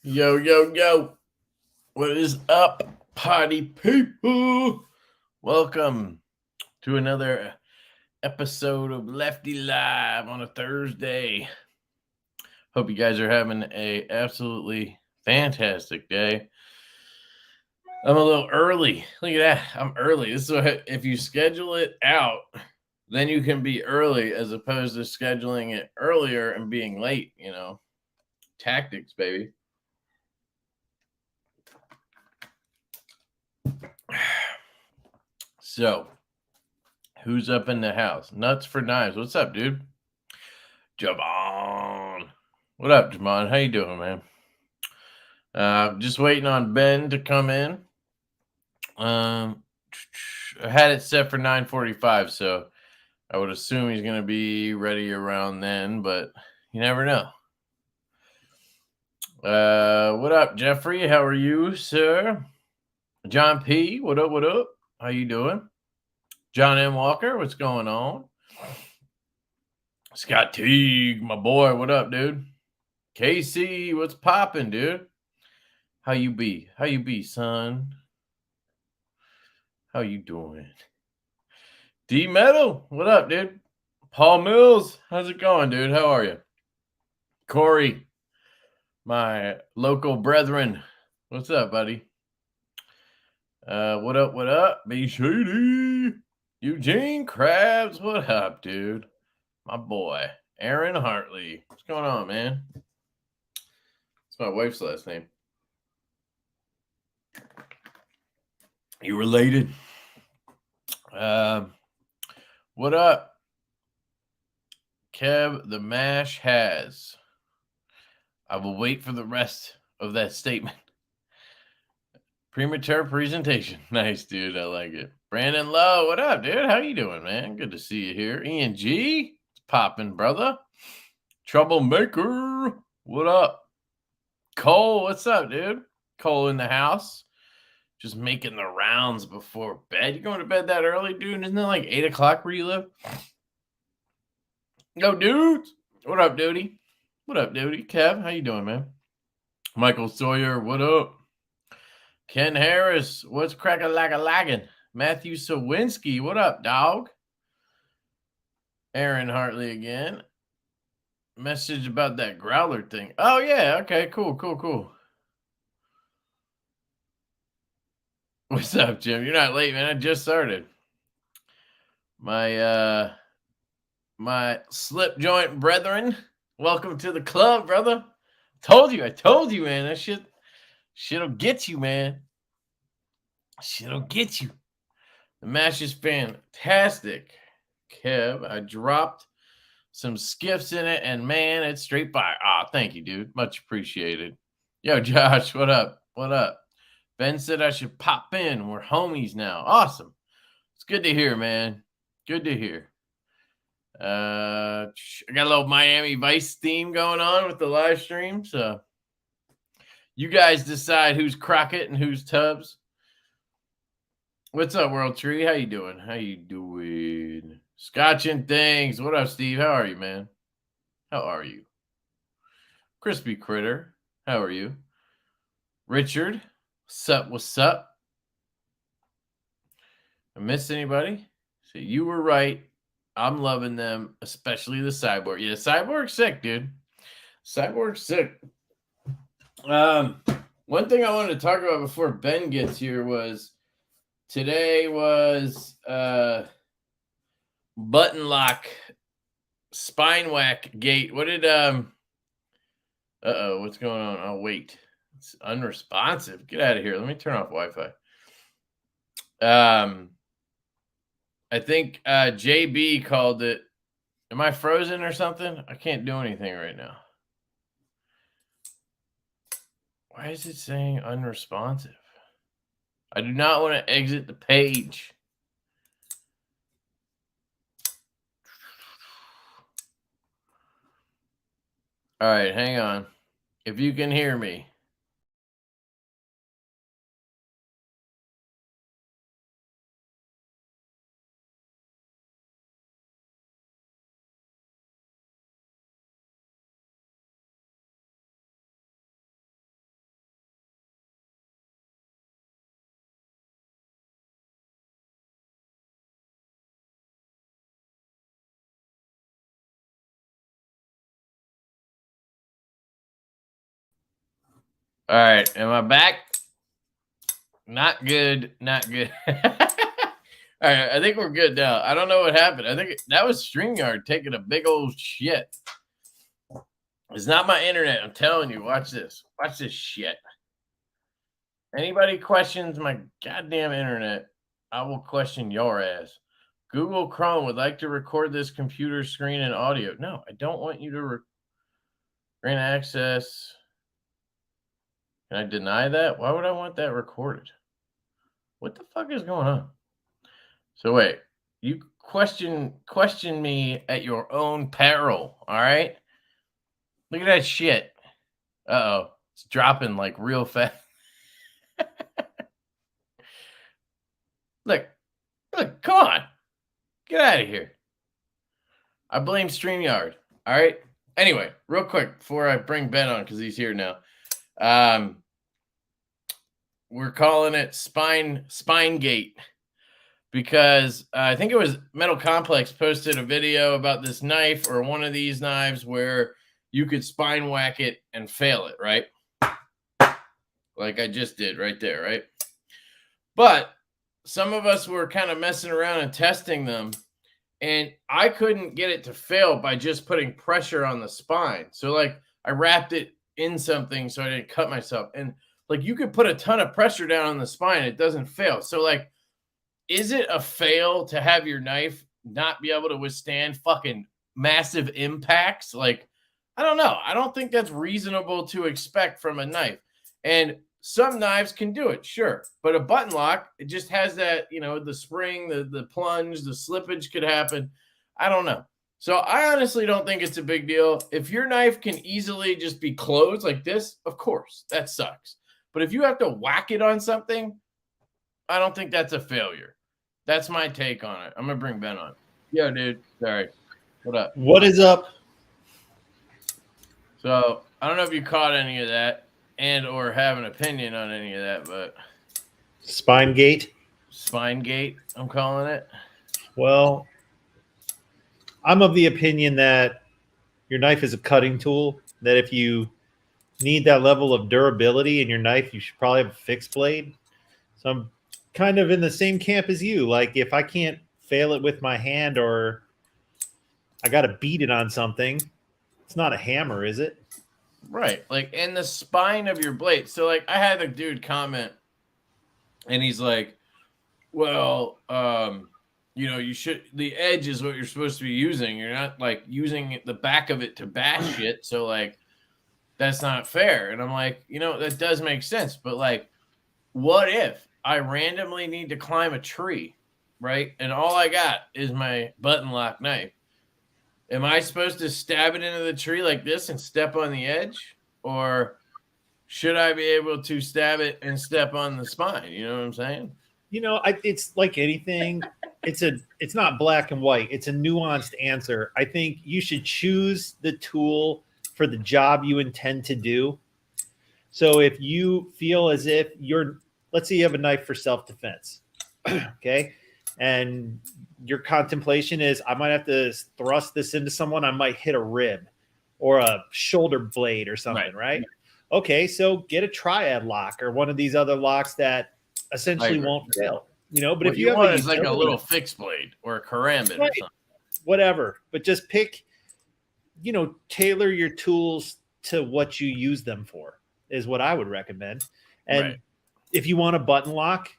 Yo, yo, yo. What is up, party people? Welcome to another episode of Lefty Live on a Thursday. Hope you guys are having a absolutely fantastic day. I'm a little early. Look at that. I'm early. This is what, if you schedule it out, then you can be early as opposed to scheduling it earlier and being late, Tactics, baby. So, who's up in the house? Nuts for Knives. What's up, dude? Javon. What up, Javon? How you doing, man? Just waiting on Ben to come in. Um, I had it set for 9:45, so I would assume he's gonna be ready around then, but you never know. What up, Jeffrey? How are you, sir? John P. What up? What up? How you doing? John M. Walker. What's going on? Scott Teague, my boy. What up, dude? Casey, what's popping, dude? How you be? How you be, son? How you doing? D Metal, what up, dude? Paul Mills, how's it going, dude? How are you? Corey, my local brethren, what's up, buddy? What up? What up? Be Shady. Eugene Krabs, what up, dude? My boy, Aaron Hartley. What's going on, man? It's my wife's last name. You related? What up? Kev, the mash has. I will wait for the rest of that statement. Premature presentation. Nice, dude. I like it. Brandon Lowe, what up, dude? How you doing, man? Good to see you here. Ian G, it's popping, brother. Troublemaker, what up? Cole, what's up, dude? Cole in the house. Just making the rounds before bed. You going to bed that early, dude? Isn't it like 8 o'clock where you live? Yo, dudes. What up, dude? What up, dude? Kev, how you doing, man? Michael Sawyer, what up? Ken Harris, what's crack-a-laggin'? Matthew Sawinski, what up, dog? Aaron Hartley again. Message about that growler thing. Oh, yeah, okay, cool. What's up, Jim? You're not late, man. I just started. My slip joint brethren, welcome to the club, brother. I told you, man. That shit'll get you, man. Shit'll get you. The mash is fantastic. Kev, I dropped some skiffs in it, and man, it's straight fire. Thank you, dude. Much appreciated. Yo, Josh, what up? What up? Ben said I should pop in. We're homies now. Awesome. It's good to hear, man. Good to hear. I got a little Miami Vice theme going on with the live stream, so you guys decide who's Crockett and who's Tubbs. What's up, World Tree? How you doing? How you doing? Scotch and things. What up, Steve? How are you, man? How are you? Crispy Critter. How are you? Richard. What's up? I missed anybody? So you were right. I'm loving them, especially the Cyborg. Yeah, Cyborg's sick, dude. Cyborg's sick. One thing I wanted to talk about before Ben gets here was today was button lock spine whack gate. What did what's going on? Oh, wait. It's unresponsive. Get out of here. Let me turn off Wi-Fi. I think JB called it. Am I frozen or something? I can't do anything right now. Why is it saying unresponsive? I do not want to exit the page. All right, hang on. If you can hear me. All right, am I back? Not good. Not good. All right, I think we're good now. I don't know what happened. I think that was StreamYard taking a big old shit. It's not my internet. I'm telling you. Watch this. Watch this shit. Anybody questions my goddamn internet, I will question your ass. Google Chrome would like to record this computer screen and audio. No, I don't want you to grant access. Can I deny that? Why would I want that recorded? What the fuck is going on? So wait, you question me at your own peril, all right? Look at that shit. Uh-oh. It's dropping like real fast. Look, come on. Get out of here. I blame StreamYard. All right. Anyway, real quick before I bring Ben on because he's here now. We're calling it Spinegate because I think it was Metal Complex posted a video about this knife or one of these knives where you could spine whack it and fail it, right? Like I just did right there, right? But some of us were kind of messing around and testing them, and I couldn't get it to fail by just putting pressure on the spine. So like I wrapped it in something so I didn't cut myself. And like you could put a ton of pressure down on the spine, it doesn't fail. So like, is it a fail to have your knife not be able to withstand fucking massive impacts? Like, I don't know. I don't think that's reasonable to expect from a knife. And some knives can do it, sure. But a button lock, it just has that, you know, the spring, the plunge, the slippage could happen. I don't know. So I honestly don't think it's a big deal. If your knife can easily just be closed like this, of course, that sucks. But if you have to whack it on something, I don't think that's a failure. That's my take on it. I'm going to bring Ben on. Yo, dude. Sorry. What up? What is up? So I don't know if you caught any of that and or have an opinion on any of that, but Spinegate. I'm calling it. Well, I'm of the opinion that your knife is a cutting tool, that if you need that level of durability in your knife, you should probably have a fixed blade. So I'm kind of in the same camp as you. Like if I can't fail it with my hand or I got to beat it on something, it's not a hammer, is it? Right. Like in the spine of your blade. So like I had a dude comment and he's like, well, you know, you should, the edge is what you're supposed to be using. You're not like using the back of it to bash shit. So like, that's not fair. And I'm like, you know, that does make sense. But like, what if I randomly need to climb a tree, right? And all I got is my button lock knife. Am I supposed to stab it into the tree like this and step on the edge? Or should I be able to stab it and step on the spine? You know what I'm saying? You know, it's like anything. It's not black and white. It's a nuanced answer. I think you should choose the tool for the job you intend to do. So if you feel as if let's say you have a knife for self-defense, okay? And your contemplation is, I might have to thrust this into someone. I might hit a rib or a shoulder blade or something, right? Okay, so get a triad lock or one of these other locks that essentially won't fail. You know, but what if you want is like a little fixed blade or a karambit or something. Whatever. But just pick, you know, tailor your tools to what you use them for is what I would recommend. And if you want a button lock,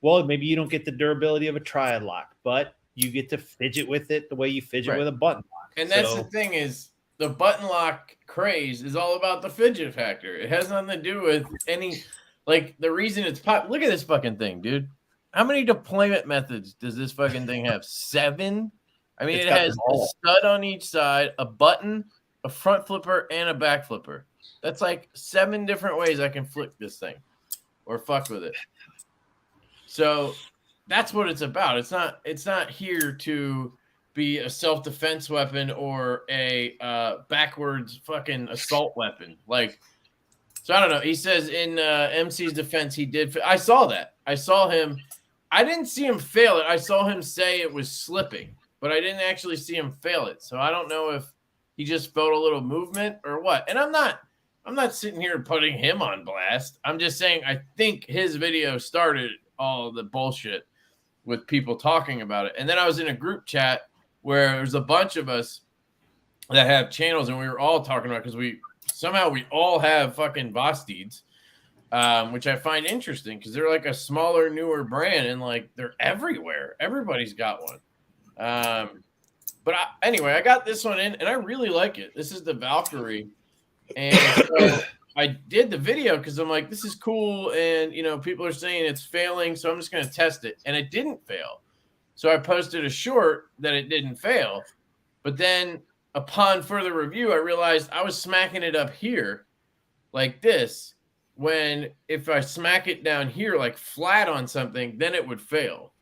well, maybe you don't get the durability of a triad lock, but you get to fidget with it the way you fidget with a button lock. And that's the thing is the button lock craze is all about the fidget factor. It has nothing to do with any, like the reason it's pop. Look at this fucking thing, dude. How many deployment methods does this fucking thing have? 7? I mean, it has a stud on each side, a button, a front flipper, and a back flipper. That's like 7 different ways I can flip this thing or fuck with it. So that's what it's about. It's not here to be a self-defense weapon or a backwards fucking assault weapon. Like, so I don't know. He says in MC's defense, he did. I saw that. I saw him. I didn't see him fail it. I saw him say it was slipping, but I didn't actually see him fail it. So I don't know if he just felt a little movement or what. And I'm I'm not sitting here putting him on blast. I'm just saying I think his video started all the bullshit with people talking about it. And then I was in a group chat where there's a bunch of us that have channels, and we were all talking about, because we all have fucking Vosteeds, which I find interesting because they're like a smaller, newer brand, and like they're everywhere. Everybody's got one. Anyway, I got this one in, and I really like it. This is the Valkyrie, and so I did the video because I'm like, this is cool, and people are saying it's failing, so I'm just going to test it, and it didn't fail. So I posted a short that it didn't fail, but then upon further review, I realized I was smacking it up here like this, when if I smack it down here like flat on something, then it would fail.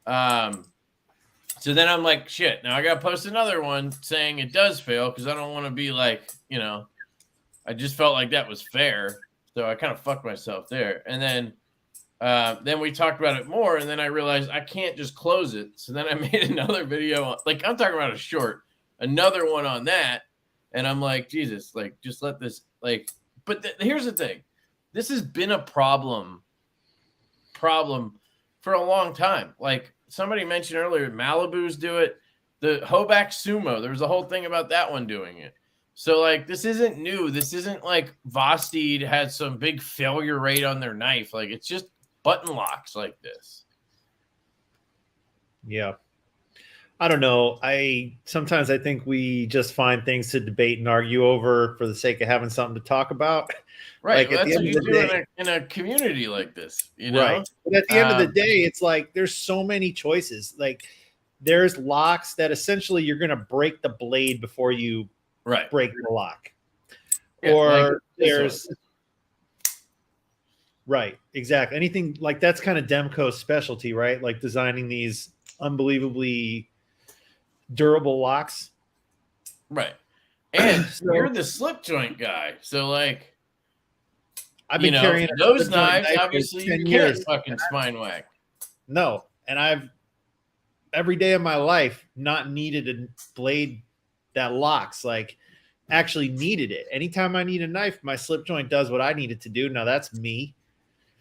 So then I'm like, shit, now I got to post another one saying it does fail, because I don't want to be like, I just felt like that was fair. So I kind of fucked myself there. And then we talked about it more, and then I realized I can't just close it. So then I made another video, like I'm talking about a short, another one on that. And I'm like, Jesus, like just let this, like, but here's the thing. This has been a problem for a long time. Like somebody mentioned earlier, Malibu's do it. The Hoback Sumo, there was a whole thing about that one doing it. So like, this isn't new. This isn't like Vosteed had some big failure rate on their knife. Like it's just button locks like this. Yeah. I don't know. Sometimes I think we just find things to debate and argue over for the sake of having something to talk about. Right. Well, that's what you do in a community like this, Right. But at the end of the day, it's like there's so many choices. Like there's locks that essentially you're going to break the blade before you break the lock. Yeah, or like there's right. Exactly. Anything like that's kind of Demco's specialty, right? Like designing these unbelievably durable locks. Right. And you're the slip joint guy. So like I've been carrying those knives, obviously you can't fucking spine whack. No. And I've every day of my life not needed a blade that locks, like actually needed it. Anytime I need a knife, my slip joint does what I need it to do. Now that's me.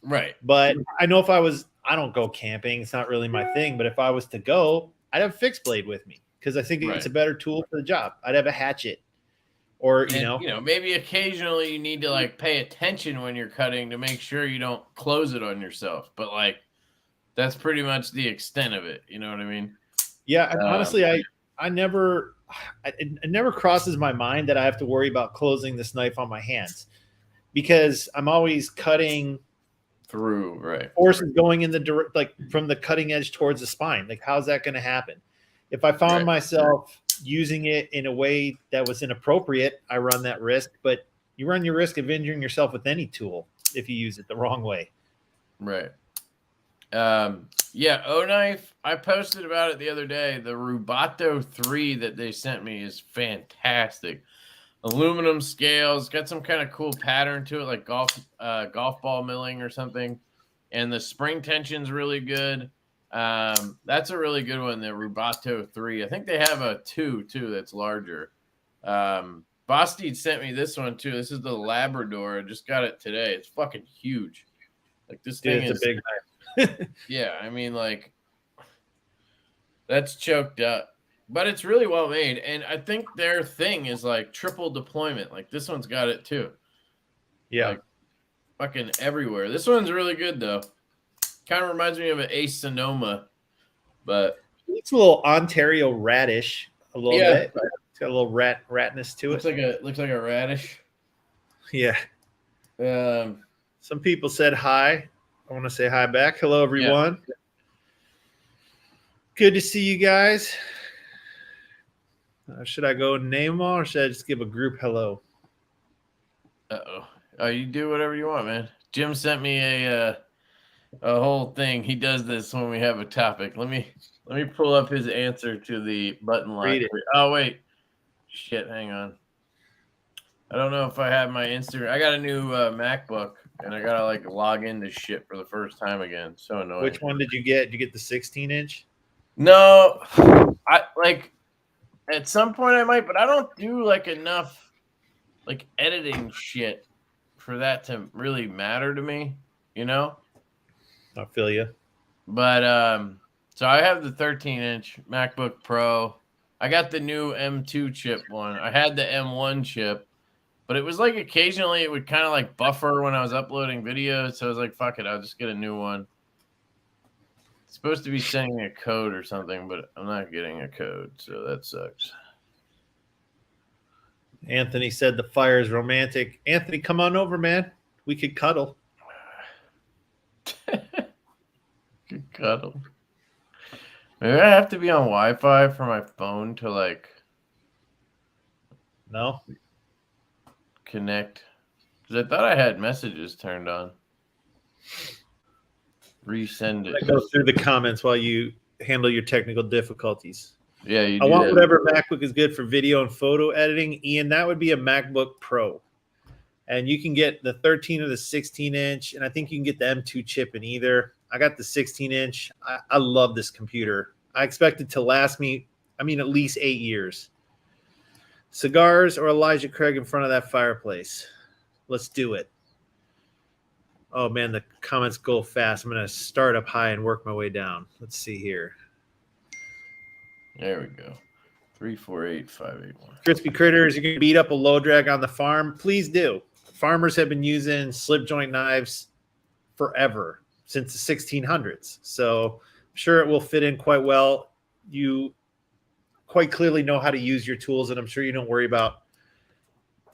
Right. But I know if I don't go camping. It's not really my thing. But if I was to go, I'd have a fixed blade with me because I think it's a better tool for the job. I'd have a hatchet, or maybe occasionally you need to like pay attention when you're cutting to make sure you don't close it on yourself. But like that's pretty much the extent of it. You know what I mean? Yeah. And honestly, it never crosses my mind that I have to worry about closing this knife on my hands because I'm always cutting through, right? Forces going in the like from the cutting edge towards the spine. Like, how's that going to happen? If I found myself using it in a way that was inappropriate, I run that risk. But you run your risk of injuring yourself with any tool if you use it the wrong way. Right. Yeah, O-Knife, I posted about it the other day. The Rubato 3 that they sent me is fantastic. Aluminum scales, got some kind of cool pattern to it, like golf ball milling or something. And the spring tension's really good. That's a really good one, the Rubato 3. I think they have a 2 too that's larger. Vosteed sent me this one too. This is the Labrador. I just got it today. It's fucking huge. Like this thing is a big knife. Yeah, I mean, like that's choked up, but it's really well made. And I think their thing is like triple deployment. Like this one's got it too. Yeah, like, fucking everywhere. This one's really good though. Kind of reminds me of an Ace Sonoma, but it's a little Ontario radish a little bit. It's got a little ratness to it. Looks like a radish. Yeah. Some people said hi. I want to say hi back. Hello, everyone. Yeah. Good to see you guys. Should I go and name them all, or should I just give a group hello? Oh, you do whatever you want, man. Jim sent me a whole thing. He does this when we have a topic. Let me pull up his answer to the button lock. Oh wait, shit. Hang on. I don't know if I have my Instagram. I got a new MacBook, and I gotta like log into shit for the first time again. So annoying. Which one did you get? Did you get the 16-inch? No, I like at some point I might, but I don't do like enough like editing shit for that to really matter to me, you know. I feel you. But so I have the 13-inch MacBook Pro. I got the new M2 chip one. I had the M1 chip, but it was like occasionally it would kind of like buffer when I was uploading videos. So I was like, fuck it, I'll just get a new one. It's supposed to be sending a code or something, but I'm not getting a code, so that sucks. Anthony said the fire is romantic. Anthony, come on over, man. We could cuddle. Good cuddle. Maybe I have to be on Wi-Fi for my phone to like No? connect. Because I thought I had messages turned on. Resend it. I go through the comments while you handle your technical difficulties. Yeah, you I do want that. whatever MacBook is good for video and photo editing. Ian, that would be a MacBook Pro. And you can get the 13 or the 16-inch, and I think you can get the M2 chip in either. I got the 16-inch. I love this computer. I expect it to last me, at least 8 years. Cigars or Elijah Craig in front of that fireplace? Let's do it. Oh, man, the comments go fast. I'm going to start up high and work my way down. Let's see here. There we go. 348581. Crispy Critters, you're going to beat up a low drag on the farm. Please do. Farmers have been using slip joint knives forever, since the 1600s. So I'm sure it will fit in quite well. You quite clearly know how to use your tools, and I'm sure you don't worry about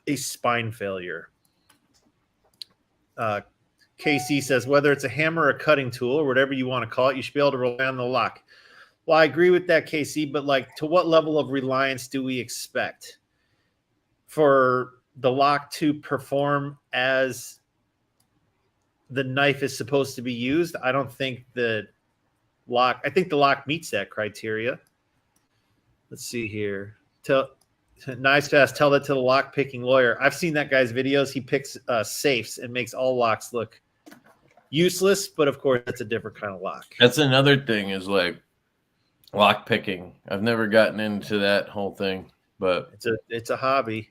a spine failure. KC says, whether it's a hammer or a cutting tool or whatever you want to call it, you should be able to rely on the lock. Well, I agree with that, KC, but like, to what level of reliance do we expect for the lock to perform as the knife is supposed to be used? I don't think the lock meets that criteria. Let's see here. Nice Fast, tell that to the lock picking lawyer. I've seen that guy's videos. He picks safes and makes all locks look useless, but of course that's a different kind of lock. That's another thing is like lock picking. I've never gotten into that whole thing, but it's a hobby.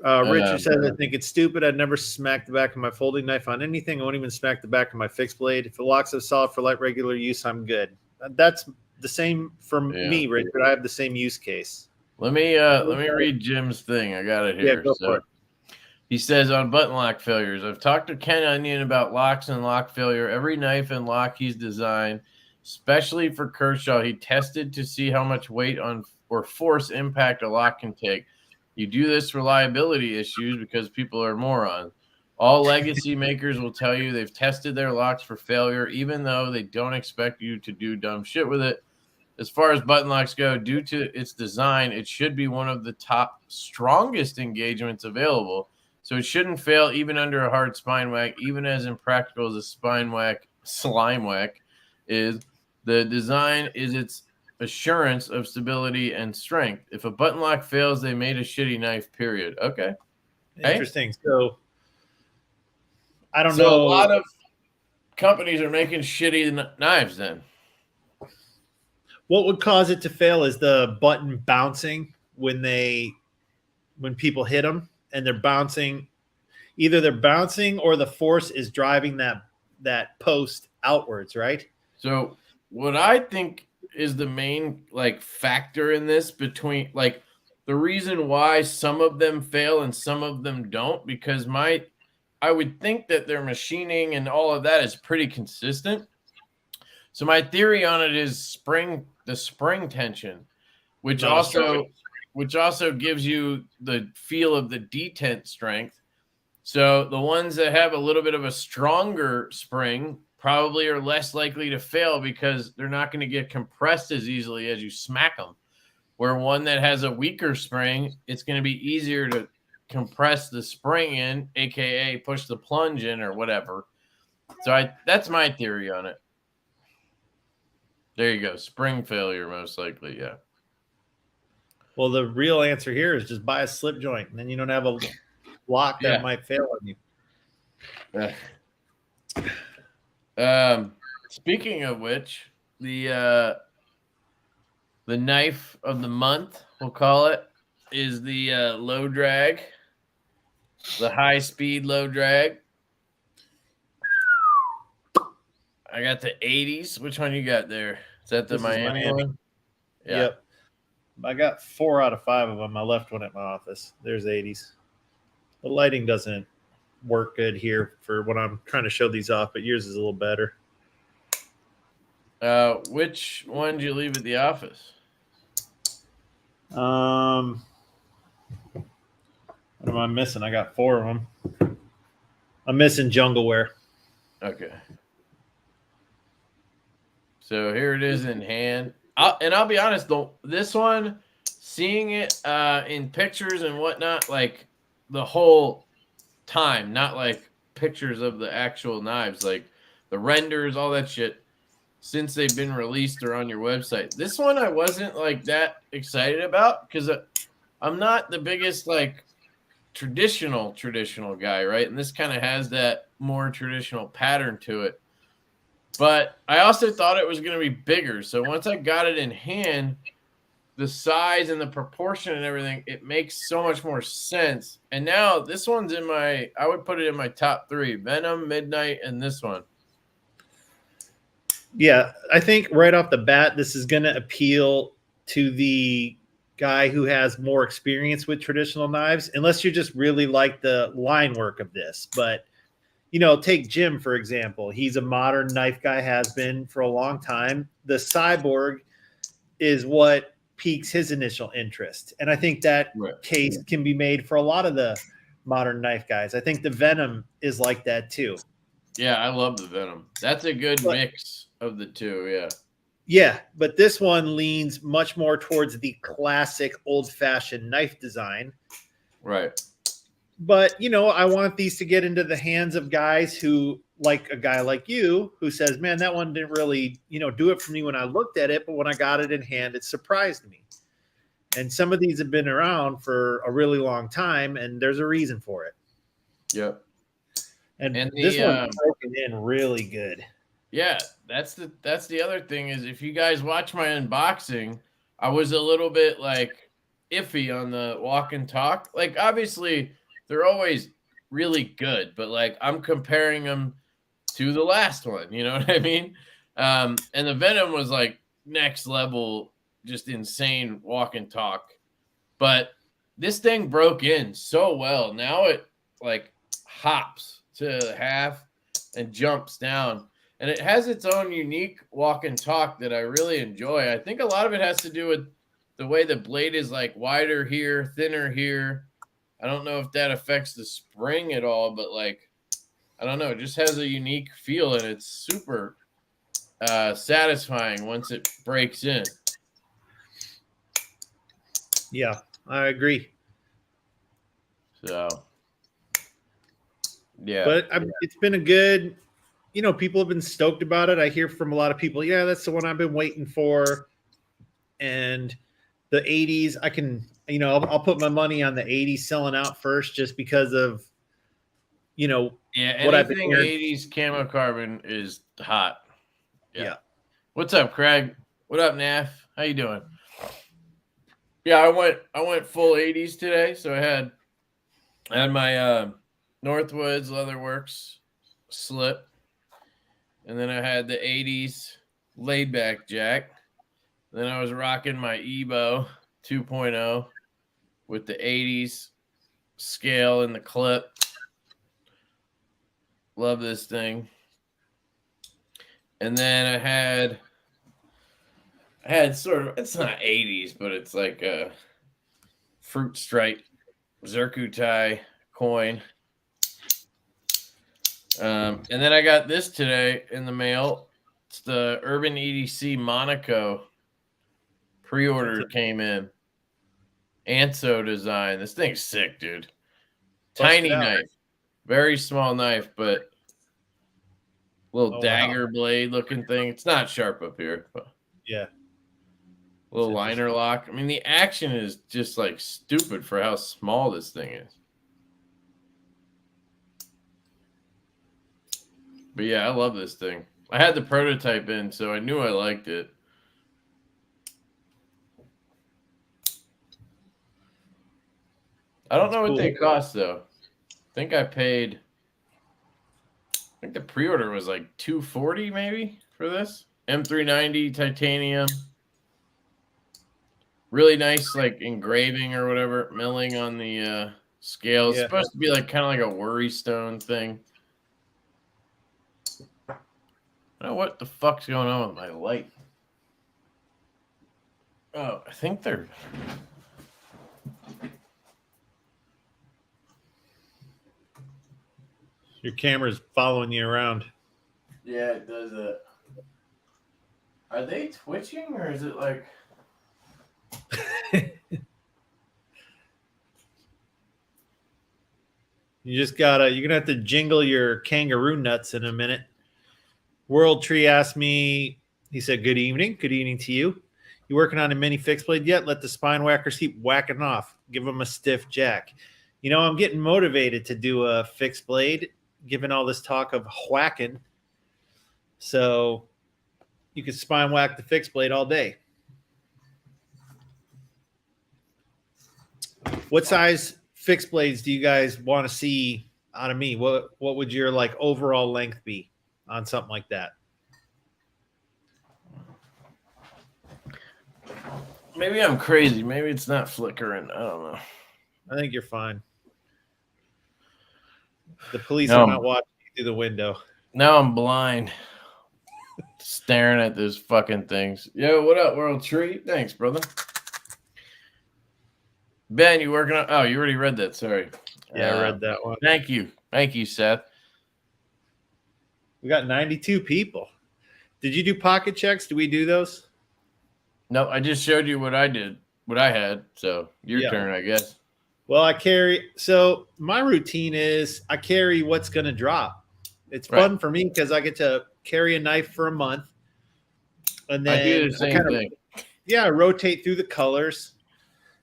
Richard says, I think it's stupid. I'd never smack the back of my folding knife on anything. I won't even smack the back of my fixed blade. If the locks are solid for light regular use, I'm good. That's the same for me, Richard. I have the same use case. Let me read Jim's thing. I got it here. Yeah, go for it. He says on button lock failures, I've talked to Ken Onion about locks and lock failure. Every knife and lock he's designed, especially for Kershaw, he tested to see how much weight on or force impact a lock can take. You do this for reliability issues because people are morons. All legacy makers will tell you they've tested their locks for failure, even though they don't expect you to do dumb shit with it. As far as button locks go, due to its design, it should be one of the top strongest engagements available. So it shouldn't fail even under a hard spine whack, even as impractical as a slime whack is. The design is its assurance of stability and strength. If a button lock fails, they made a shitty knife, period. Okay. Interesting. Hey? So I don't know. So a lot of companies are making shitty knives then. What would cause it to fail is the button bouncing when people hit them, and they're bouncing. Either they're bouncing or the force is driving that post outwards, right? So what I think is the main factor in this between the reason why some of them fail and some of them don't, because I would think that their machining and all of that is pretty consistent. So my theory on it is the spring tension, which also gives you the feel of the detent strength. So the ones that have a little bit of a stronger spring probably are less likely to fail because they're not going to get compressed as easily as you smack them. Where one that has a weaker spring, it's going to be easier to compress the spring in, aka push the plunge in or whatever. So that's my theory on it. There you go. Spring failure, most likely, yeah. Well, the real answer here is just buy a slip joint, and then you don't have a lock that might fail on you. Speaking of which, the knife of the month, we'll call it, is the low drag. the high speed, low drag. I got the 80s. Which one you got there? Is that the This is Miami Miami. one? Yeah. Yep. I got 4 out of 5 of them. I left one at my office. There's 80s. The lighting doesn't work good here for when I'm trying to show these off, but yours is a little better. Which one did you leave at the office? What am I missing? I got 4 of them. I'm missing Jungleware. Okay. So here it is in hand. I'll be honest, though, this one, seeing it in pictures and whatnot, like the whole time, not like pictures of the actual knives, like the renders, all that shit, since they've been released or on your website. This one I wasn't like that excited about because I'm not the biggest like traditional guy, right? And this kind of has that more traditional pattern to it. But I also thought it was going to be bigger. So once I got it in hand, the size and the proportion and everything, it makes so much more sense. And now this one's in I would put it in my top 3: Venom, Midnight, and this one. Yeah, I think right off the bat, this is going to appeal to the guy who has more experience with traditional knives, unless you just really like the line work of this. But, take Jim, for example. He's a modern knife guy, has been for a long time. The Cyborg is what piques his initial interest. And I think that case can be made for a lot of the modern knife guys. I think the Venom is like that too. Yeah, I love the Venom. That's a good mix of the two, yeah. Yeah, but this one leans much more towards the classic old-fashioned knife design. Right. But, I want these to get into the hands of guys who, like a guy like you, who says, man, that one didn't really, do it for me when I looked at it, but when I got it in hand, it surprised me. And some of these have been around for a really long time, and there's a reason for it. Yep. And this one's broken in really good. Yeah, that's the other thing is if you guys watch my unboxing, I was a little bit like iffy on the walk and talk. Like obviously they're always really good, but like I'm comparing them to the last one, you know what I mean? And the Venom was like next level, just insane walk and talk. But this thing broke in so well. Now it like hops to half and jumps down. And it has its own unique walk and talk that I really enjoy. I think a lot of it has to do with the way the blade is like wider here, thinner here. I don't know if that affects the spring at all, but like, I don't know. It just has a unique feel and it's super satisfying once it breaks in. Yeah, I agree. So, yeah. But it's been a good, people have been stoked about it. I hear from a lot of people, yeah, that's the one I've been waiting for. And the 80s, I can, I'll put my money on the 80s selling out first just because of, what I've been hearing. 80s camo carbon is hot. Yeah. What's up, Craig? What up, Naff? How you doing? Yeah, I went full 80s today, so I had my Northwoods Leatherworks slip, and then I had the 80s laid back jack. Then I was rocking my Evo 2.0 with the 80s scale and the clip. Love this thing. And then I had sort of, it's not 80s, but it's like a fruit stripe Zircutai coin. And then I got this today in the mail. It's the Urban EDC Monaco. Pre-order came in. Anso design. This thing's sick, dude. Tiny knife. Very small knife, but little dagger blade looking thing. It's not sharp up here, but yeah. Little liner lock. I mean, the action is just like stupid for how small this thing is. But yeah, I love this thing. I had the prototype in, so I knew I liked it. I don't know what they cost though. think I paid. I think the pre-order was like $240 maybe for this M390 titanium. Really nice, like engraving or whatever, milling on the scale. It's Yeah. supposed to be like kind of like a worry stone thing. I don't know what the fuck's going on with my light. Oh, I think they're. Your camera's following you around. Yeah, it does that. Are they twitching or is it like? You're gonna have to jingle your kangaroo nuts in a minute. World Tree asked me, he said, good evening to you. You working on a mini fixed blade yet? Let the spine whackers keep whacking off. Give them a stiff jack. You know, I'm getting motivated to do a fixed blade, given all this talk of whacking. So you can spine whack the fixed blade all day. What size fixed blades do you guys want to see out of me? What would your like overall length be on something like that? Maybe I'm crazy. Maybe it's not flickering. I don't know. I think you're fine. The police are not watching you through the window. Now I'm blind. Staring at those fucking things. Yo, what up, World Tree? Thanks, brother. Ben, you working on? Oh, you already read that. Sorry. Yeah, I read that one. Thank you. Thank you, Seth. We got 92 people. Did you do pocket checks? Do we do those? No, I just showed you what I did, what I had. So your turn, I guess. Well, so my routine is I carry what's going to drop. It's fun for me because I get to carry a knife for a month. And then I do the same thing. Yeah, I rotate through the colors.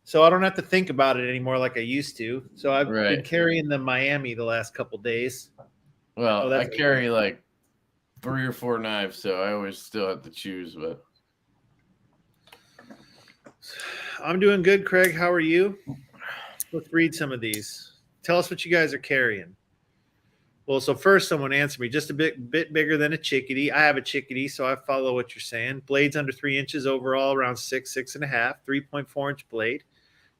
So I don't have to think about it anymore like I used to. So I've been carrying the Miami the last couple days. Well, I carry like 3 or 4 knives, so I always still have to choose. But I'm doing good, Craig. How are you? Let's read some of these. Tell us what you guys are carrying. Well, so first someone answered me, just a bit bigger than a chickadee. I have a chickadee, so I follow what you're saying. Blades under 3 inches overall, around 6.5, 3.4 inch blade.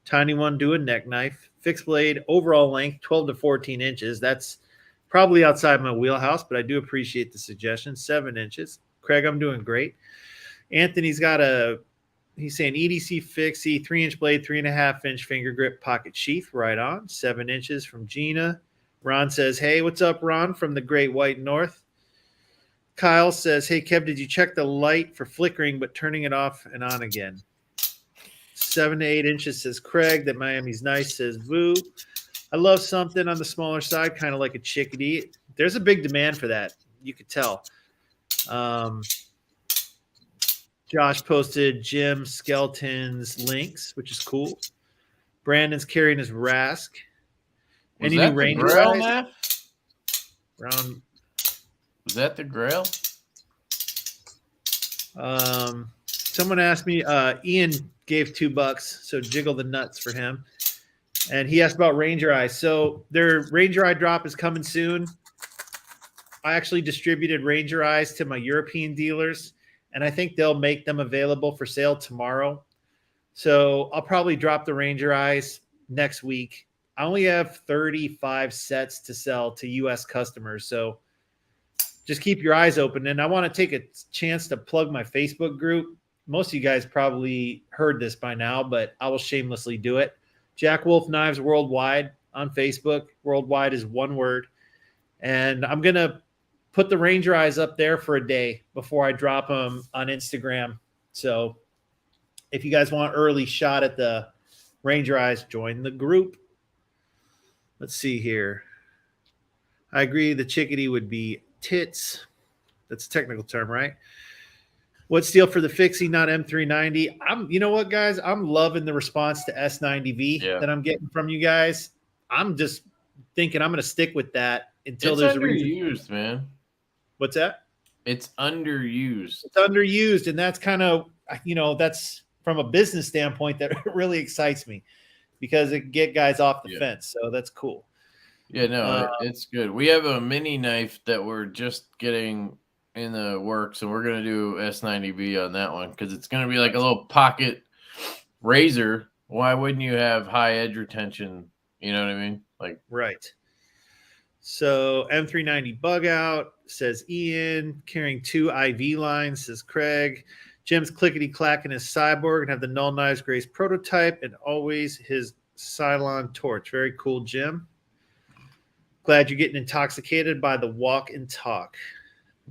Tiny one, do a neck knife. Fixed blade, overall length, 12 to 14 inches. That's probably outside my wheelhouse, but I do appreciate the suggestion. 7 inches. Craig, I'm doing great. Anthony's got he's saying EDC fixie, 3-inch blade, 3.5 inch finger grip pocket sheath, right on. 7 inches from Gina. Ron says, hey, what's up, Ron, from the Great White North? Kyle says, hey, Kev, did you check the light for flickering but turning it off and on again? 7 to 8 inches, says Craig. That Miami's nice, says Vu. I love something on the smaller side, kind of like a chickadee. There's a big demand for that. You could tell. Josh posted Jim Skelton's links, which is cool. Brandon's carrying his Rask. Any new Ranger eyes? Round. Was that the Grail? Someone asked me, Ian gave $2, so jiggle the nuts for him. And he asked about Ranger Eyes. So their Ranger Eye drop is coming soon. I actually distributed Ranger Eyes to my European dealers, and I think they'll make them available for sale tomorrow. So I'll probably drop the Ranger Eyes next week. I only have 35 sets to sell to U.S. customers, so just keep your eyes open. And I want to take a chance to plug my Facebook group. Most of you guys probably heard this by now, but I will shamelessly do it. Jack Wolf Knives Worldwide on Facebook. Worldwide is one word. And I'm going to put the Ranger Eyes up there for a day before I drop them on Instagram. So if you guys want early shot at the Ranger Eyes, join the group. Let's see here. I agree the chickadee would be tits. That's a technical term, right? What steel for the fixie, not M390? You know what, guys? I'm loving the response to S90V that I'm getting from you guys. I'm just thinking I'm going to stick with that until there's a reason. It's underused, man. What's that? It's underused. It's underused, and that's kind of, that's from a business standpoint that really excites me because it get guys off the fence. So that's cool. Yeah, no, it's good. We have a mini knife that we're just getting in the works, and we're gonna do S90B on that one because it's gonna be like a little pocket razor. Why wouldn't you have high edge retention? You know what I mean? Like, Right. So M390 bug out, says Ian. Carrying 2 IV lines, says Craig. Jim's clickety clacking his cyborg and have the Null Knives Grace prototype and always his Cylon torch. Very cool, Jim. Glad you're getting intoxicated by the walk and talk.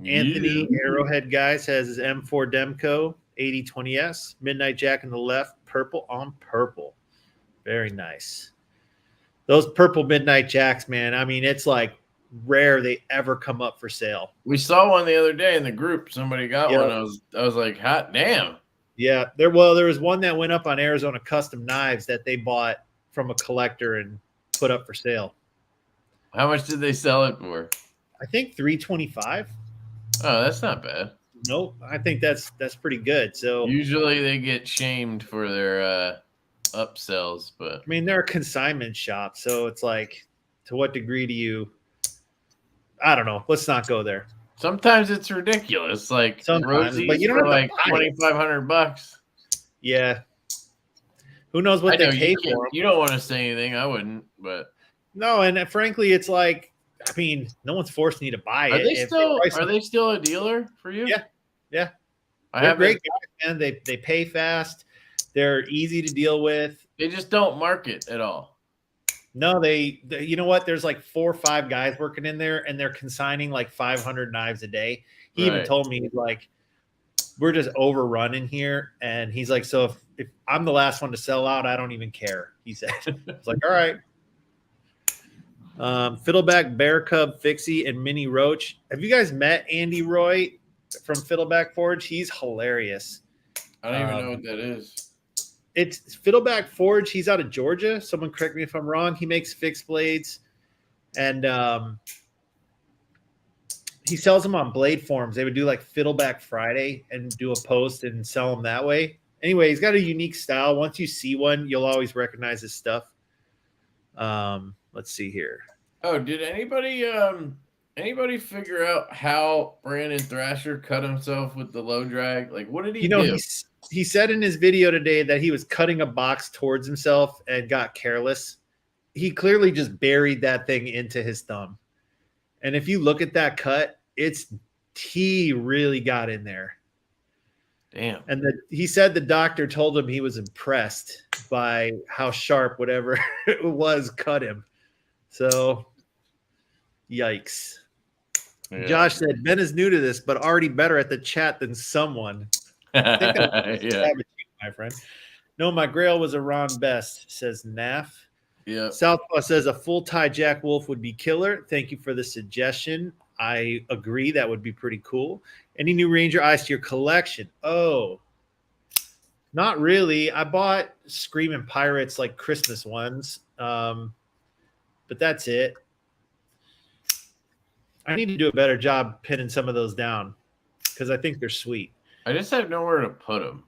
Anthony Arrowhead guy says his M4 Demco 8020S. Midnight Jack in the left, purple on purple. Very nice. Those purple Midnight Jacks, man. I mean, it's like rare they ever come up for sale. we saw one the other day in the group. Somebody got Yep. one. I was like, hot damn. Yeah, there was one that went up on Arizona Custom Knives that they bought from a collector and put up for sale. How much did they sell it for? I think $325. Oh, that's not bad. Nope, I think that's pretty good. So Usually they get shamed for their upsells, but I mean, they're a consignment shop, so it's like, to what degree do you? I don't know. Let's not go there. sometimes it's ridiculous. Like Sometimes, Rosie's but you don't for have to like buy it. $2,500. Yeah. Who knows what I they know pay you, for them? you don't want to say anything. I wouldn't, but No, and frankly, it's like, I mean, no one's forcing you to buy are it. they If still price are it- they still a dealer for you? Yeah. Yeah. I They're have great guys, man. They pay fast. They're easy to deal with. They just don't market at all. No, they you know what? There's like 4 or 5 guys working in there, and they're consigning like 500 knives a day. He even Right. told me, he's like, we're just overrunning here. And he's like, so if I'm the last one to sell out, I don't even care. He said, it's like, all right. Fiddleback, Bear Cub, Fixie, and Mini Roach. Have you guys met Andy Roy from Fiddleback Forge? He's hilarious. I don't even know what that is. It's Fiddleback Forge. He's out of Georgia. Someone correct me if I'm wrong. He makes fixed blades, and he sells them on Blade Forums. They would do like Fiddleback Friday and do a post and sell them that way. Anyway, he's got a unique style. Once you see one, you'll always recognize his stuff. Let's see here. Oh, did anybody figure out how Brandon Thrasher cut himself with the low drag? Like, what did he do? He said in his video today that he was cutting a box towards himself and got careless. He clearly just buried that thing into his thumb. And if you look at that cut, he really got in there. Damn. And he said the doctor told him he was impressed by how sharp whatever it was cut him. So, yikes. Yeah. Josh said, Ben is new to this, but already better at the chat than someone. I think Yeah. my friend. No, my grail was a Ron Best, says Naff. Yeah. Southpaw says a full tie Jack Wolf would be killer. Thank you for the suggestion. I agree. That would be pretty cool. Any new Ranger eyes to your collection? Oh, not really. I bought Screaming Pirates, like Christmas ones. But that's it. I need to do a better job pinning some of those down because I think they're sweet. I just have nowhere to put them.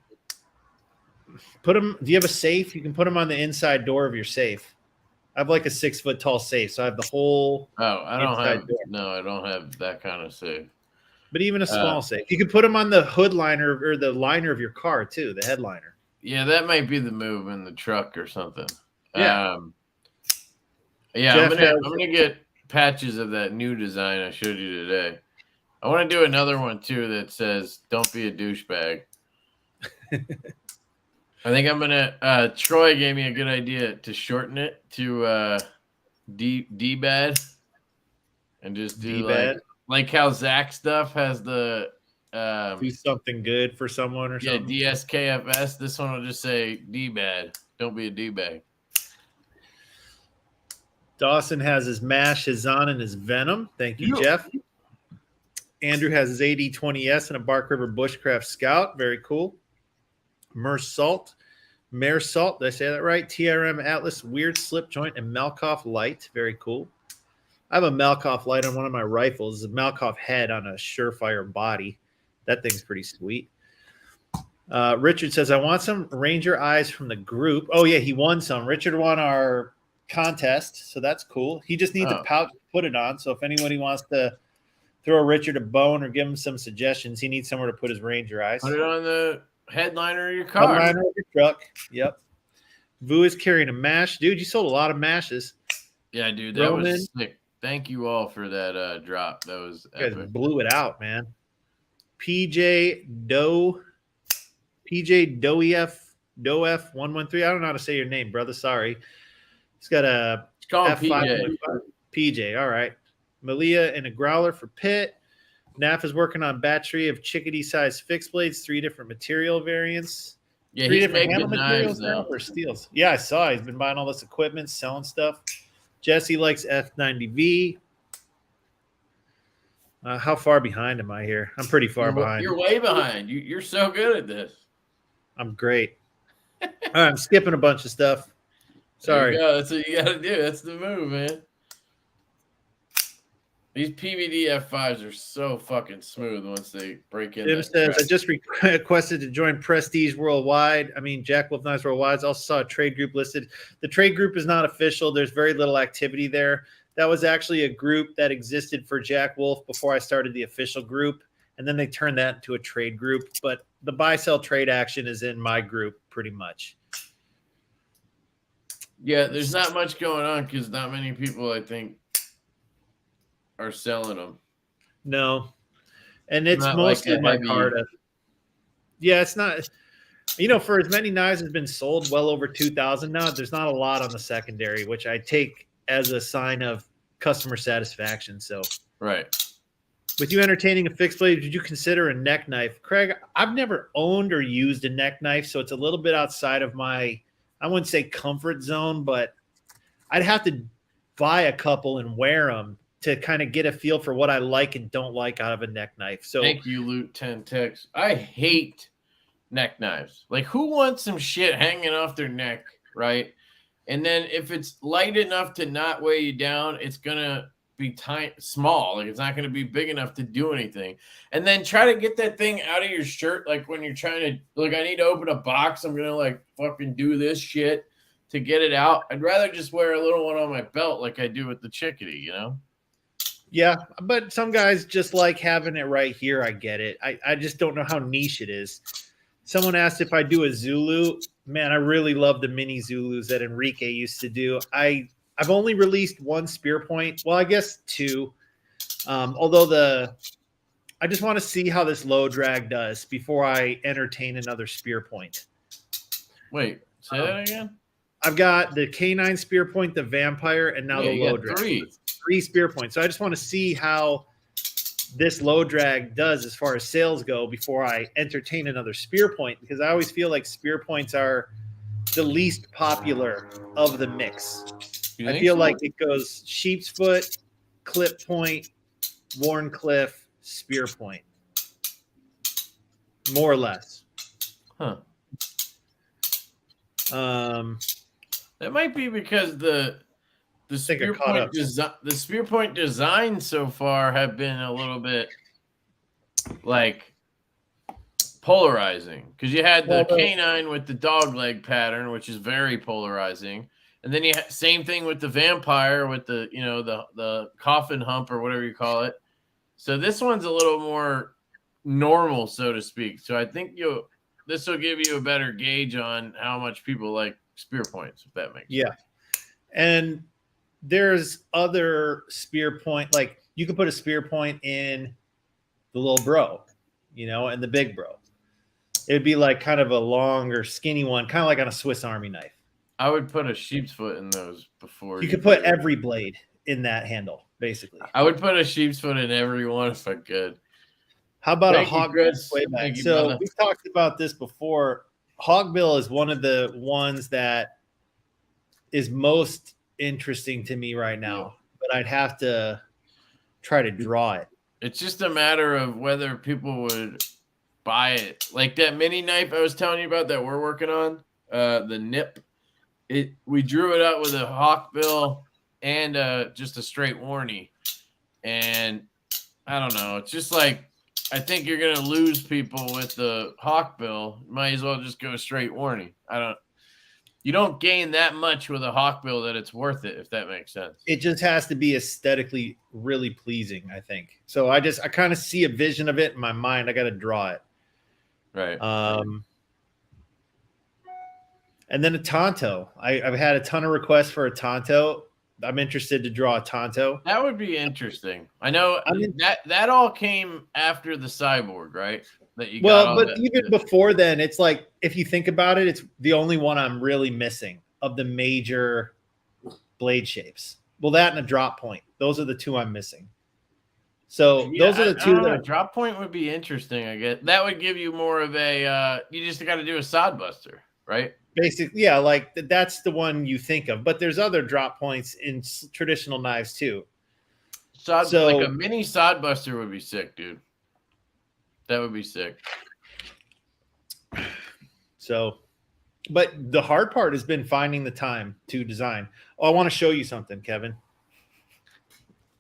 Put them. Do you have a safe? You can put them on the inside door of your safe. I have like a 6-foot tall safe, so I have the whole. Oh, I don't inside have. door. No, I don't have that kind of safe. But even a small safe, you could put them on the hood liner or the liner of your car too, the headliner. Yeah, that might be the move in the truck or something. Yeah. Yeah, Jeff I'm gonna get patches of that new design I showed you today. I want to do another one too that says "Don't be a douchebag." I think I'm gonna. Troy gave me a good idea to shorten it to D bad, and just do like how Zach stuff has the do something good for someone or something. Yeah, DSKFS. This one will just say D bad. Don't be a D bag. Dawson has his Mash, his On, and his Venom. Thank you, Jeff. Andrew has his AD20S and a Bark River Bushcraft Scout. Very cool. Mare Salt. Did I say that right? TRM Atlas Weird Slip Joint and Malkoff Light. Very cool. I have a Malkoff light on one of my rifles. It's a Malkoff head on a Surefire body. That thing's pretty sweet. Richard says, I want some Ranger eyes from the group. Oh, yeah, he won some. Richard won our contest, so that's cool. He just needs a Oh. pouch to put it on. So if anybody wants to throw Richard a bone or give him some suggestions, he needs somewhere to put his Ranger eyes. Put it on the headliner of your car. Headliner of your truck. Yep. Vu is carrying a mash. Dude, you sold a lot of mashes. Yeah, dude, that was sick. Thank you all for that drop. That was You guys epic. blew it out, man. PJ Doef 113. I don't know how to say your name, brother. Sorry. He's got a Let's call him F5. PJ. PJ, all right. Malia and a growler for Pitt. Naf is working on battery of chickadee-sized fixed blades, 3 different material variants. Yeah, 3 he's different making handle knives materials now now. for steels. Yeah, I saw. He's been buying all this equipment, selling stuff. Jesse likes F90V. How far behind am I here? I'm pretty far behind. You're way behind. You're so good at this. I'm great. All right, I'm skipping a bunch of stuff. Sorry. There you go. That's what you got to do. That's the move, man. These PVD F5s are so fucking smooth once they break in. Jim says, I just requested to join Prestige Worldwide. I mean, Jack Wolf Knives Worldwide. I also saw a trade group listed. The trade group is not official. There's very little activity there. That was actually a group that existed for Jack Wolf before I started the official group. And then they turned that into a trade group. But the buy-sell trade action is in my group pretty much. Yeah, there's not much going on because not many people, I think, are selling them. No. And it's Not mostly like my heavy... Carta. Yeah, it's not. You know, for as many knives as been sold, well over 2,000 now, there's not a lot on the secondary, which I take as a sign of customer satisfaction. So, right. With you entertaining a fixed blade, did you consider a neck knife? Craig, I've never owned or used a neck knife, so it's a little bit outside of my, I wouldn't say comfort zone, but I'd have to buy a couple and wear them to kind of get a feel for what I like and don't like out of a neck knife. So thank you, Loot 10 Tex. I hate neck knives. Like, who wants some shit hanging off their neck, right? And then if it's light enough to not weigh you down, it's gonna be tiny, small. Like, it's not gonna be big enough to do anything. And then try to get that thing out of your shirt. Like when you're trying to, like, I need to open a box. I'm gonna like fucking do this shit to get it out. I'd rather just wear a little one on my belt, like I do with the chickadee. You know? Yeah, but some guys just like having it right here. I get it. I just don't know how niche it is. Someone asked if I do a Zulu. Man, I really love the mini Zulus that Enrique used to do. I've only released 1 spear point. Well, I guess 2. Although I just want to see how this low drag does before I entertain another spear point. Wait, say that again? I've got the K9 spear point, the vampire, and now the low drag. 3 spear points. So I just want to see how this low drag does as far as sales go before I entertain another spear point, because I always feel like spear points are the least popular of the mix. I feel like it goes sheep's foot, clip point, Warncliffe, spear point. More or less. Huh. That might be because the spear point design so far have been a little bit like polarizing, because you had the K9 with the dog leg pattern, which is very polarizing, and then you had same thing with the vampire with the, you know, the coffin hump or whatever you call it. So this one's a little more normal, so to speak. So I think this will give you a better gauge on how much people like spear points, if that makes sense. And there's other spear point, like you could put a spear point in the little bro, you know, and the big bro. It'd be like kind of a longer, skinny one, kind of like on a Swiss Army knife. I would put a sheep's foot in those before. You could put every blade in that handle, basically. I would put a sheep's foot in every one if I could. How about a hogbill playback? So we've talked about this before. Hogbill is one of the ones that is most interesting to me right now, but I'd have to try to draw it. It's just a matter of whether people would buy it. Like that mini knife I was telling you about that we're working on, the nip. We drew it out with a hawkbill and just a straight warnie. And I don't know. It's just like, I think you're going to lose people with the hawkbill. Might as well just go straight warnie. You don't gain that much with a hawkbill that it's worth it, if that makes sense. It just has to be aesthetically really pleasing, I think. So I kind of see a vision of it in my mind. I got to draw it. Right. And then a Tonto. I've had a ton of requests for a Tonto. I'm interested to draw a Tonto. That would be interesting. I know that all came after the Cyborg, right? That you even before then, it's like, if you think about it, it's the only one I'm really missing of the major blade shapes. Well, that and a drop point. Those are the two I'm missing. So those are the two that drop point would be interesting, I guess. That would give you more of a you just got to do a sod buster, right? Basically, yeah, like that's the one you think of, but there's other drop points in traditional knives too. Like a mini sod buster would be sick, dude. That would be sick. So, but the hard part has been finding the time to design. Oh, I want to show you something, Kevin.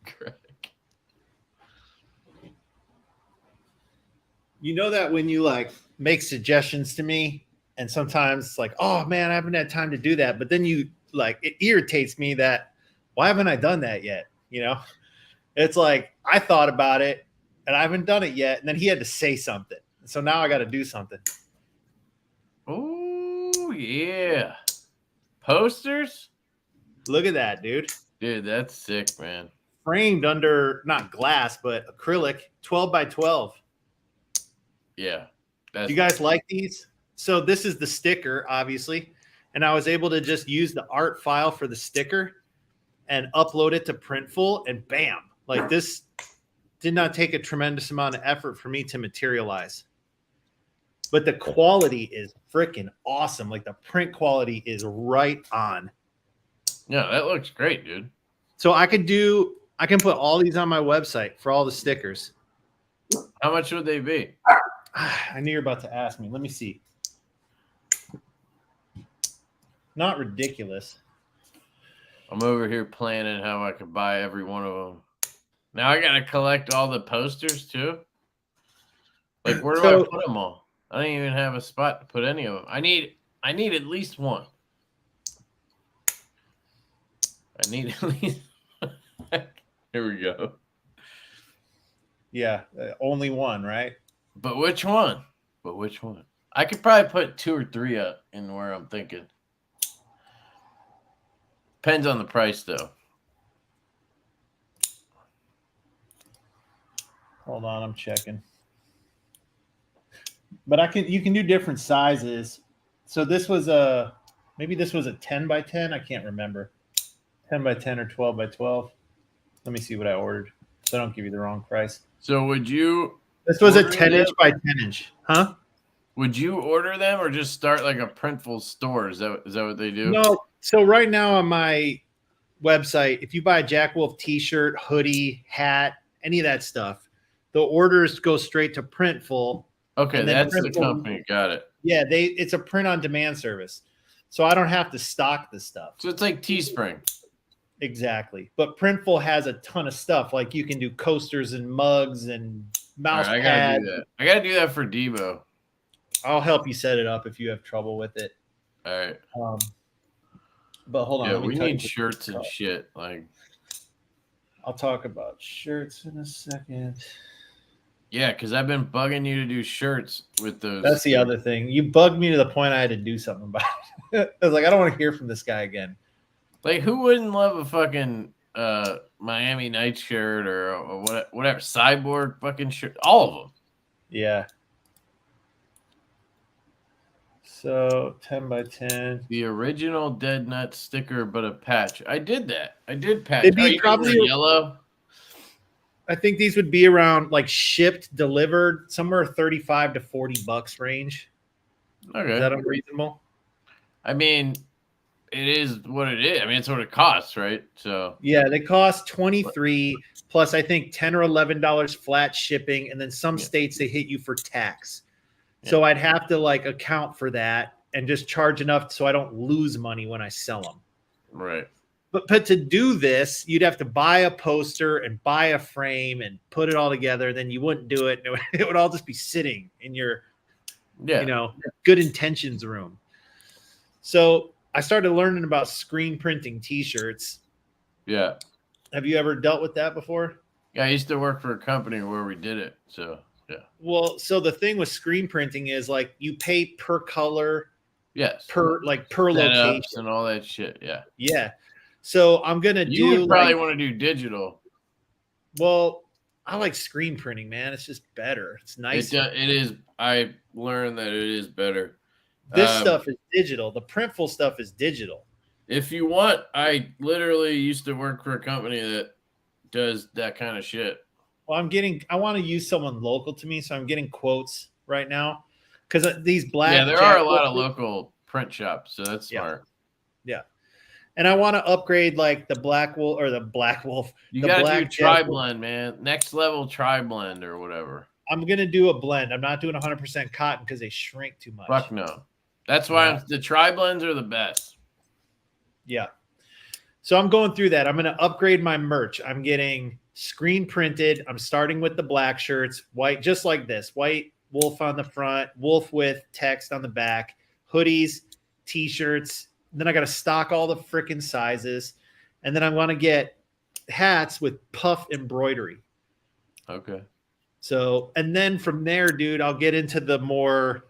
Correct. You know that when you like make suggestions to me, and sometimes it's like, oh man, I haven't had time to do that. But then you like, it irritates me that why haven't I done that yet? You know, it's like I thought about it and I haven't done it yet. And then he had to say something. So now I got to do something. Oh yeah. Posters. Look at that, dude. Dude, that's sick, man. Framed under not glass, but acrylic, 12 by 12. Yeah. Do you guys like these? So this is the sticker, obviously, and I was able to just use the art file for the sticker and upload it to Printful, and bam, like this did not take a tremendous amount of effort for me to materialize. But the quality is freaking awesome. Like the print quality is right on. Yeah, that looks great, dude. So I can put all these on my website for all the stickers. How much would they be? I knew you were about to ask me. Let me see. Not ridiculous. I'm over here planning how I could buy every one of them. Now I gotta collect all the posters too. Like, where do I put them all? I don't even have a spot to put any of them. I need at least one. I need at least. Here we go. Yeah, only one, right? But which one? I could probably put 2 or 3 up in where I'm thinking. Depends on the price, though. Hold on, I'm checking. But you can do different sizes. So this was maybe this was a 10 by 10. I can't remember. 10 by 10 or 12 by 12. Let me see what I ordered, so I don't give you the wrong price. So would you? This was a 10-inch by 10-inch, huh? Would you order them or just start like a Printful store? Is that what they do? No. So right now on my website, if you buy a Jack Wolf t-shirt, hoodie, hat, any of that stuff, the orders go straight to Printful. Okay, that's the company. Got it. Yeah, it's a print-on-demand service. So I don't have to stock the stuff. So it's like Teespring. Exactly. But Printful has a ton of stuff. Like you can do coasters and mugs and mouse pads. I gotta do that. I gotta do that for Divo. I'll help you set it up if you have trouble with it. All right. But hold on. Yeah, we need shirts and shit. Like, I'll talk about shirts in a second. Yeah, because I've been bugging you to do shirts with those. That's the other thing. You bugged me to the point I had to do something about it. I was like, I don't want to hear from this guy again. Like, who wouldn't love a fucking Miami Night shirt or whatever Cyborg fucking shirt? All of them. Yeah. So 10 by 10. The original Dead Nut sticker, but a patch. I did that. I did patch. It'd be probably yellow. I think these would be around like shipped, delivered, somewhere $35 to $40 range. Okay. Is that unreasonable? I mean, it is what it is. I mean, it's what it costs, right? So yeah, they cost $23 plus I think $10 or $11 flat shipping, and then some states they hit you for tax. Yeah. So I'd have to like account for that and just charge enough so I don't lose money when I sell them. Right. But to do this, you'd have to buy a poster and buy a frame and put it all together. Then you wouldn't do it. It would all just be sitting in your, good intentions room. So I started learning about screen printing T-shirts. Yeah. Have you ever dealt with that before? Yeah, I used to work for a company where we did it. So, yeah. Well, so the thing with screen printing is like you pay per color, Yes. per location, Setups and all that shit. Yeah. yeah. So I'm gonna You do would probably like, want to do digital. well, I like screen printing, man. It's just better. It's nicer. It is. I learned that it is better. This stuff is digital. The printful stuff is digital. If you want, I literally used to work for a company that does that kind of shit. Well, I want to use someone local to me, so I'm getting quotes right now because these black. Yeah, there are a lot of local print shops, so that's smart. Yeah. And I want to upgrade like the Black Wolf or the Black Wolf. You got to do tri-blend, man. Next level tri-blend or whatever. I'm going to do a blend. I'm not doing 100% cotton because they shrink too much. Fuck no. That's why the tri-blends are the best. Yeah. So I'm going through that. I'm going to upgrade my merch. I'm getting screen printed. I'm starting with the black shirts, white, just like this. White wolf on the front, wolf with text on the back, hoodies, T-shirts. Then I got to stock all the freaking sizes. And then I want to get hats with puff embroidery. Okay. So, and then from there, dude, I'll get into the more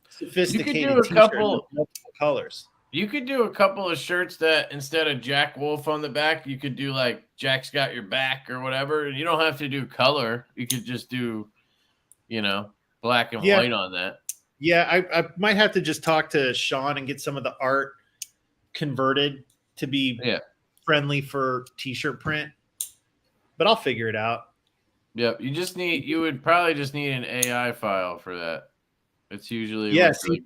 sophisticated you could do a couple multiple colors. You could do a couple of shirts that instead of Jack Wolf on the back, you could do like Jack's got your back or whatever. And you don't have to do color. You could just do, black and white on that. Yeah, I might have to just talk to Sean and get some of the art converted to be friendly for T-shirt print. But I'll figure it out. Yep. You would probably just need an AI file for that. It's usually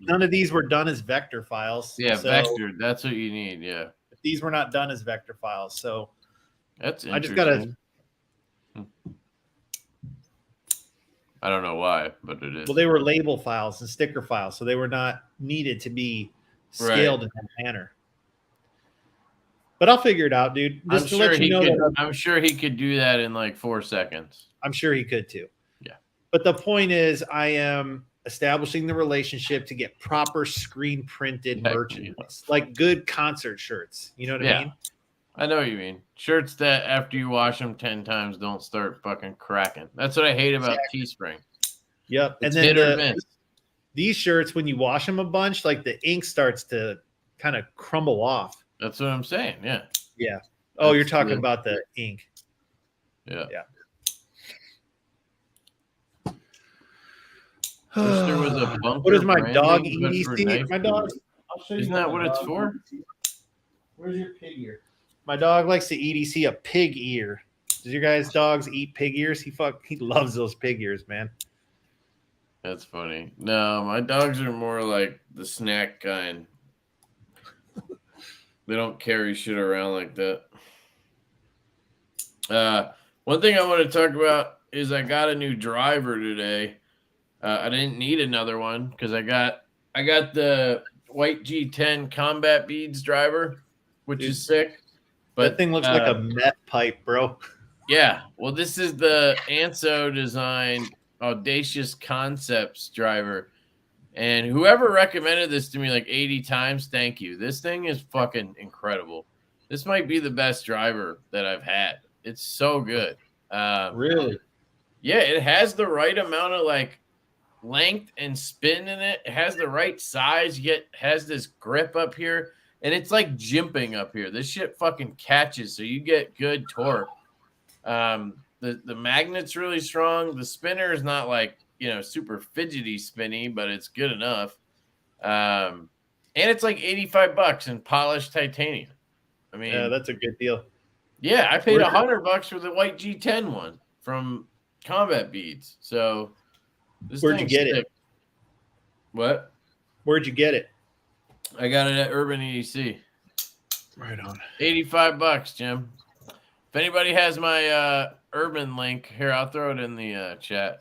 none of these were done as vector files. Yeah, so vector. That's what you need. Yeah. These were not done as vector files. So that's I just gotta. I don't know why, but it is. Well, they were label files and sticker files, so they were not needed to be scaled in that manner. But I'll figure it out, dude. Just to let you know I'm sure he could do that in like 4 seconds. I'm sure he could too. Yeah. But the point is, I am establishing the relationship to get proper screen printed merchandise, like good concert shirts. You know what I mean? I know what you mean. Shirts that after you wash them 10 times don't start fucking cracking. That's what I hate about Teespring. Yep. It's and then these shirts, when you wash them a bunch, like the ink starts to kind of crumble off. That's what I'm saying. Yeah. Yeah. Oh, you're talking about the ink. Yeah. Yeah. There was a bunker. What is my dog EDC? My dog. Isn't that what it's for? Where's your pig ear? My dog likes to EDC a pig ear. Does your guys' dogs eat pig ears? He loves those pig ears, man. That's funny. No, my dogs are more like the snack kind. They don't carry shit around like that. One thing I want to talk about is I got a new driver today. I didn't need another one because I got the white G10 combat beads driver, which is sick. But that thing looks like a meth pipe, bro. Yeah. Well, this is the Anso design Audacious Concepts driver. And whoever recommended this to me like 80 times, thank you. This thing is fucking incredible. This might be the best driver that I've had. It's so good. Really? Yeah, it has the right amount of like length and spin in it. It has the right size, yet has this grip up here. And it's like jimping up here. This shit fucking catches, so you get good torque. The magnet's really strong. The spinner is not like, super fidgety spinny, but it's good enough. And it's like $85 in polished titanium. I mean, yeah, that's a good deal. Yeah, I paid $100 for the white G10 one from Combat Beads. So where'd you get it? What? Where'd you get it? I got it at Urban EDC. Right on. $85, Jim. If anybody has my Urban link, here, I'll throw it in the chat.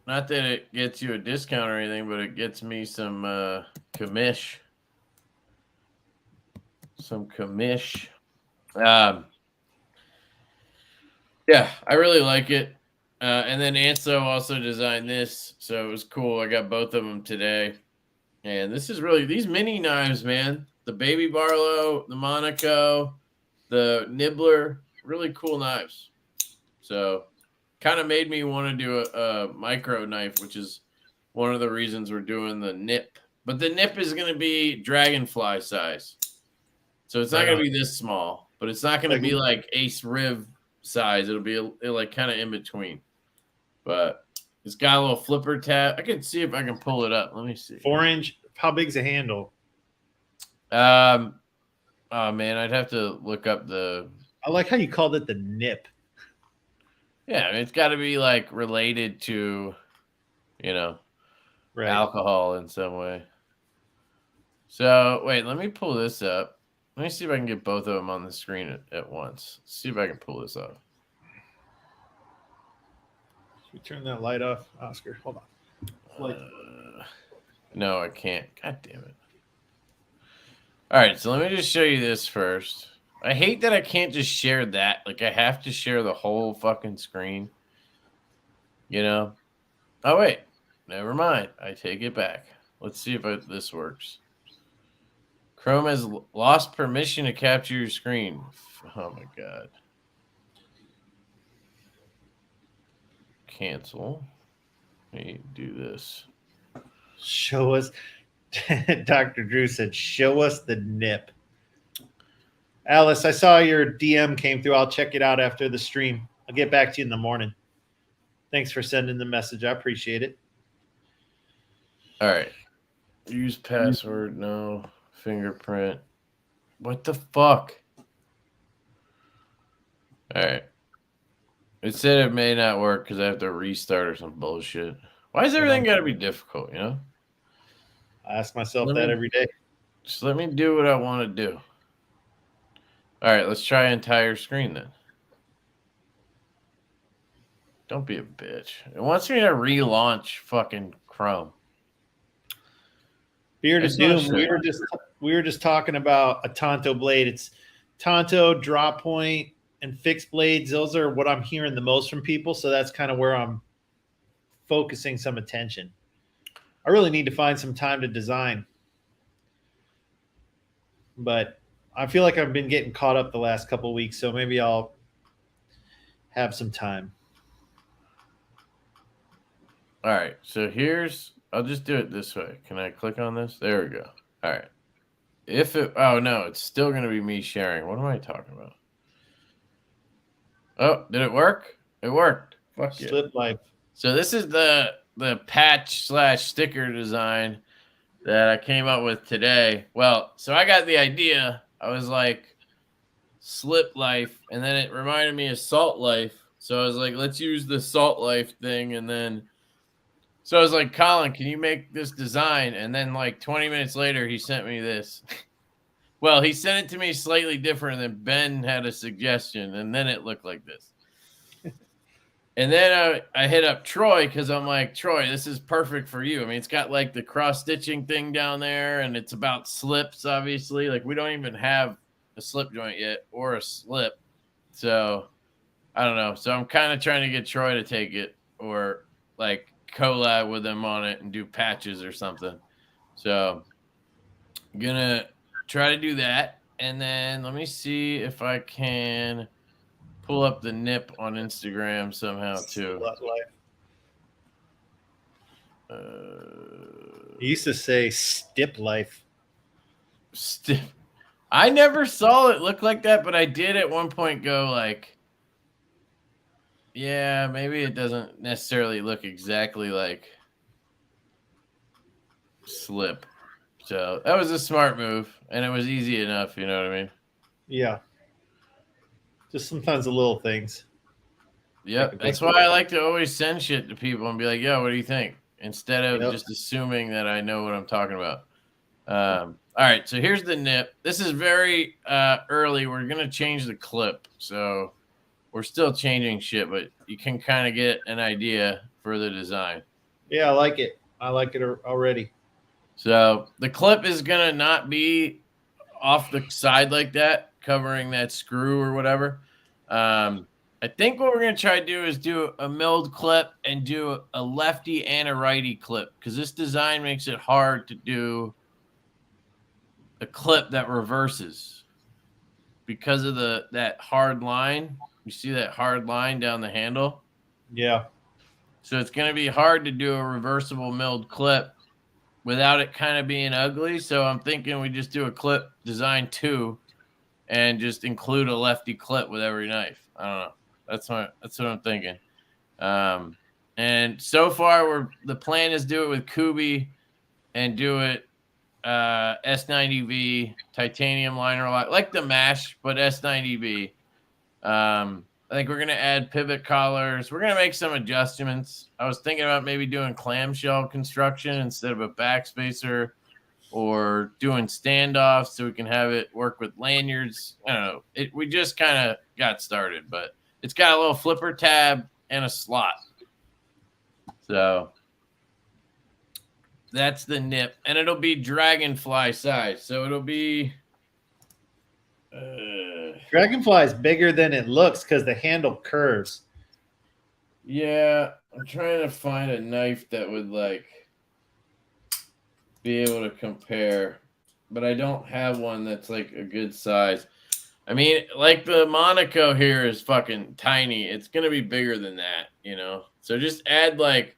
Not that it gets you a discount or anything, but it gets me some commish. Some commish. Yeah, I really like it. And then Anso also designed this, so it was cool. I got both of them today. And this is really these mini knives, man. The Baby Barlow, the Monaco, the Nibbler, really cool knives. So kind of made me want to do a micro knife, which is one of the reasons we're doing the nip. But the nip is going to be dragonfly size. So it's not going to be this small, but it's not going to be like Ace Riv size. It'll be like kind of in between. But it's got a little flipper tab. I can see if I can pull it up. Let me see. 4-inch. How big's a handle? Oh man, I'd have to look up the. I like how you called it the nip. Yeah, I mean, it's got to be like related to, alcohol in some way. So wait, let me pull this up. Let me see if I can get both of them on the screen at once. Let's see if I can pull this up. Should we turn that light off, Oscar? Hold on. No, I can't. God damn it. All right, so let me just show you this first. I hate that I can't just share that. Like, I have to share the whole fucking screen. Oh, wait. Never mind. I take it back. Let's see if this works. Chrome has lost permission to capture your screen. Oh, my God. Cancel. Let me do this. Show us. Dr. Drew said, show us the nip. Alice, I saw your DM came through. I'll check it out after the stream. I'll get back to you in the morning. Thanks for sending the message. I appreciate it. All right. Use password. No. Fingerprint. What the fuck? All right. It said it may not work because I have to restart or some bullshit. Why is everything got to be difficult, I ask myself that every day. Just let me do what I want to do. All right, let's try entire screen then. Don't be a bitch. It wants me to relaunch fucking Chrome. Beard of Doom. We were just talking about a Tonto blade. It's Tonto, drop point, and fixed blades. Those are what I'm hearing the most from people. So that's kind of where I'm focusing some attention. I really need to find some time to design. But I feel like I've been getting caught up the last couple of weeks, so maybe I'll have some time. All right, so I'll just do it this way. Can I click on this? There we go. All right. Oh no, it's still going to be me sharing. What am I talking about? Oh, did it work? It worked. Fuck yeah. Slip life. So this is the patch/sticker design that I came up with today. Well, so I got the idea. I was like, slip life, and then it reminded me of salt life. So I was like, let's use the salt life thing. And then, so I was like, Colin, can you make this design? And then like 20 minutes later, he sent me this. Well, he sent it to me slightly different than Ben had a suggestion. And then it looked like this. And then I hit up Troy because I'm like, Troy, this is perfect for you. I mean, it's got like the cross-stitching thing down there, and it's about slips, obviously. Like, we don't even have a slip joint yet or a slip. So, I don't know. So, I'm kind of trying to get Troy to take it or, like, collab with him on it and do patches or something. So, I'm going to try to do that. And then let me see if I can pull up the nip on Instagram somehow too. He used to say stip life. I never saw it look like that, but I did at one point go like, yeah, maybe it doesn't necessarily look exactly like slip. So that was a smart move, and it was easy enough, you know what I mean? Yeah. Just sometimes the little things. Yep. That's why I like to always send shit to people and be like, yo, what do you think? Instead of just assuming that I know what I'm talking about. All right. So here's the nip. This is very early. We're going to change the clip. So we're still changing shit, but you can kind of get an idea for the design. Yeah, I like it. I like it already. So the clip is going to not be off the side like that, covering that screw or whatever. I think what we're going to try to do is do a milled clip and do a lefty and a righty clip, because this design makes it hard to do a clip that reverses because of that hard line. You see that hard line down the handle? Yeah. So it's going to be hard to do a reversible milled clip without it kind of being ugly. So I'm thinking we just do a clip design 2 and just include a lefty clip with every knife. I don't know. That's what I'm thinking. And so far, the plan is do it with Kubi and do it S90V titanium liner lock, like the Mash, but S90V. I think we're gonna add pivot collars. We're gonna make some adjustments. I was thinking about maybe doing clamshell construction instead of a backspacer, or doing standoffs so we can have it work with lanyards. I don't know. We just kind of got started, but it's got a little flipper tab and a slot. So that's the nip, and it'll be dragonfly size. So it'll be Dragonfly is bigger than it looks because the handle curves. Yeah, I'm trying to find a knife that would like be able to compare, but I don't have one that's like a good size. I mean, like the Monaco here is fucking tiny. It's gonna be bigger than that, you know. So just add like,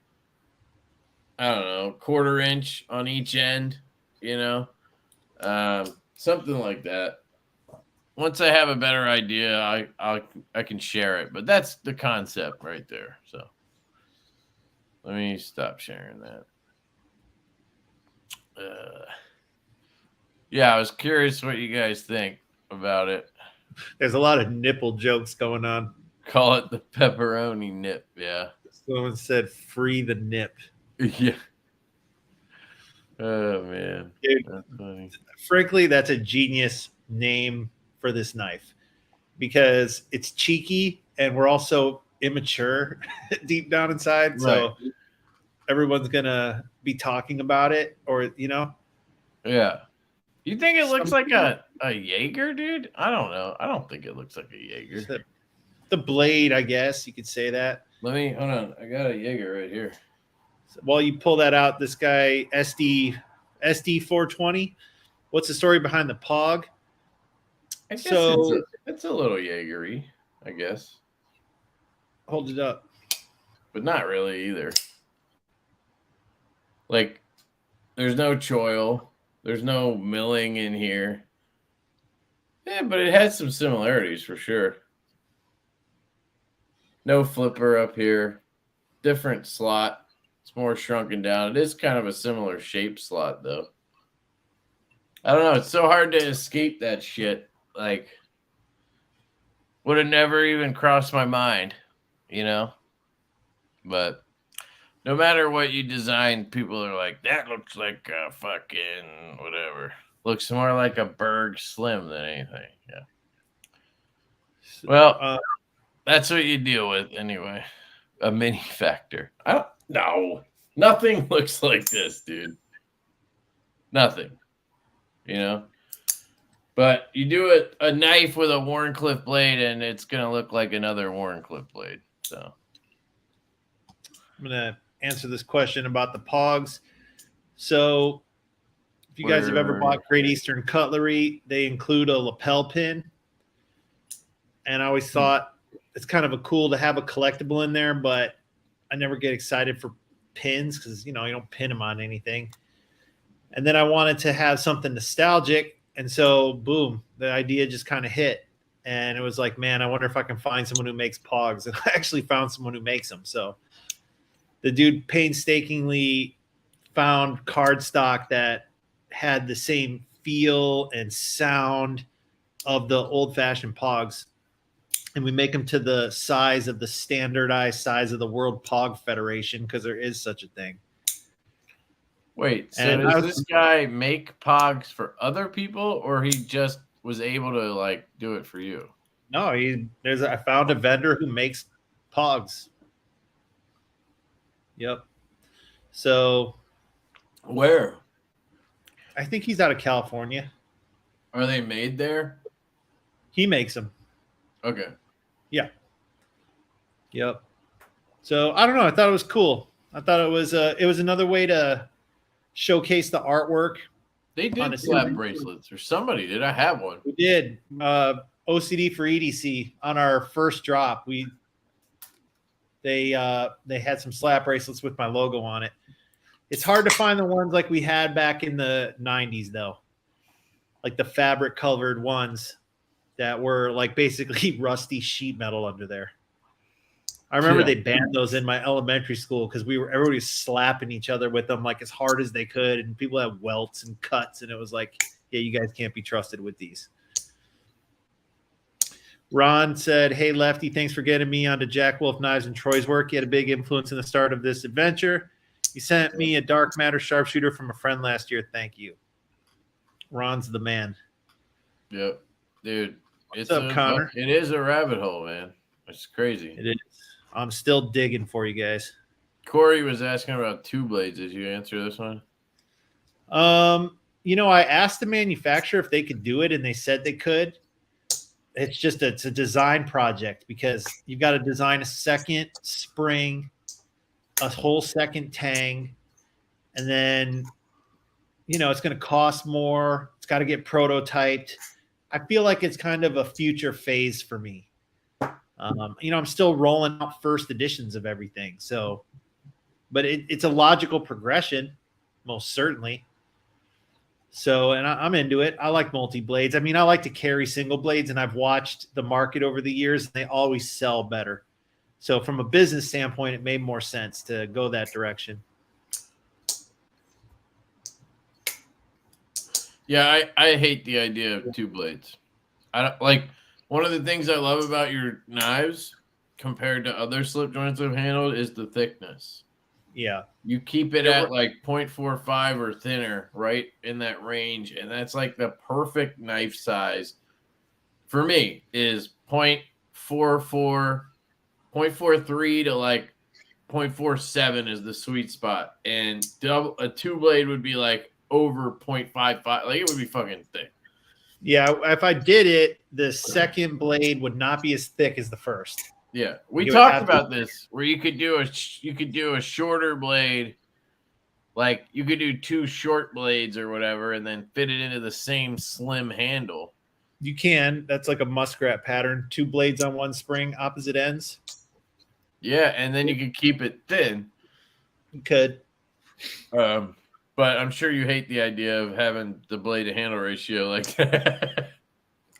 I don't know, 1/4 inch on each end, you know, something like that. Once I have a better idea, I can share it. But that's the concept right there. So let me stop sharing that. Yeah, I was curious what you guys think about it. There's a lot of nipple jokes going on. Call it the pepperoni nip. Yeah. Someone said free the nip. Yeah. Oh, man. Dude, that's funny. Frankly, that's a genius name for this knife because it's cheeky and we're also immature deep down inside. Right. So everyone's going to be talking about it or, you know. Yeah. You think it looks like a Jaeger, dude? I don't know. I don't think it looks like a Jaeger. The blade, I guess you could say that. Hold on. I got a Jaeger right here. So while you pull that out, this guy, SD 420, what's the story behind the Pog? I guess it's a little Jaeger-y, I guess. Hold it up. But not really either. Like, there's no choil. There's no milling in here. Yeah, but it has some similarities for sure. No flipper up here. Different slot. It's more shrunken down. It is kind of a similar shape slot, though. I don't know. It's so hard to escape that shit. Like, would have never even crossed my mind, you know? But no matter what you design, people are like, that looks like a fucking whatever. Looks more like a Berg Slim than anything. Yeah. Well, that's what you deal with anyway. A mini factor. I don't know. Nothing looks like this, dude. Nothing. You know? But you do a knife with a Wharncliffe blade, and it's going to look like another Wharncliffe blade. So I'm going to answer this question about the Pogs. So if you guys have ever bought Great Eastern Cutlery, they include a lapel pin. And I always thought it's kind of cool to have a collectible in there, but I never get excited for pins because, you know, you don't pin them on anything. And then I wanted to have something nostalgic. And so, boom, the idea just kind of hit. And it was like, man, I wonder if I can find someone who makes Pogs. And I actually found someone who makes them. So the dude painstakingly found cardstock that had the same feel and sound of the old-fashioned Pogs. And we make them to the size of the standardized size of the World Pog Federation because there is such a thing. Wait, so does this guy make Pogs for other people, or he just was able to like do it for you? No, I found a vendor who makes Pogs. Yep. So where? I think he's out of California. Are they made there? He makes them. Okay. Yeah. Yep. So I don't know. I thought it was cool. I thought it was another way to showcase the artwork. They did slap bracelets, or somebody did. I have one. We did. OCD for EDC on our first drop. They had some slap bracelets with my logo on it. It's hard to find the ones like we had back in the 90s though. Like the fabric covered ones that were like basically rusty sheet metal under there. I remember they banned those in my elementary school because everybody was slapping each other with them like as hard as they could, and people had welts and cuts, and it was like, yeah, you guys can't be trusted with these. Ron said, "Hey Lefty, thanks for getting me onto Jack Wolf Knives and Troy's work. He had a big influence in the start of this adventure. He sent me a dark matter sharpshooter from a friend last year. Thank you." Ron's the man. Yep, dude. What's up, Connor? It is a rabbit hole, man. It's crazy. It is. I'm still digging for you guys. Corey was asking about two blades. Did you answer this one? I asked the manufacturer if they could do it, and they said they could. It's a design project because you've got to design a second spring, a whole second tang, and then it's going to cost more. It's got to get prototyped. I feel like it's kind of a future phase for me. I'm still rolling out first editions of everything. So, but it's a logical progression, most certainly. So, and I'm into it. I like multi-blades. I mean, I like to carry single blades, and I've watched the market over the years, and they always sell better. So from a business standpoint, it made more sense to go that direction. Yeah, I hate the idea of two blades. I don't like. One of the things I love about your knives compared to other slip joints I've handled is the thickness. Yeah. You keep it at like 0.45 or thinner, right in that range. And that's like the perfect knife size for me is 0.44, 0.43 to like 0.47 is the sweet spot. And a two blade would be like over 0.55. Like it would be fucking thick. Yeah, if I did it, the second blade would not be as thick as the first. Yeah, we talked about this where you could do a shorter blade, like you could do two short blades or whatever, and then fit it into the same slim handle. You can. That's like a muskrat pattern. Two blades on one spring, opposite ends. Yeah, and then you could keep it thin. You could. But I'm sure you hate the idea of having the blade to handle ratio like that.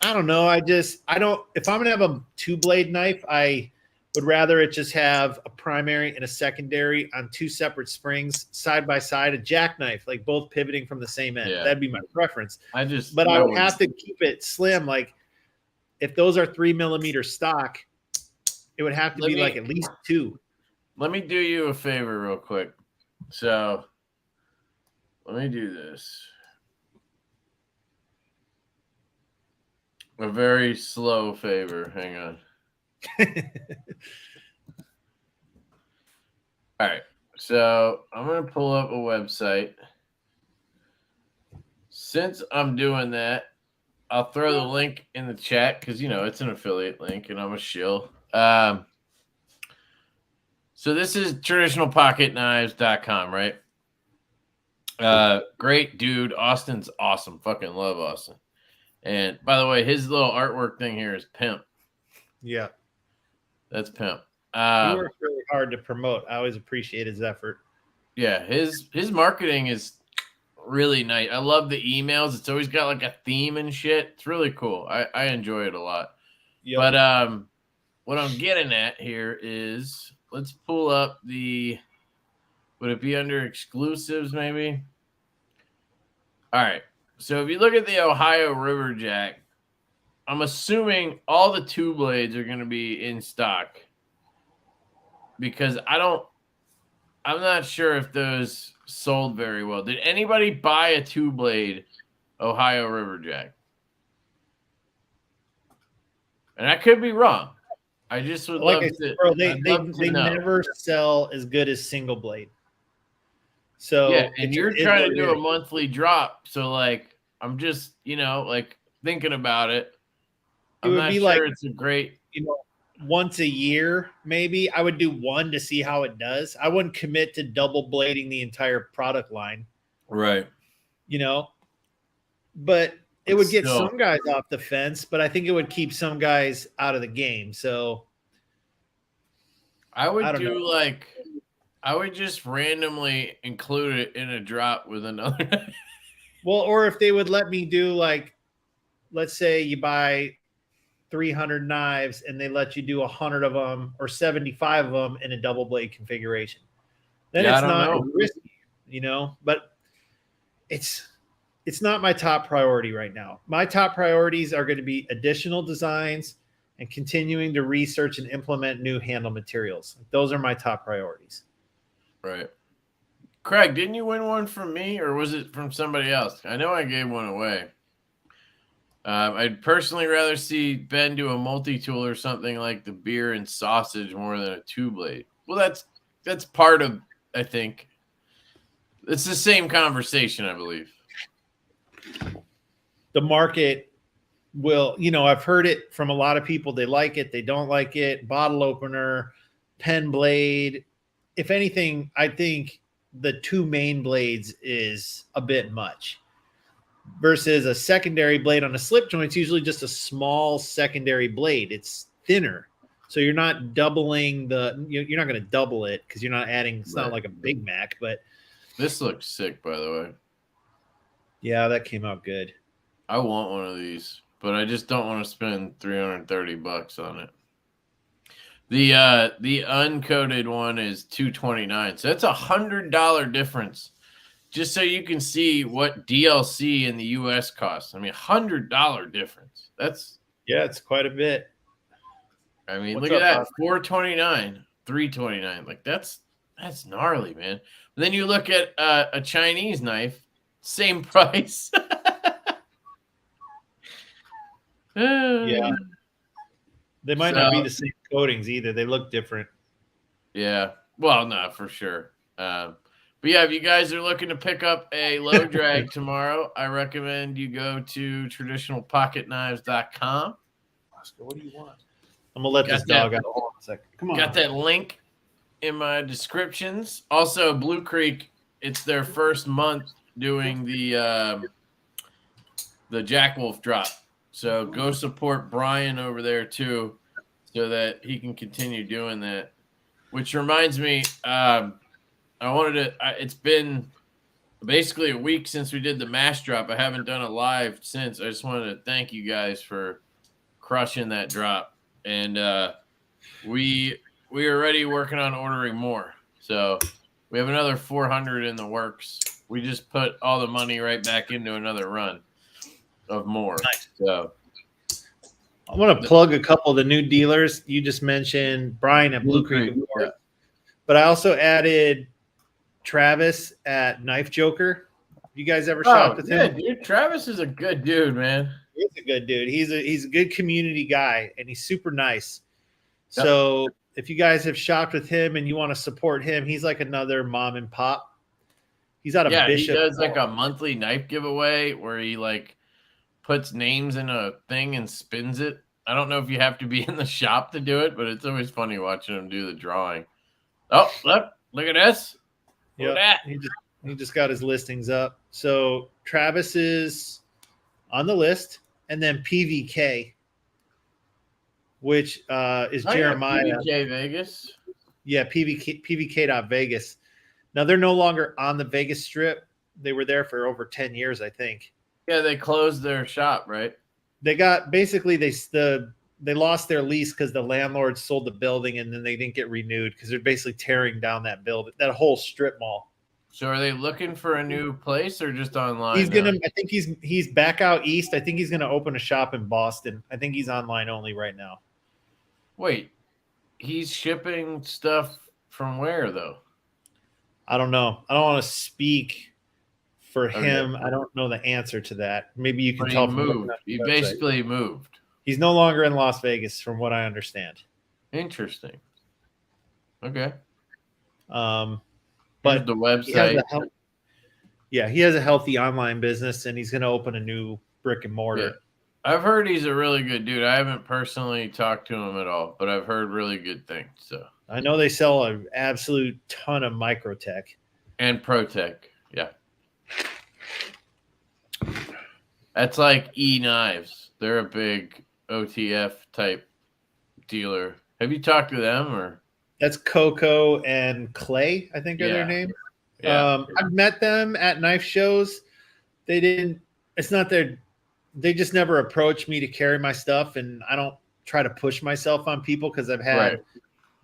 I don't know. If I'm going to have a two blade knife, I would rather it just have a primary and a secondary on two separate springs side by side, a jackknife, like both pivoting from the same end. Yeah. That'd be my preference. I would have to keep it slim. Like if those are 3 millimeter stock, it would have to be like at least two. Let me do you a favor real quick. So let me do this. A very slow favor. Hang on. All right. So I'm going to pull up a website. Since I'm doing that, I'll throw the link in the chat because, it's an affiliate link and I'm a shill. So this is traditionalpocketknives.com, right? Great dude. Austin's awesome. Fucking love Austin. And by the way, his little artwork thing here is pimp. Yeah. That's pimp. He works really hard to promote. I always appreciate his effort. Yeah, his marketing is really nice. I love the emails. It's always got like a theme and shit. It's really cool. I enjoy it a lot. Yep. But what I'm getting at here is let's pull up would it be under exclusives maybe? All right. So if you look at the Ohio River Jack, I'm assuming all the two blades are going to be in stock because I'm not sure if those sold very well. Did anybody buy a two blade Ohio River Jack? And I could be wrong. I just would love to. Bro, they never sell as good as single blade. So yeah, and you're trying to do a monthly drop. So like, I'm just, like thinking about it. I'm not sure it's a great, once a year, maybe. I would do one to see how it does. I wouldn't commit to double blading the entire product line, Right. you know, but it But would get still, some guys off the fence, but I think it would keep some guys out of the game. So I I would don't know. do like I would just randomly include it in a drop with another. Well, or if they would let me do like, let's say you buy 300 knives and they let you do 100 of them or 75 of them in a double blade configuration. Then Yeah, I it's don't not know. risky, but it's not my top priority right now. My top priorities are going to be additional designs and continuing to research and implement new handle materials. Those are my top priorities. Right. Craig, didn't you win one from me or was it from somebody else? I know I gave one away. I'd personally rather see Ben do a multi-tool or something like the beer and sausage more than a two-blade. Well, that's part of, I think. It's the same conversation, I believe. The market will, I've heard it from a lot of people. They like it, they don't like it. Bottle opener, pen blade. If anything, I think the two main blades is a bit much versus a secondary blade on a slip joint. It's usually just a small secondary blade. It's thinner. So you're not doubling you're not going to double it because you're not adding, it's not like a Big Mac, but this looks sick, by the way. Yeah, that came out good. I want one of these, but I just don't want to spend $330 on it. The uncoated one is $229, so that's $100 difference. Just so you can see what DLC in the U.S. costs. I mean, $100 difference. Yeah, it's quite a bit. I mean, look at that, $429, $329. Like that's gnarly, man. But then you look at a Chinese knife, same price. Yeah. They might not be the same coatings either. They look different. Yeah. Well, no, for sure. But yeah, if you guys are looking to pick up a low drag tomorrow, I recommend you go to traditionalpocketknives.com. Oscar, what do you want? I'm gonna let this dog out. Hold on a second. Come on. Got that link in my descriptions. Also, Blue Creek, it's their first month doing the Jack Wolf drop. So go support Brian over there too, so that he can continue doing that. Which reminds me, it's been basically a week since we did the mash drop. I haven't done a live since. I just wanted to thank you guys for crushing that drop. And we are already working on ordering more. So we have another 400 in the works. We just put all the money right back into another run of more. Nice. So I want to plug a couple of the new dealers. You just mentioned Brian at Blue Creek, yeah. But I also added Travis at Knife Joker. You guys ever shopped with him? Dude, Travis is a good dude, man. He's a good dude. He's a good community guy, and he's super nice. Yep. So if you guys have shopped with him and you want to support him, he's like another mom and pop. He's out of Bishop. He does like a monthly knife giveaway where he like puts names in a thing and spins it. I don't know if you have to be in the shop to do it, but it's always funny watching him do the drawing. Oh, look at this. Yeah, he just got his listings up. So Travis is on the list, and then PVK, which is Jeremiah. PVK Vegas. Yeah, PVK.Vegas. Now they're no longer on the Vegas Strip. They were there for over 10 years, I think. Yeah, they closed their shop, right? They got basically they lost their lease because the landlord sold the building, and then they didn't get renewed because they're basically tearing down that building, that whole strip mall. So are they looking for a new place or just online? I think he's back out east. I think he's gonna open a shop in Boston. I think he's online only right now. Wait, he's shipping stuff from where though? I don't know. I don't want to speak for him. I don't know the answer to that. Maybe you can tell. He basically moved. He's no longer in Las Vegas, from what I understand. Interesting. Okay. But the website. He has a healthy online business, and he's going to open a new brick and mortar. I've heard he's a really good dude. I haven't personally talked to him at all, but I've heard really good things. So I know they sell an absolute ton of Microtech. and ProTech, yeah. That's like E-Knives. They're a big OTF type dealer. Have you talked to them or? That's Coco and Clay, I think are their Yeah, names. yeah, I've met them at knife shows. They didn't. It's not their. They just never approached me to carry my stuff, and I don't try to push myself on people because I've had right.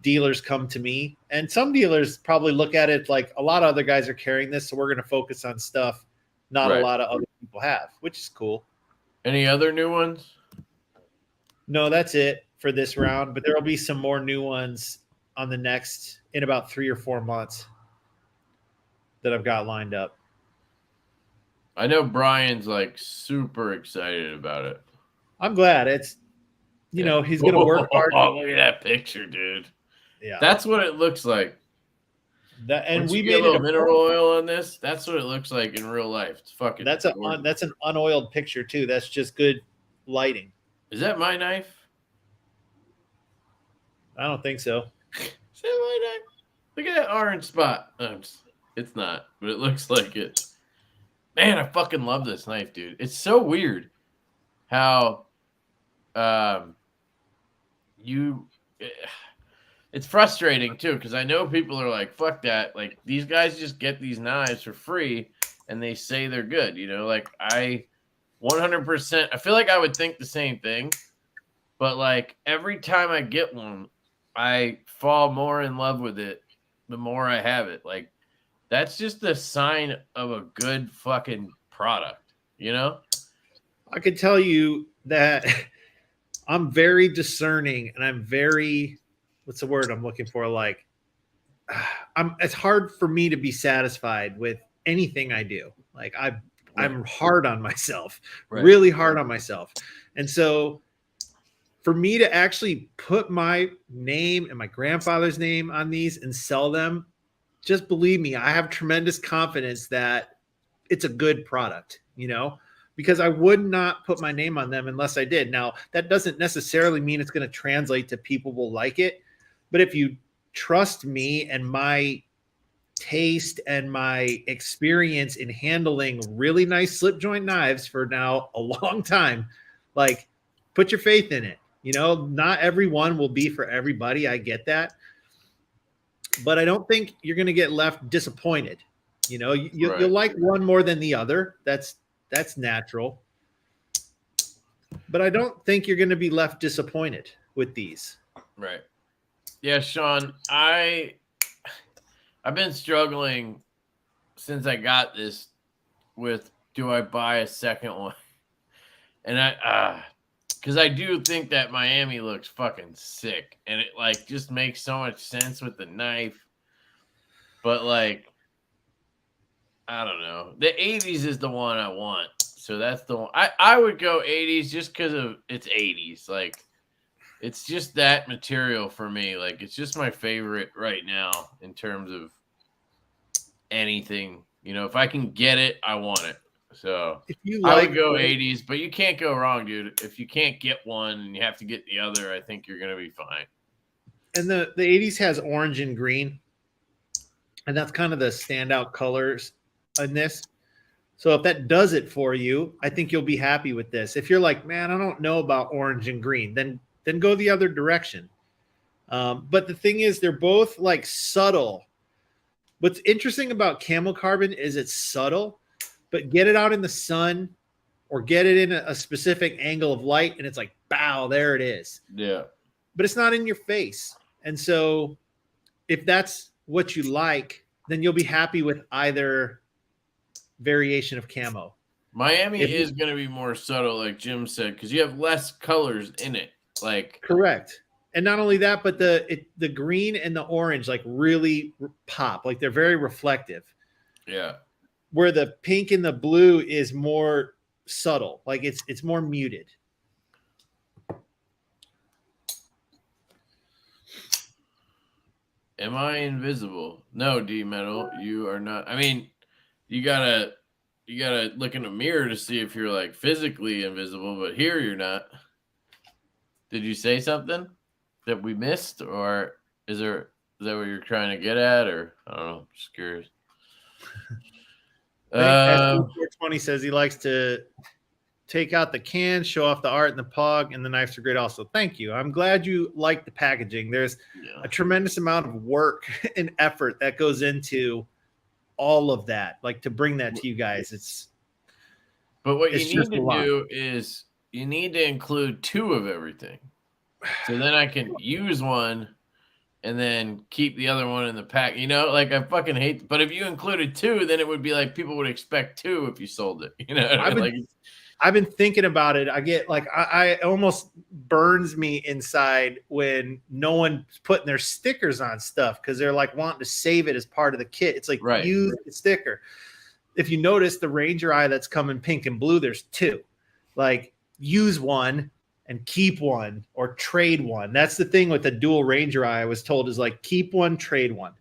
dealers come to me, and some dealers probably look at it like a lot of other guys are carrying this, so we're going to focus on stuff not a Right. lot of other people have, which is cool. Any other new ones? No, that's it for this round, but there will be some more new ones on the next in about 3 or 4 months that I've got lined up. I know Brian's like super excited about it. I'm glad it's, you know, he's going to work hard. Oh, look at that picture, dude. Yeah. That's what it looks like. And Once we you get made a little it mineral oil on this, that's what it looks like in real life. It's fucking. that's an unoiled picture too. That's just good lighting. Is that my knife? I don't think so. Is that my knife? Look at that orange spot. It's not, but it looks like it. Man, I fucking love this knife, dude. It's so weird how you. It's frustrating too because I know people are like, "Fuck that!" Like these guys just get these knives for free and they say they're good. You know, like I 100%. I feel like I would think the same thing, but like every time I get one, I fall more in love with it the more I have it. Like that's just a sign of a good fucking product, you know? I could tell you that I'm very discerning and I'm very, what's the word I'm looking for? Like, it's hard for me to be satisfied with anything I do. Like I'm hard on myself, really hard on myself. And so for me to actually put my name and my grandfather's name on these and sell them, just believe me, I have tremendous confidence that it's a good product, you know, because I would not put my name on them unless I did. Now, that doesn't necessarily mean it's going to translate to people will like it. But if you trust me and my taste and my experience in handling really nice slip joint knives for now a long time, like put your faith in it. You know, not everyone will be for everybody. I get that. But I don't think you're going to get left disappointed. You know, you'll like one more than the other. That's natural. But I don't think you're going to be left disappointed with these. Right. Yeah, Sean, I've been struggling since I got this with do I buy a second one? And because I do think that Miami looks fucking sick and it like just makes so much sense with the knife. But like I don't know. The 80s is the one I want. So that's the one. I would go 80s just because of it's 80s. Like it's just that material for me. Like it's just my favorite right now in terms of anything. You know, if I can get it, I want it. So if you I would go 80s, but you can't go wrong, dude. If you can't get one and you have to get the other, I think you're gonna be fine. And the 80s has orange and green. And that's kind of the standout colors in this. So if that does it for you, I think you'll be happy with this. If you're like, man, I don't know about orange and green, then go the other direction. But the thing is, they're both like subtle. What's interesting about camel carbon is it's subtle, but get it out in the sun or get it in a specific angle of light, and it's like, bow, there it is. Yeah. But it's not in your face. And so if that's what you like, then you'll be happy with either variation of camo. Miami is going to be more subtle, like Jim said, because you have less colors in it. Like correct. And not only that, but the green and the orange like really pop. Like they're very reflective. Yeah. Where the pink and the blue is more subtle. Like it's more muted. Am I invisible? No, D Metal, you are not. I mean, you gotta you gotta look in a mirror to see if you're like physically invisible, but here you're not. Did you say something that we missed, or is that what you're trying to get at, or I don't know, just curious. I think SC420 says he likes to take out the can, show off the art and the pog, and the knives are great also. Thank you. I'm glad you like the packaging. There's a tremendous amount of work and effort that goes into all of that, like to bring that to you guys. But what you need to do is you need to include 2 of everything. So then I can use one and then keep the other one in the pack. You know, like I fucking hate. But if you included 2, then it would be like people would expect 2 if you sold it. You know, I've been thinking about it. I get like I almost burns me inside when no one's putting their stickers on stuff because they're like wanting to save it as part of the kit. It's like use the sticker. If you notice the Ranger eye that's coming pink and blue, there's 2. Like use one and keep one or trade one. That's the thing with the dual Ranger eye I was told is like keep one, trade one.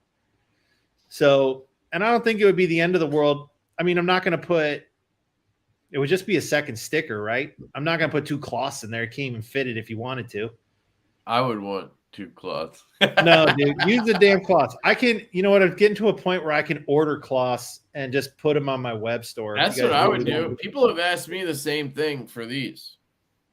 So, and I don't think it would be the end of the world. I mean, I'm not going to put, it would just be a second sticker, right? I'm not going to put 2 cloths in there. It can't even fit it if you wanted to. I would want 2 cloths. No, dude, use the damn cloths. I can, you know what? I'm getting to a point where I can order cloths and just put them on my web store. That's what I would do. People have asked me the same thing for these.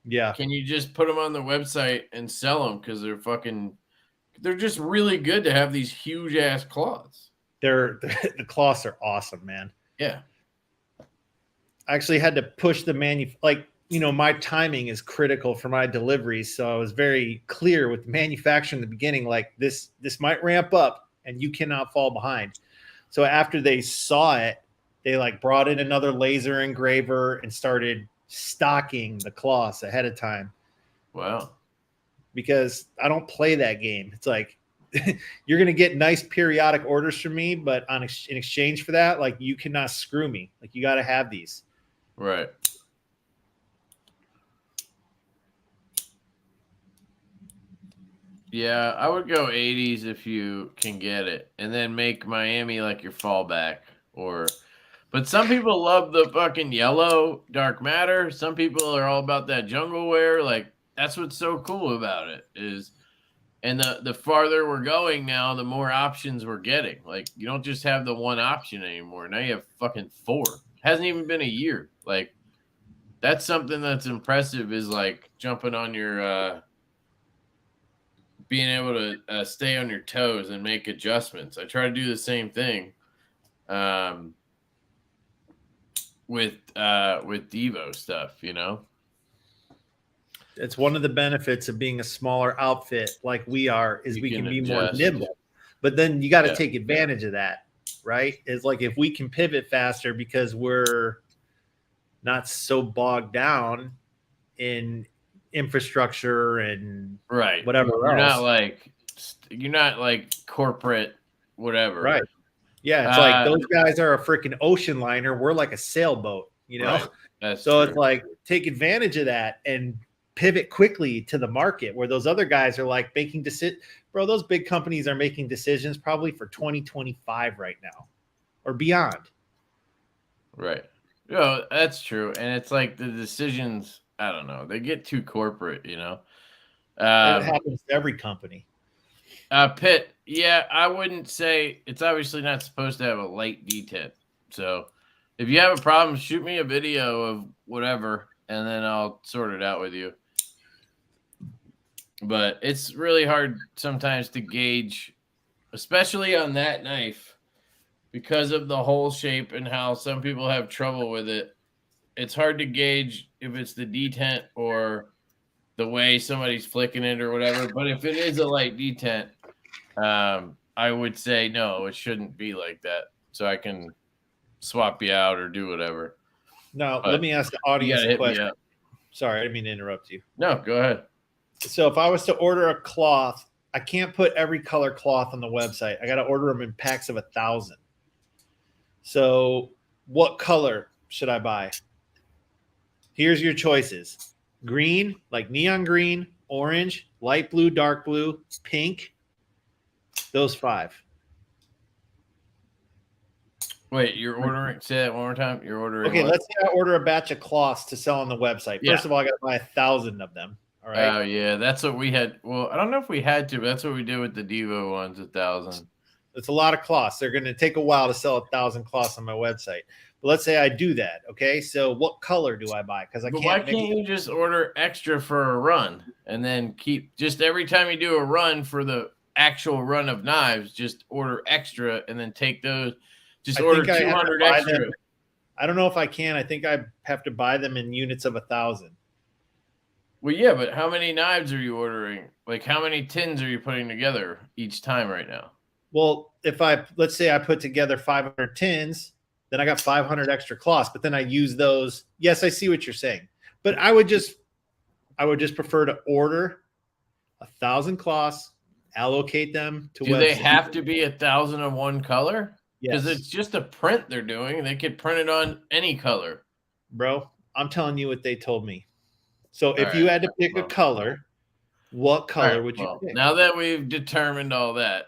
Yeah. Can you just put them on the website and sell them? Because they're just really good to have these huge ass cloths. The cloths are awesome, man. Yeah. I actually had to push the my timing is critical for my deliveries. So I was very clear with the manufacturer in the beginning, like this might ramp up and you cannot fall behind. So after they saw it, they like brought in another laser engraver and started stocking the cloths ahead of time. Wow. Because I don't play that game. It's like you're going to get nice periodic orders from me, but in exchange for that, like you cannot screw me. Like you got to have these. Right. Yeah, I would go 80s if you can get it, and then make Miami like your fallback. But some people love the fucking yellow dark matter. Some people are all about that jungle wear. Like that's what's so cool about it is, and the farther we're going now, the more options we're getting. Like you don't just have the one option anymore. Now you have fucking 4. Hasn't even been a year. Like that's something that's impressive. Is like jumping on your. Being able to stay on your toes and make adjustments. I try to do the same thing with Divo stuff, you know. It's one of the benefits of being a smaller outfit like we are is we can be more nimble. But then you got to take advantage of that, right? It's like if we can pivot faster because we're not so bogged down in infrastructure and whatever you're not like corporate whatever, right? Yeah, it's like those guys are a freaking ocean liner, we're like a sailboat, you know. Right. That's so true. It's like take advantage of that and pivot quickly to the market where those other guys are like making decisions. Bro, those big companies are making decisions probably for 2025 right now or beyond. Right. That's true. And it's like the decisions, I don't know. They get too corporate, you know. It happens to every company. Pitt, yeah, I wouldn't say it's obviously not supposed to have a light detent. So if you have a problem, shoot me a video of whatever, and then I'll sort it out with you. But it's really hard sometimes to gauge, especially on that knife, because of the hole shape and how some people have trouble with it. It's hard to gauge if it's the detent or the way somebody's flicking it or whatever. But if it is a light detent, I would say no, it shouldn't be like that. So I can swap you out or do whatever. Now, let me ask the audience a question. Sorry, I didn't mean to interrupt you. No, go ahead. So if I was to order a cloth, I can't put every color cloth on the website. I got to order them in packs of 1,000. So what color should I buy? Here's your choices. Green, like neon green, orange, light blue, dark blue, pink. Those 5. Wait, you're ordering? Say that one more time. You're ordering. Okay, what? let's say I order a batch of cloths to sell on the website. Yeah. First of all, I got to buy 1,000 of them. All right. Oh yeah, that's what we had. Well, I don't know if we had to, but that's what we did with the Divo ones, 1,000. It's a lot of cloths. They're going to take a while to sell 1,000 cloths on my website. But let's say I do that. Okay, so what color do I buy? Because Why can't you just order extra for a run and then keep just every time you do a run for the actual run of knives, just order extra and then take those. Just order 200 extra. I don't know if I can. I think I have to buy them in units of 1,000. Well, yeah, but how many knives are you ordering? Like, how many tins are you putting together each time right now? Well, let's say I put together 500 tins, then I got 500 extra cloths, but then I use those. Yes, I see what you're saying, but I would just prefer to order 1,000 cloths, allocate them to. Do they have to be 1,000 of one color? Because Yes. it's just a print they're doing. They could print it on any color. Bro, I'm telling you what they told me. So if you had to pick a color, what color would you pick? Now that we've determined all that,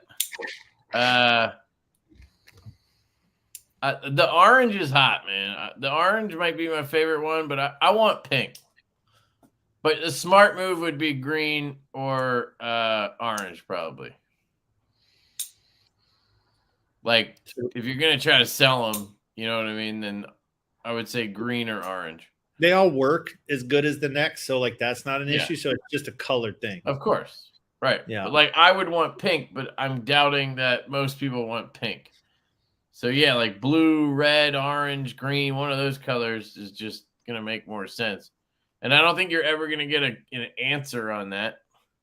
the orange is hot, man. The orange might be my favorite one, but I want pink. But the smart move would be green or orange, probably. Like, if you're going to try to sell them, you know what I mean, then I would say green or orange. They all work as good as the next, so like that's not an issue. So it's just a colored thing. Of course. Right. Yeah. But like I would want pink, but I'm doubting that most people want pink. So yeah, like blue, red, orange, green, one of those colors is just going to make more sense. And I don't think you're ever going to get an answer on that.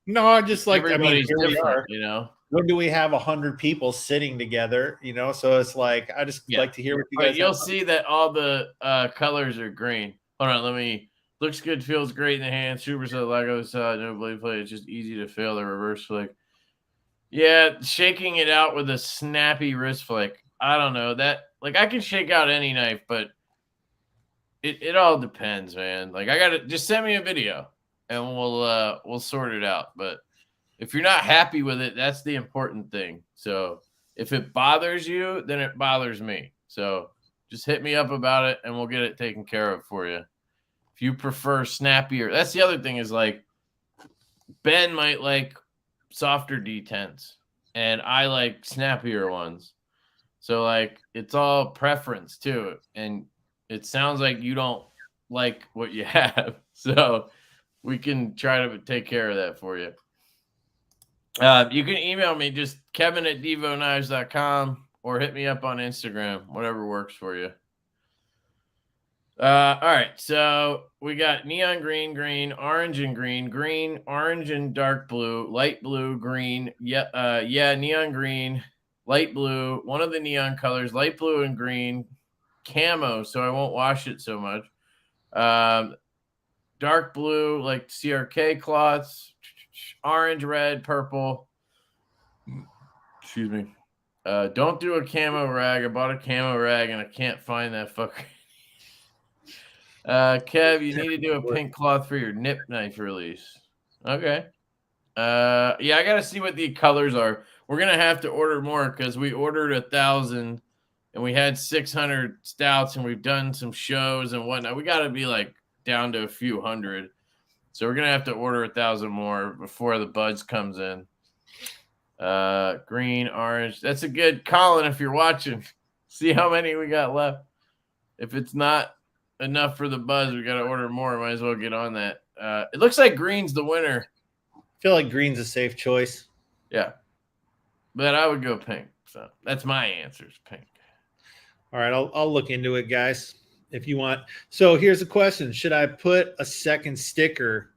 No, I just like, everybody's different, you know. When do we have 100 people sitting together, you know? So it's like, I just like to hear what you guys. You'll see that all the colors are green. Hold on, looks good, feels great in the hand. Super set, Lego side, no blade play. It's just easy to fail the reverse flick. Yeah, shaking it out with a snappy wrist flick. I don't know that. Like I can shake out any knife, but it all depends, man. Like I gotta just send me a video and we'll sort it out. But if you're not happy with it, that's the important thing. So if it bothers you, then it bothers me. So just hit me up about it and we'll get it taken care of for you. If you prefer snappier, that's the other thing is like Ben might like softer D10s and I like snappier ones. So like it's all preference too. And it sounds like you don't like what you have. So we can try to take care of that for you. You can email me just kevin@divoknives.com or hit me up on Instagram, whatever works for you. All right, so we got neon green, orange and green, orange and dark blue, light blue, green, neon green, light blue, one of the neon colors, light blue and green, camo, so I won't wash it so much. Dark blue, like CRK cloths, orange, red, purple. Excuse me. Don't do a camo rag. I bought a camo rag and I can't find that fucker. Kev, you need to do a pink cloth for your nip knife release. Okay. Yeah, I gotta see what the colors are. We're gonna have to order more because we ordered 1,000 and we had 600 stouts and we've done some shows and whatnot. We gotta be like down to a few hundred. So we're gonna have to order 1,000 more before the buds comes in. Green, orange. That's a good Colin if you're watching. See how many we got left. If it's not enough for the buzz, we got to order more. Might as well get on that. It looks like green's the winner. I feel like green's a safe choice. Yeah, but I would go pink. So that's my answer. Is pink. All right, I'll look into it, guys, if you want. So here's a question: should I put a second sticker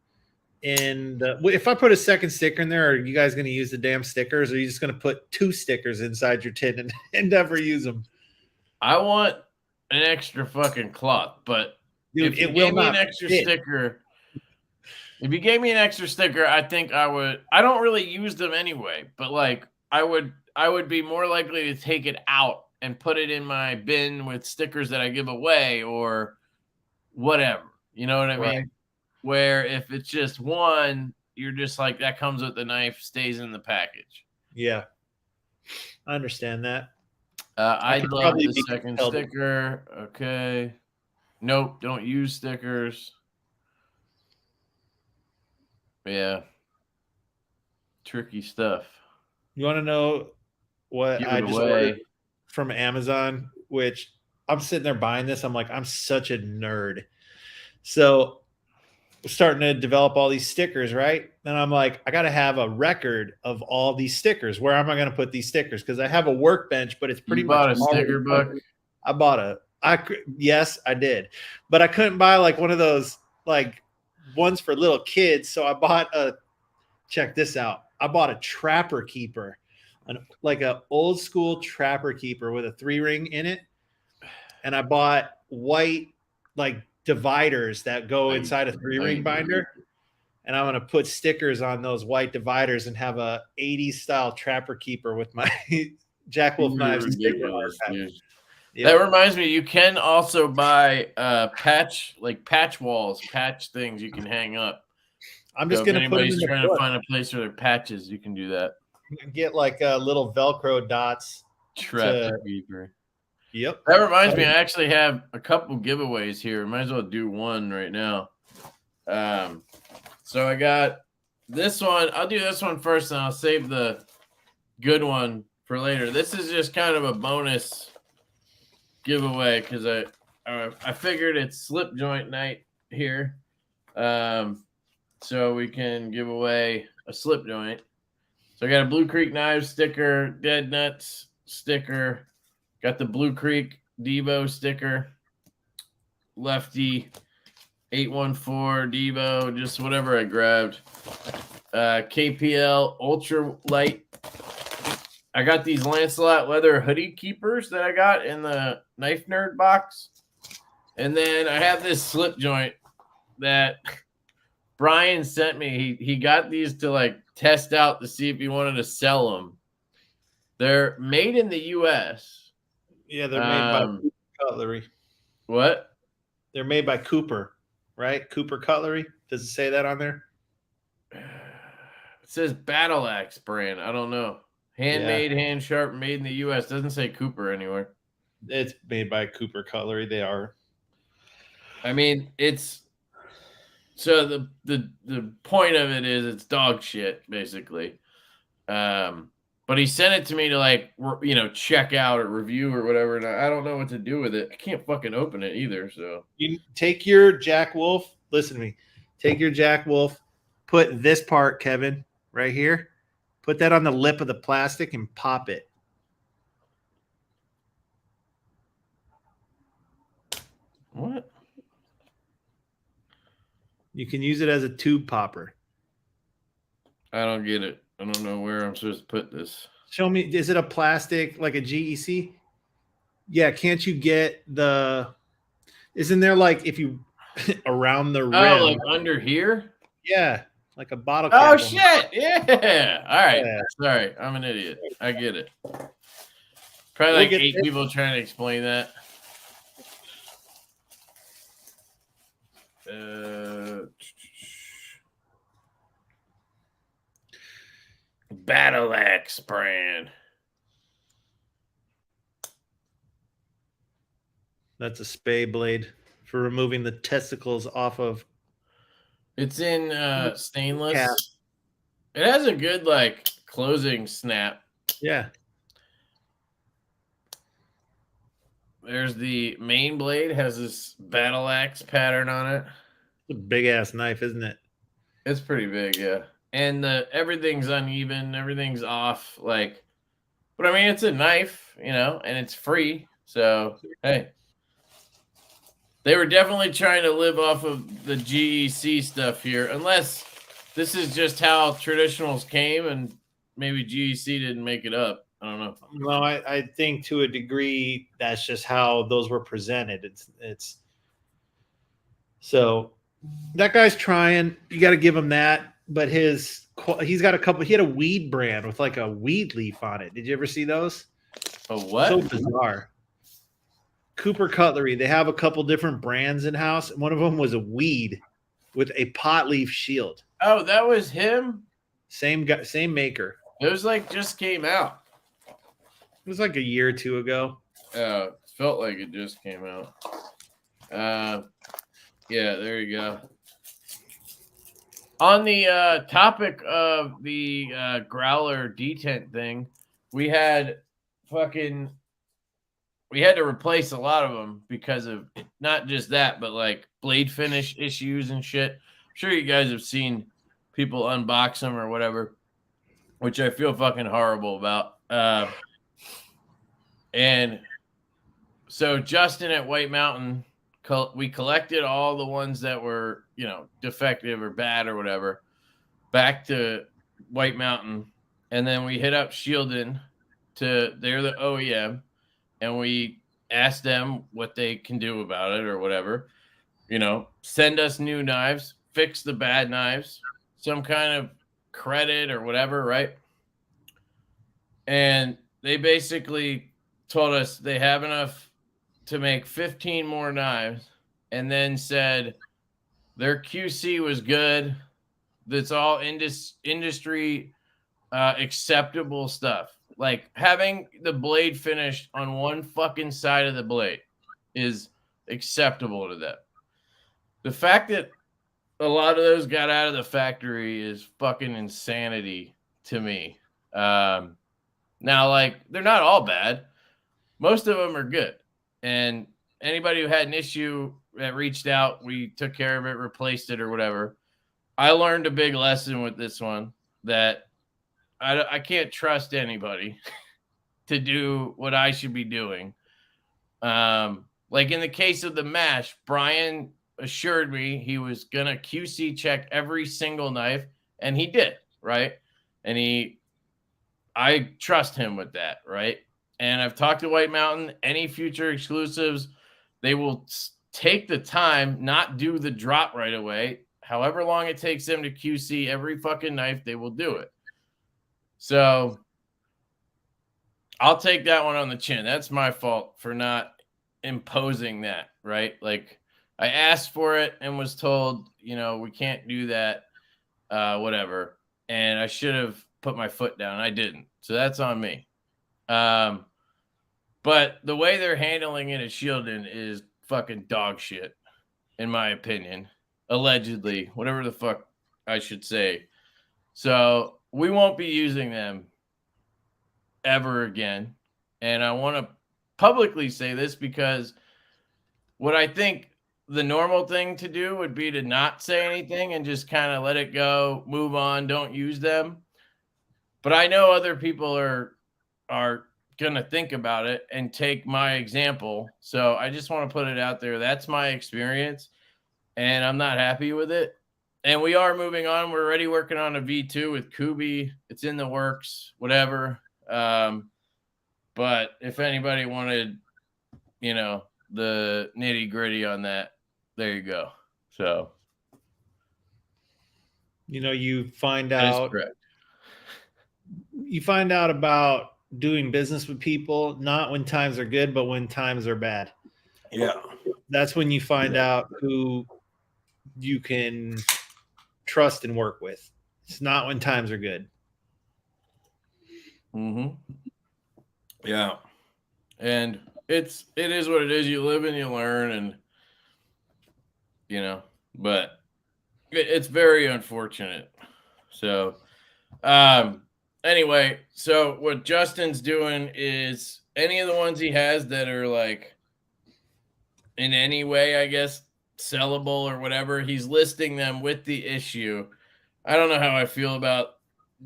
in the? If I put a second sticker in there, are you guys going to use the damn stickers, or are you just going to put 2 stickers inside your tin and never use them? I want an extra fucking cloth, but dude, if you gave me an extra sticker, if you gave me an extra sticker, I think I would. I don't really use them anyway, but like I would be more likely to take it out and put it in my bin with stickers that I give away or whatever. You know what I mean? Where if it's just one, you're just like that comes with the knife, stays in the package. Yeah, I understand that. I'd could love probably the be second compelled to- sticker. Okay. Nope, don't use stickers. Yeah. Tricky stuff. You want to know what Give I it just away. ordered from Amazon? Which I'm sitting there buying this. I'm like, I'm such a nerd. So starting to develop all these stickers, right? And I'm like, I got to have a record of all these stickers. Where am I going to put these stickers? Because I have a workbench, but it's pretty You much bought a sticker book? I bought yes, I did, but I couldn't buy like one of those like ones for little kids. So I bought check this out. I bought a trapper keeper, like a old school trapper keeper with a 3-ring in it, and I bought white like dividers that go inside a 3-ring binder, and I'm gonna put stickers on those white dividers and have a 80s style trapper keeper with my Jack Wolf Knives sticker archive. Yep. That reminds me, you can also buy patch walls, patch things you can hang up. I'm just gonna put them in trying to find a place for their patches, you can do that. Get like little Velcro dots. Trapper keeper. Yep. That reminds me, I actually have a couple giveaways here. Might as well do one right now. So I got this one. I'll do this one first, and I'll save the good one for later. This is just kind of a bonus giveaway because I figured it's slip joint night here, so we can give away a slip joint. So I got a Blue Creek Knives sticker, Dead Nuts sticker, got the Blue Creek Divo sticker, Lefty 814 Divo, just whatever I grabbed. KPL Ultra Light. I got these Lancelot leather hoodie keepers that I got in the Knife Nerd box. And then I have this slip joint that Brian sent me. He got these to like test out to see if he wanted to sell them. They're made in the U.S. Yeah, they're made by Cooper Cutlery. What? They're made by Cooper, right? Cooper Cutlery. Does it say that on there? It says Battle Axe brand. I don't know. Handmade, hand sharp, made in the U.S. Doesn't say Cooper anywhere. It's made by Cooper Cutlery. They are. I mean, it's so the point of it is it's dog shit basically. But he sent it to me to like check out or review or whatever, and I don't know what to do with it. I can't fucking open it either. So you take your Jack Wolf. Listen to me. Take your Jack Wolf. Put this part, Kevin, right here. Put that on the lip of the plastic and pop it. What? You can use it as a tube popper. I don't get it. I don't know where I'm supposed to put this. Show me. Is it a plastic like a GEC? Yeah. Can't you get the? Isn't there like if you around the rim? Oh, like under here? Yeah, like a bottle. Oh cap shit! Yeah. All right. Yeah. Sorry, I'm an idiot. I get it. Probably like 8 people trying to explain that. Battle Axe brand. That's a spay blade for removing the testicles off of. It's in stainless. Cap. It has a good like closing snap. Yeah. There's the main blade, has this battle axe pattern on it. It's a big ass knife, isn't it? It's pretty big, yeah. And everything's uneven, everything's off. Like, but I mean, it's a knife, and it's free. So hey, they were definitely trying to live off of the GEC stuff here, unless this is just how traditionals came, and maybe GEC didn't make it up. I don't know. No, I think to a degree that's just how those were presented. It's so that guy's trying. You got to give him that. But he's got a couple. He had a weed brand with like a weed leaf on it. Did you ever see those? A what? So bizarre. Cooper Cutlery. They have a couple different brands in house. One of them was a weed with a pot leaf shield. Oh, that was him. Same guy, same maker. It was like just came out. It was like a year or two ago. It felt like it just came out. Yeah, there you go. On the topic of the growler detent thing, we had to replace a lot of them because of not just that, but like blade finish issues and shit. I'm sure you guys have seen people unbox them or whatever, which I feel fucking horrible about. And so Justin at White Mountain, we collected all the ones that were, defective or bad or whatever, back to White Mountain, and then we hit up Shieldon they're the OEM, and we asked them what they can do about it or whatever. Send us new knives, fix the bad knives, some kind of credit or whatever, right? And they basically told us they have enough to make 15 more knives, and then said their QC was good. That's all industry acceptable stuff. Like having the blade finished on one fucking side of the blade is acceptable to them. The fact that a lot of those got out of the factory is fucking insanity to me. Now, like, they're not all bad. Most of them are good. And anybody who had an issue that reached out, we took care of it, replaced it or whatever. I learned a big lesson with this one that I can't trust anybody to do what I should be doing. Like in the case of the mash, Brian assured me he was going to QC check every single knife, and he did, right? And I trust him with that, right? And I've talked to White Mountain, any future exclusives, they will take the time, not do the drop right away. However long it takes them to QC every fucking knife, they will do it. So I'll take that one on the chin. That's my fault for not imposing that, right? Like I asked for it and was told, we can't do that, whatever. And I should have put my foot down. I didn't. So that's on me. But the way they're handling it at Shieldon is fucking dog shit, in my opinion. Allegedly, whatever the fuck I should say. So we won't be using them ever again. And I want to publicly say this because what I think the normal thing to do would be to not say anything and just kind of let it go, move on, don't use them. But I know other people are going to think about it and take my example. So I just want to put it out there. That's my experience, and I'm not happy with it. And we are moving on. We're already working on a V2 with Kubi. It's in the works, whatever. But if anybody wanted, the nitty gritty on that, there you go. So, you find out about doing business with people, not when times are good, but when times are bad. Yeah. That's when you find out who you can trust and work with. It's not when times are good. Mm-hmm. Yeah. And it is what it is. You live and you learn, and but it's very unfortunate. So anyway, so what Justin's doing is any of the ones he has that are like in any way, I guess, sellable or whatever, he's listing them with the issue. I don't know how I feel about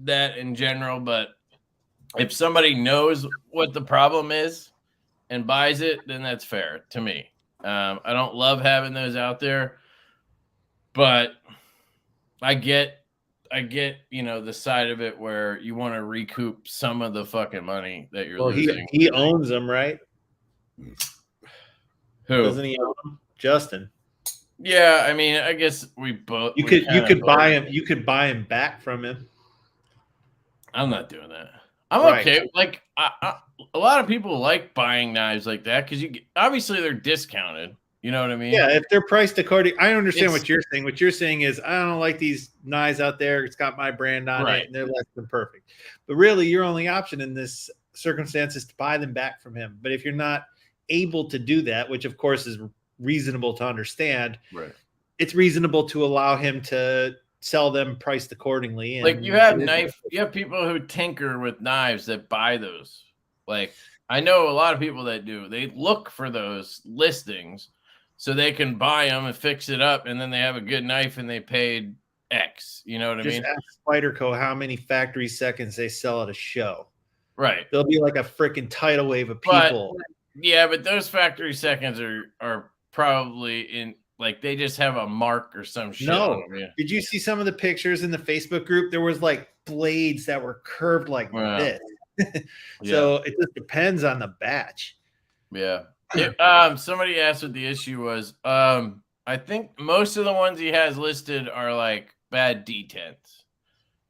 that in general, but if somebody knows what the problem is and buys it, then that's fair to me. I don't love having those out there, but I get, the side of it where you want to recoup some of the fucking money that you're losing. He owns them, right? Who? Doesn't he own them? Justin. Yeah, I mean, I guess we both. You could buy him. You could buy him back from him. I'm not doing that. I'm okay. Like a lot of people like buying knives like that because obviously they're discounted. You know what I mean? Yeah, if they're priced according, I understand what you're saying. What you're saying is, I don't like these knives out there. It's got my brand on it, and they're less than perfect. But really, your only option in this circumstances to buy them back from him. But if you're not able to do that, which of course is reasonable to understand, right? It's reasonable to allow him to sell them priced accordingly. And like you have people who tinker with knives that buy those. Like I know a lot of people that do. They look for those listings so they can buy them and fix it up, and then they have a good knife and they paid X. You know what I mean? Just ask Spyderco how many factory seconds they sell at a show. Right. There'll be like a freaking tidal wave of people. But those factory seconds are probably in like they just have a mark or some shit. No. Did you see some of the pictures in the Facebook group? There was like blades that were curved like this. So it just depends on the batch. Yeah. Somebody asked what the issue was. I think most of the ones he has listed are like bad detents,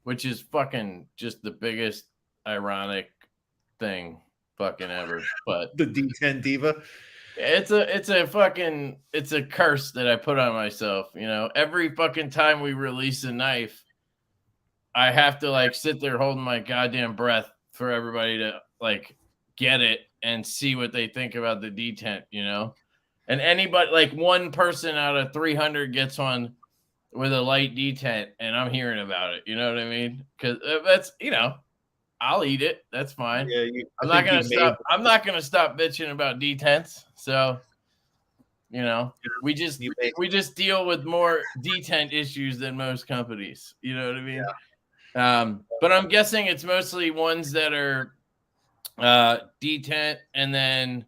which is fucking just the biggest ironic thing fucking ever. But the D10 Diva. It's a curse that I put on myself. You know, every fucking time we release a knife, I have to like sit there holding my goddamn breath for everybody to like get it and see what they think about the detent, you know? And anybody, like one person out of 300 gets one with a light detent and I'm hearing about it. You know what I mean? Because that's, you know, I'll eat it. That's fine. Yeah, I'm not gonna stop bitching about detents. So, you know, we just deal with more detent issues than most companies. You know what I mean? Yeah. But I'm guessing it's mostly ones that are detent, and then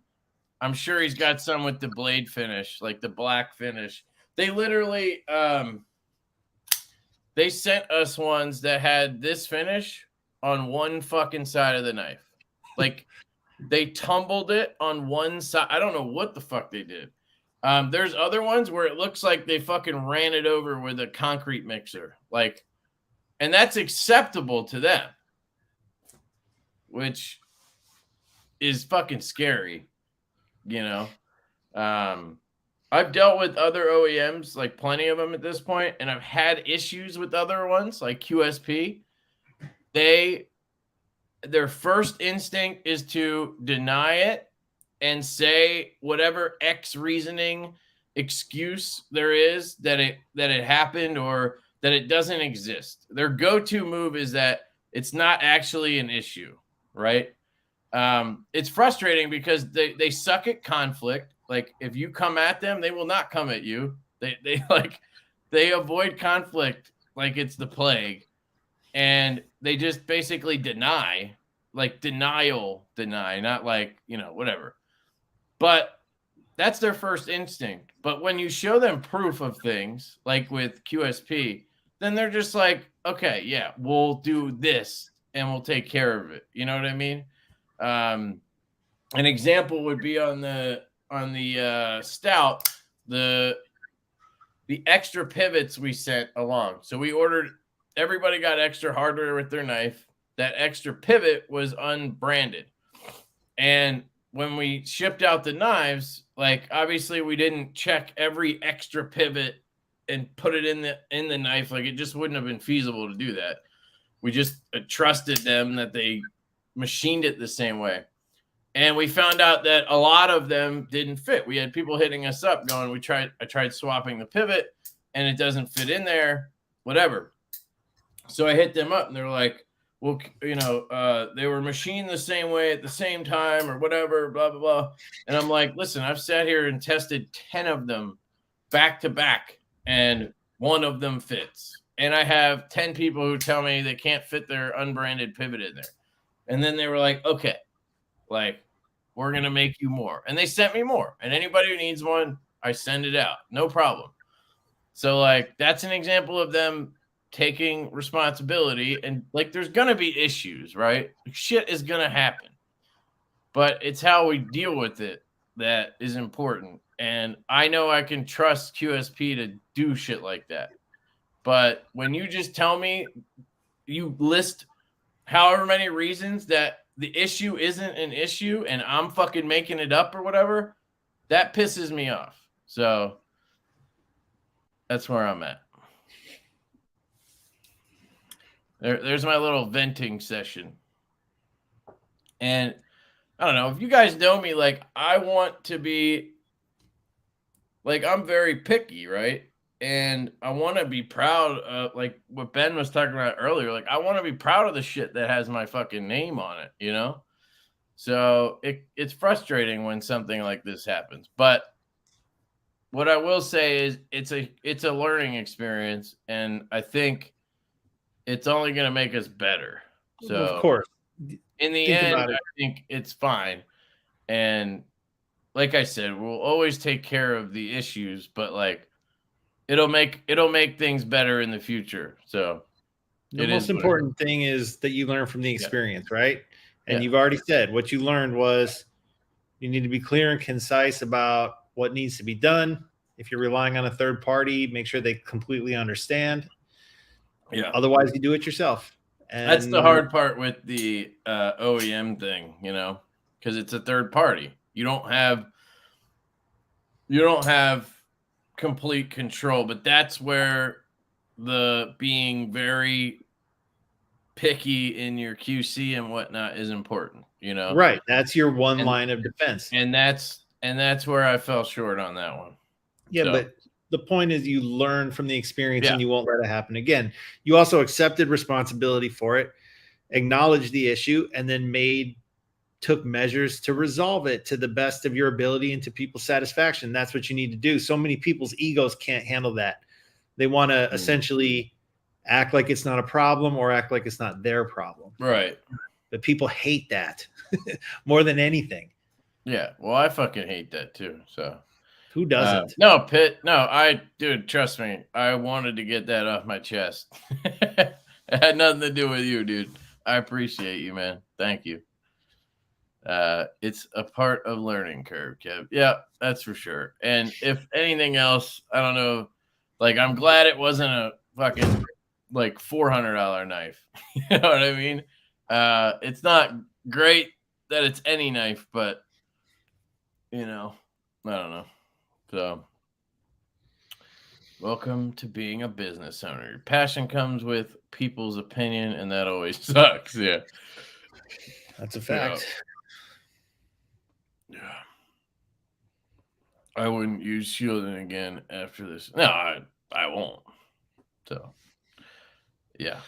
I'm sure he's got some with the blade finish, like the black finish. They literally they sent us ones that had this finish on one fucking side of the knife. Like they tumbled it on one side. I don't know what the fuck they did. There's other ones where it looks like they fucking ran it over with a concrete mixer. Like, and that's acceptable to them, which is fucking scary, you know? I've dealt with other OEMs, like plenty of them at this point, and I've had issues with other ones like QSP. Their first instinct is to deny it and say whatever X reasoning excuse there is that it happened or that it doesn't exist. Their go-to move is that it's not actually an issue, right? It's frustrating because they suck at conflict. Like if you come at them, they will not come at you. They avoid conflict like it's the plague. And they just basically deny, not like, you know, whatever. But that's their first instinct. But when you show them proof of things, like with QSP, then they're just like, okay, yeah, we'll do this and we'll take care of it. You know what I mean? An example would be on the stout, the extra pivots we sent along. So we ordered. Everybody got extra hardware with their knife. That extra pivot was unbranded. And when we shipped out the knives, like obviously we didn't check every extra pivot and put it in the knife. Like it just wouldn't have been feasible to do that. We just trusted them that they machined it the same way. And we found out that a lot of them didn't fit. We had people hitting us up going, I tried swapping the pivot and it doesn't fit in there, whatever. So I hit them up and they're like, well, you know, they were machined the same way at the same time or whatever, blah, blah, blah. And I'm like, listen, I've sat here and tested 10 of them back to back and one of them fits. And I have 10 people who tell me they can't fit their unbranded pivot in there. And then they were like, okay, like we're going to make you more. And they sent me more. And anybody who needs one, I send it out. No problem. So like, that's an example of them taking responsibility, and like there's gonna be issues, right? Shit is gonna happen, but it's how we deal with it that is important. And I know I can trust QSP to do shit like that, but when you just tell me, you list however many reasons that the issue isn't an issue and I'm fucking making it up or whatever, that pisses me off. So that's where I'm at. There's my little venting session. And I don't know if you guys know me, like I want to be like I'm very picky, right? And I want to be proud of like what Ben was talking about earlier. Like I want to be proud of the shit that has my fucking name on it, you know? So it's frustrating when something like this happens. But what I will say is it's a learning experience, and I think it's only going to make us better. So Of course. in the Think end, about it. I think it's fine. And like I said, we'll always take care of the issues, but like it'll make things better in the future. So The it is most what it is. important thing is that you learn from the experience, right? And Yeah. you've already said what you learned was you need to be clear and concise about what needs to be done. If you're relying on a third party, make sure they completely understand. Yeah. Otherwise, you do it yourself. And That's the hard part with the OEM thing, you know, because it's a third party. You don't have complete control, but that's where the being very picky in your QC and whatnot is important, you know. Right. That's your one And line of defense. and that's where I fell short on that one. Yeah, So, but the point is you learn from the experience yeah. and you won't let it happen again. You also accepted responsibility for it, acknowledged the issue, and then took measures to resolve it to the best of your ability and to people's satisfaction. That's what you need to do. So many people's egos can't handle that. They want to essentially act like it's not a problem or act like it's not their problem. Right. But people hate that more than anything. Yeah. Well, I fucking hate that too. So who doesn't? No, Pitt. No, dude, trust me. I wanted to get that off my chest. It had nothing to do with you, dude. I appreciate you, man. Thank you. It's a part of learning curve, Kev. Yeah, that's for sure. And if anything else, I don't know. Like, I'm glad it wasn't a fucking like $400 knife. You know what I mean? It's not great that it's any knife, but you know, I don't know. So, welcome to being a business owner. Your passion comes with people's opinion, and that always sucks. Yeah, that's a fact. Yeah. I wouldn't use shielding again after this. No, I won't. So, yeah.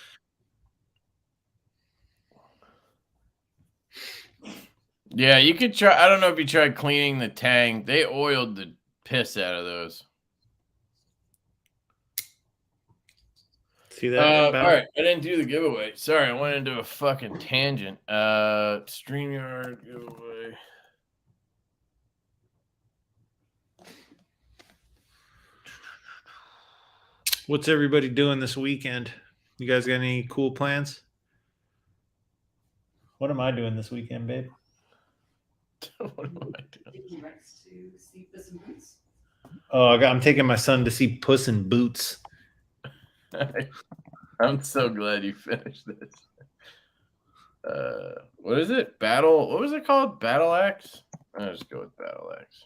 Yeah, you could try. I don't know if you tried cleaning the tang. They oiled the piss out of those. See that? All right, I didn't do the giveaway. Sorry, I went into a fucking tangent. StreamYard giveaway. What's everybody doing this weekend? You guys got any cool plans? What am I doing this weekend, babe? What am I doing? Taking Rex to see Puss in Boots. Oh, I'm taking my son to see Puss in Boots. I'm so glad you finished this. What is it? What was it called? Battle Axe? I'll just go with Battle Axe.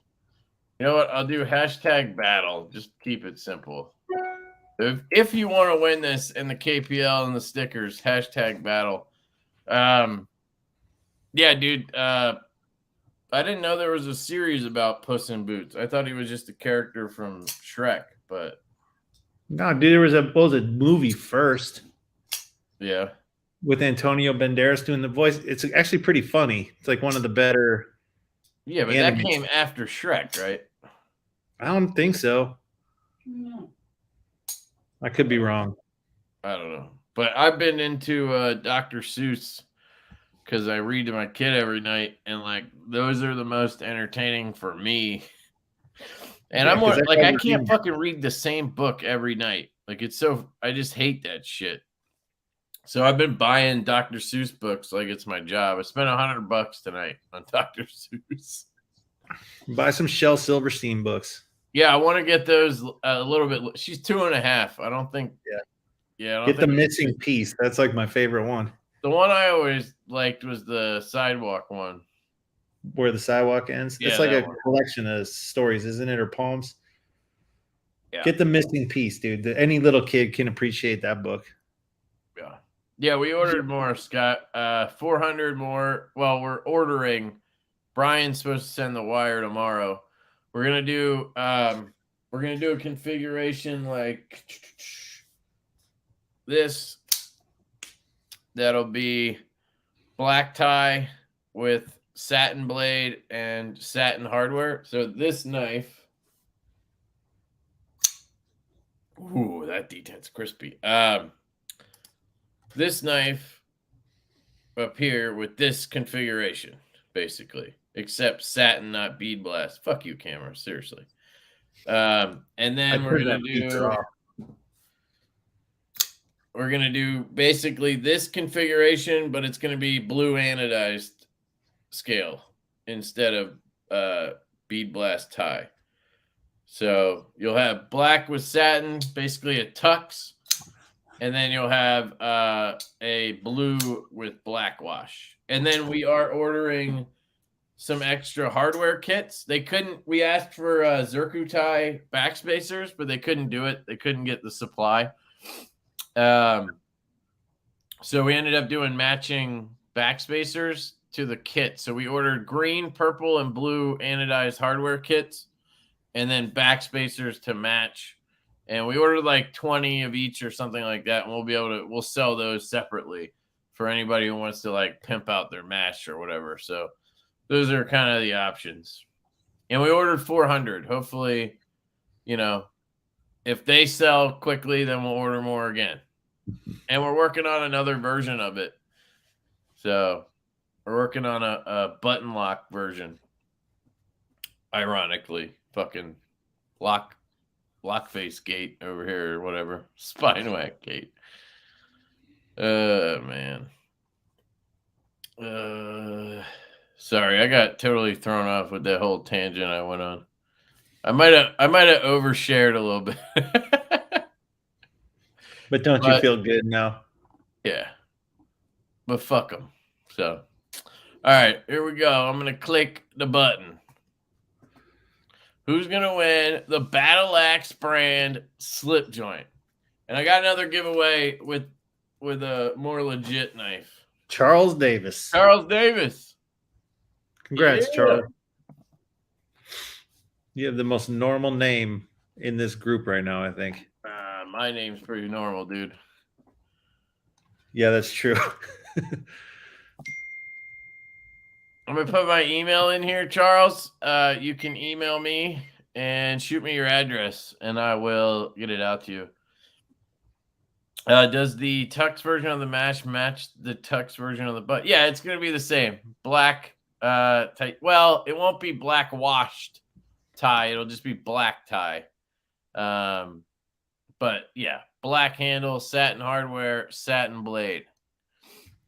You know what? I'll do hashtag battle. Just keep it simple. If you want to win this and the KPL and the stickers, hashtag battle. Yeah, dude. I didn't know there was a series about Puss in Boots. I thought he was just a character from Shrek, but no, dude, there was a movie first. Yeah. With Antonio Banderas doing the voice. It's actually pretty funny. It's like one of the better. Yeah, but that came after Shrek, right? I don't think so. No. I could be wrong. I don't know. But I've been into Dr. Seuss because I read to my kid every night, and like those are the most entertaining for me. And Yeah, I'm like, I can't fucking read the same book every night. Like I just hate that shit. So I've been buying Dr. Seuss books like it's my job. I spent $100 tonight on Dr. Seuss. Buy some Shel Silverstein books. Yeah, I want to get those a little bit. She's 2.5. I don't think. Yeah. I don't Get the think missing piece. That's like my favorite one. The one I always liked was the sidewalk one. Where the sidewalk ends. Yeah, it's like a one. collection of stories, isn't it? Or poems. Yeah. Get the missing piece, dude. Any little kid can appreciate that book. Yeah. Yeah, we ordered more, Scott. 400 more. Well, we're ordering. Brian's supposed to send the wire tomorrow. We're gonna do a configuration like this. That'll be black tie with satin blade and satin hardware. So this knife, ooh, that detent's crispy. This knife up here with this configuration, basically, except satin, not bead blast. Fuck you, camera. Seriously. And then we're gonna do basically this configuration, but it's gonna be blue anodized scale instead of bead blast tie. So you'll have black with satin, basically a tux, and then you'll have a blue with black wash. And then we are ordering some extra hardware kits. We asked for Zircuti backspacers, but they couldn't do it. They couldn't get the supply. So we ended up doing matching backspacers to the kit. So we ordered green, purple, and blue anodized hardware kits, and then backspacers to match. And we ordered like 20 of each or something like that, and we'll sell those separately for anybody who wants to like pimp out their mash or whatever. So those are kind of the options. And we ordered 400. Hopefully, if they sell quickly, then we'll order more again. And we're working on another version of it. So we're working on a button lock version. Ironically, fucking lock face gate over here or whatever. Spine whack gate. Man. Sorry, I got totally thrown off with that whole tangent I went on. I might have overshared a little bit. But don't you feel good now? Yeah. But fuck them. So, all right, here we go. I'm going to click the button. Who's going to win the Battle Axe brand slip joint? And I got another giveaway with a more legit knife. Charles Davis. Congrats, yeah. Charles. You have the most normal name in this group right now, I think. My name's pretty normal, dude. Yeah, that's true. I'm going to put my email in here, Charles. You can email me and shoot me your address, and I will get it out to you. Does the tux version of the mash match the tux version of the butt? Yeah, it's going to be the same. Black tie. Well, it won't be black washed tie. It'll just be black tie. But yeah, black handle, satin hardware, satin blade.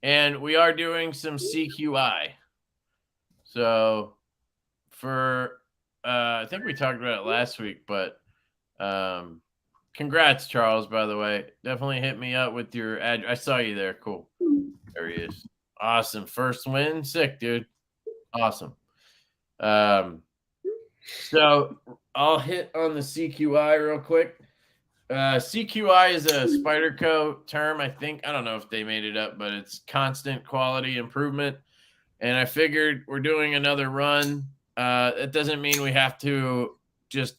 And we are doing some CQI. So for, I think we talked about it last week, but congrats, Charles, by the way. Definitely hit me up with your address. I saw you there. Cool. There he is. Awesome. First win. Sick, dude. Awesome. So I'll hit on the CQI real quick. CQI is a Spyderco term, I think. I don't know if they made it up, but it's constant quality improvement. And I figured we're doing another run. It doesn't mean we have to just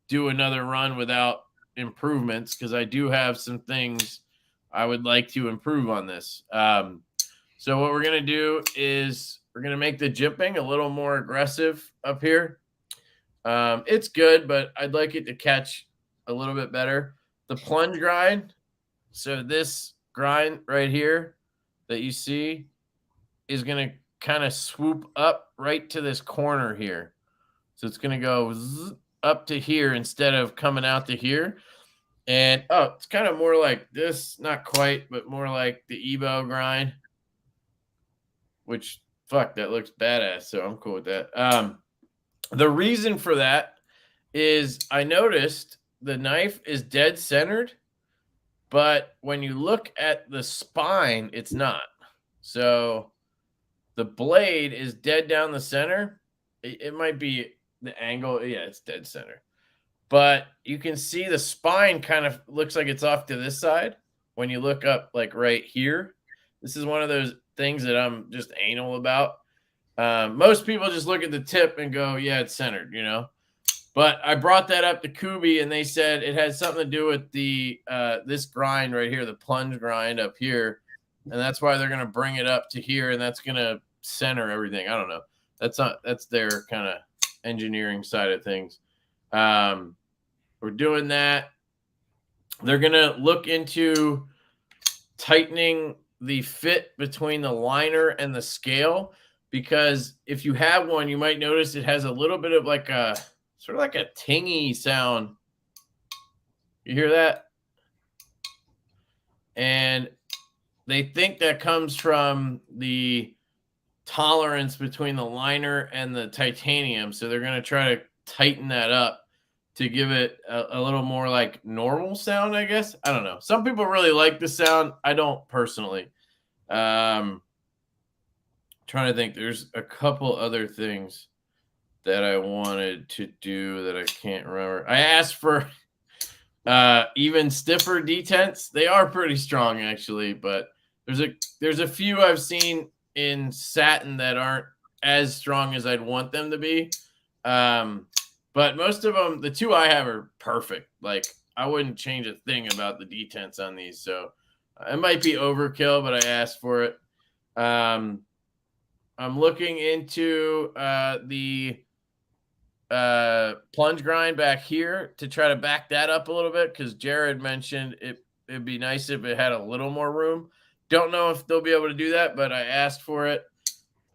do another run without improvements, because I do have some things I would like to improve on this. So what we're going to do is we're going to make the jimping a little more aggressive up here. It's good, but I'd like it to catch a little bit better. The plunge grind. So this grind right here that you see is going to kind of swoop up right to this corner here. So it's going to go up to here instead of coming out to here. And, it's kind of more like this. Not quite, but more like the Evo grind. Which, fuck, that looks badass. So I'm cool with that. The reason for that is I noticed the knife is dead centered, but when you look at the spine, it's not. So the blade is dead down the center. It might be the angle. Yeah, it's dead center. But you can see the spine kind of looks like it's off to this side, when you look up like right here, this is one of those things that I'm just anal about. Most people just look at the tip and go, yeah, it's centered, you know. But I brought that up to Kubi, and they said it has something to do with the this grind right here, the plunge grind up here, and that's why they're going to bring it up to here, and that's going to center everything. I don't know. That's their kind of engineering side of things. We're doing that. They're going to look into tightening the fit between the liner and the scale, because if you have one, you might notice it has a little bit of like a sort of like a tingy sound. You hear that? And they think that comes from the tolerance between the liner and the titanium. So they're going to try to tighten that up to give it a little more like normal sound, I guess. I don't know. Some people really like the sound. I don't personally. Trying to think. There's a couple other things that I wanted to do that I can't remember. I asked for even stiffer detents. They are pretty strong actually, but there's a few I've seen in satin that aren't as strong as I'd want them to be. But most of them, the two I have are perfect. Like I wouldn't change a thing about the detents on these. So it might be overkill, but I asked for it. I'm looking into the plunge grind back here to try to back that up a little bit, because Jared mentioned it'd be nice if it had a little more room. Don't know if they'll be able to do that, but I asked for it.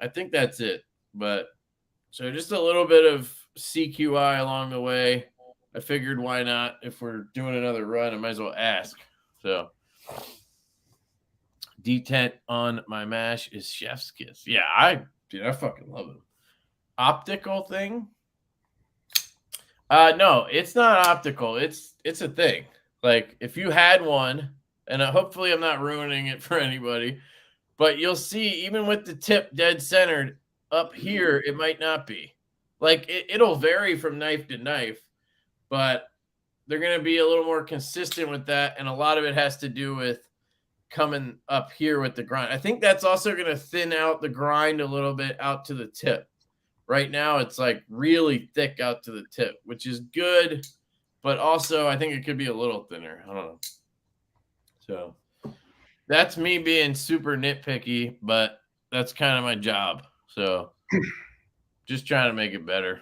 I think that's it. But so just a little bit of CQI along the way. I figured why not? If we're doing another run, I might as well ask. So detent on my mash is chef's kiss. Yeah, I fucking love it. Optical thing. No, it's not optical. It's a thing. Like if you had one, and hopefully I'm not ruining it for anybody, but you'll see even with the tip dead centered up here, it might not be. Like it'll vary from knife to knife, but they're going to be a little more consistent with that, and a lot of it has to do with coming up here with the grind. I think that's also going to thin out the grind a little bit out to the tip. Right now, it's like really thick out to the tip, which is good, but also I think it could be a little thinner. I don't know. So that's me being super nitpicky, but that's kind of my job. So just trying to make it better.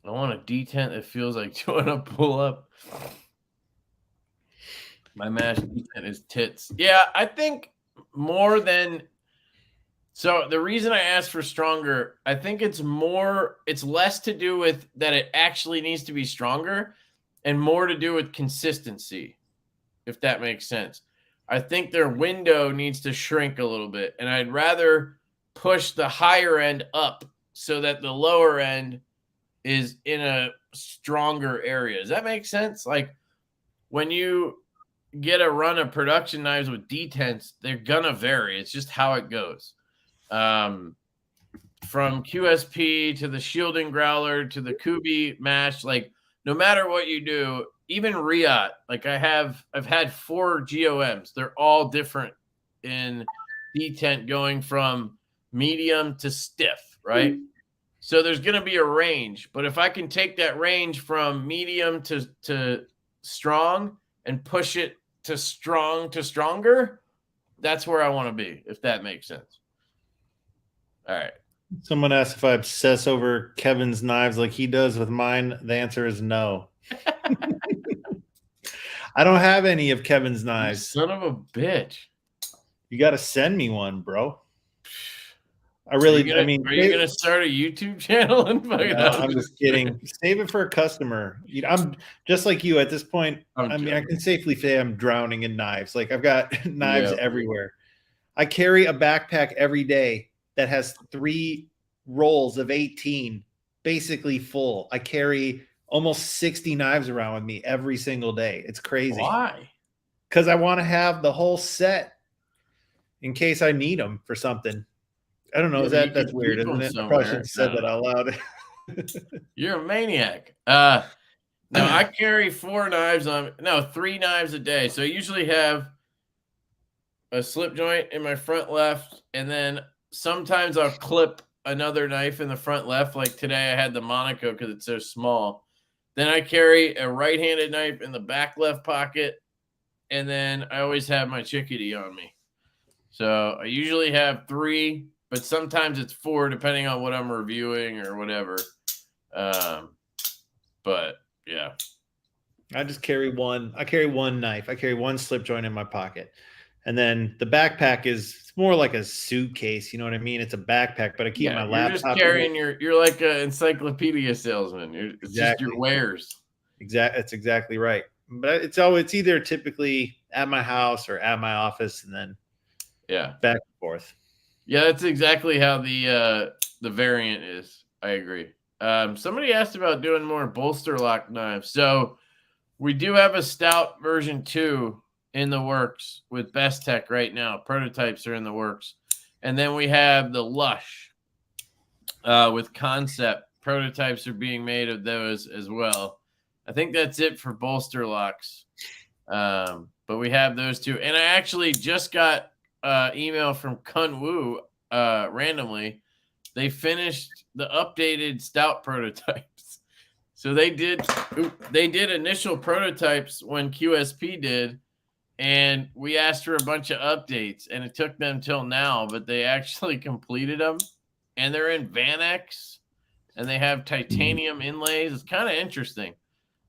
I want a detent that feels like doing a pull-up. My mash detent is tits. Yeah, I think more than... So the reason I asked for stronger, I think it's less to do with that it actually needs to be stronger and more to do with consistency, if that makes sense. I think their window needs to shrink a little bit, and I'd rather push the higher end up so that the lower end is in a stronger area. Does that make sense? Like when you get a run of production knives with detents, they're gonna vary. It's just how it goes. From QSP to the shielding growler to the Kubi mash, like no matter what you do, even Riot, like I've had 4 GOMs. They're all different in detent, going from medium to stiff, right? So there's going to be a range, but if I can take that range from medium to strong and push it to strong to stronger, that's where I want to be, if that makes sense. All right. Someone asked if I obsess over Kevin's knives like he does with mine. The answer is no. I don't have any of Kevin's knives. Son of a bitch. You got to send me one, bro. I really, are you going to start a YouTube channel? I'm just kidding. Save it for a customer. I'm just like you at this point. I can safely say I'm drowning in knives. Like I've got knives everywhere. I carry a backpack every day that has 3 rolls of 18, basically full. I carry almost 60 knives around with me every single day. It's crazy. Why? Because I want to have the whole set in case I need them for something. I don't know. That's weird, isn't it? I probably shouldn't have said that out loud. You're a maniac. No, I carry 3 knives a day. So I usually have a slip joint in my front left, and then sometimes I'll clip another knife in the front left. Like today, I had the Monaco because it's so small. Then I carry a right-handed knife in the back left pocket, and then I always have my chickadee on me. So I usually have 3, but sometimes it's 4 depending on what I'm reviewing or whatever. But yeah, I just carry one. I carry one knife. I carry one slip joint in my pocket. And then the backpack it's more like a suitcase. You know what I mean? It's a backpack, but I keep my you're laptop. just carrying you're like an encyclopedia salesman. It's just your wares. That's exactly right. But it's either typically at my house or at my office, and then back and forth. Yeah, that's exactly how the variant is. I agree. Somebody asked about doing more bolster lock knives. So we do have a stout version 2 in the works with Best Tech right now. Prototypes are in the works. And then we have the Lush with Concept. Prototypes are being made of those as well. I think that's it for bolster locks. But we have those 2. And I actually just got email from Kunwu randomly. They finished the updated stout prototypes. So they did initial prototypes when QSP did, and we asked for a bunch of updates, and it took them till now, but they actually completed them, and they're in Vanex, and they have titanium inlays. It's kind of interesting.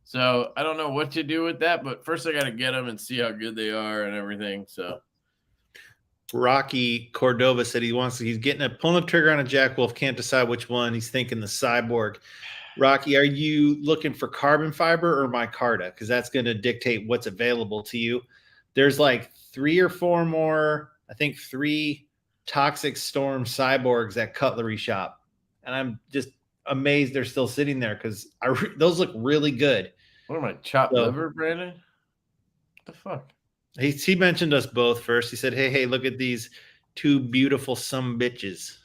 So I don't know what to do with that, but first I got to get them and see how good they are and everything. So Rocky Cordova said he's pulling the trigger on a Jack Wolf, can't decide which one. He's thinking the Cyborg. Rocky, are you looking for carbon fiber or micarta? Because that's going to dictate what's available to you. There's like 3 or 4 more, I think 3 Toxic Storm Cyborgs at Cutlery Shop. And I'm just amazed they're still sitting there because those look really good. What am I, chopped liver, Brandon? What the fuck? He mentioned us both first. He said, hey, look at these 2 beautiful bitches.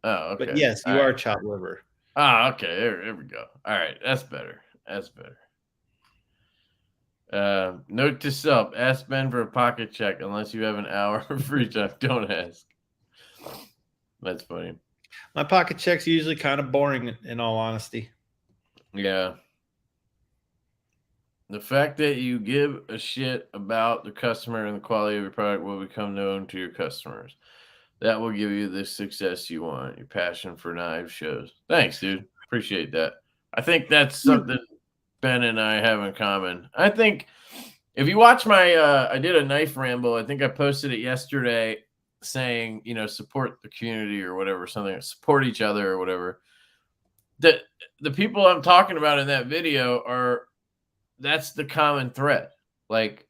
Oh, okay. But yes, you are chopped liver. Ah, okay. There we go. All right. That's better. Note to self, ask Ben for a pocket check unless you have an hour of free time. Don't ask. That's funny. My pocket check's usually kind of boring, in all honesty. Yeah. The fact that you give a shit about the customer and the quality of your product will become known to your customers. That will give you the success you want. Your passion for knives shows. Thanks, dude. Appreciate that. I think that's something Ben and I have in common. I think if you watch my I did a knife ramble. I think I posted it yesterday saying, support the community or whatever, something, support each other or whatever. The people I'm talking about in that video that's the common thread. Like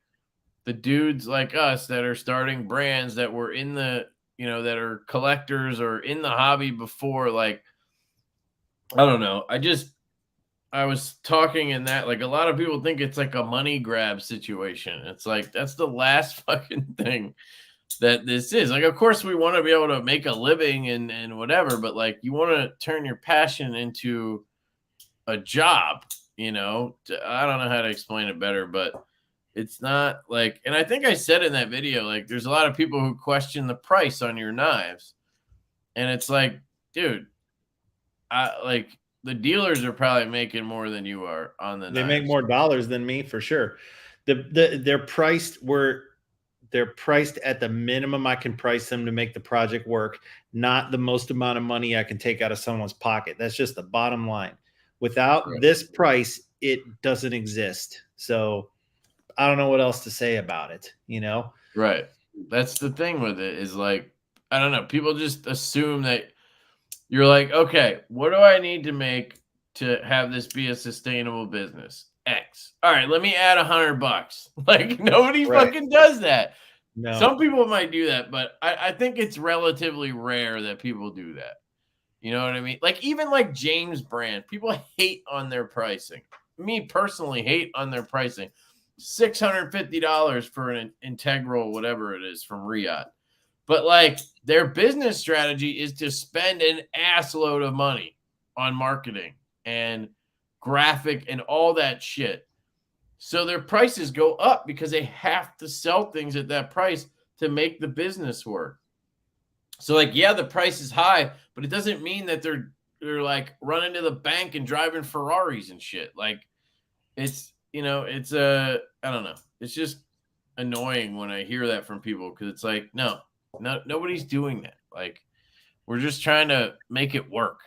the dudes like us that are starting brands that were in the, that are collectors or in the hobby before, like, I don't know. I was talking in that, like, a lot of people think it's like a money grab situation. It's like, that's the last fucking thing that this is. Like, of course we want to be able to make a living and whatever, but like, you want to turn your passion into a job, I don't know how to explain it better, but it's not like, and I think I said in that video, like, there's a lot of people who question the price on your knives. And it's like, dude, the dealers are probably making more than you are on the knives. They make more dollars than me for sure. They're priced at the minimum I can price them to make the project work, not the most amount of money I can take out of someone's pocket. That's just the bottom line. Without this price, it doesn't exist. So I don't know what else to say about it, Right. That's the thing with it is like, I don't know. People just assume that you're like, okay, what do I need to make to have this be a sustainable business? X. All right, let me add $100. Like, nobody fucking does that. No. Some people might do that, but I think it's relatively rare that people do that. You know what I mean? Like, even like James Brand, people hate on their pricing. Me personally hate on their pricing. $650 for an integral, whatever it is, from Riyadh. But like, their business strategy is to spend an ass load of money on marketing and graphic and all that shit. So their prices go up because they have to sell things at that price to make the business work. So like, yeah, the price is high, but it doesn't mean that they're like running to the bank and driving Ferraris and shit. Like it's, it's I don't know. It's just annoying when I hear that from people because it's like, no, nobody's doing that. Like we're just trying to make it work.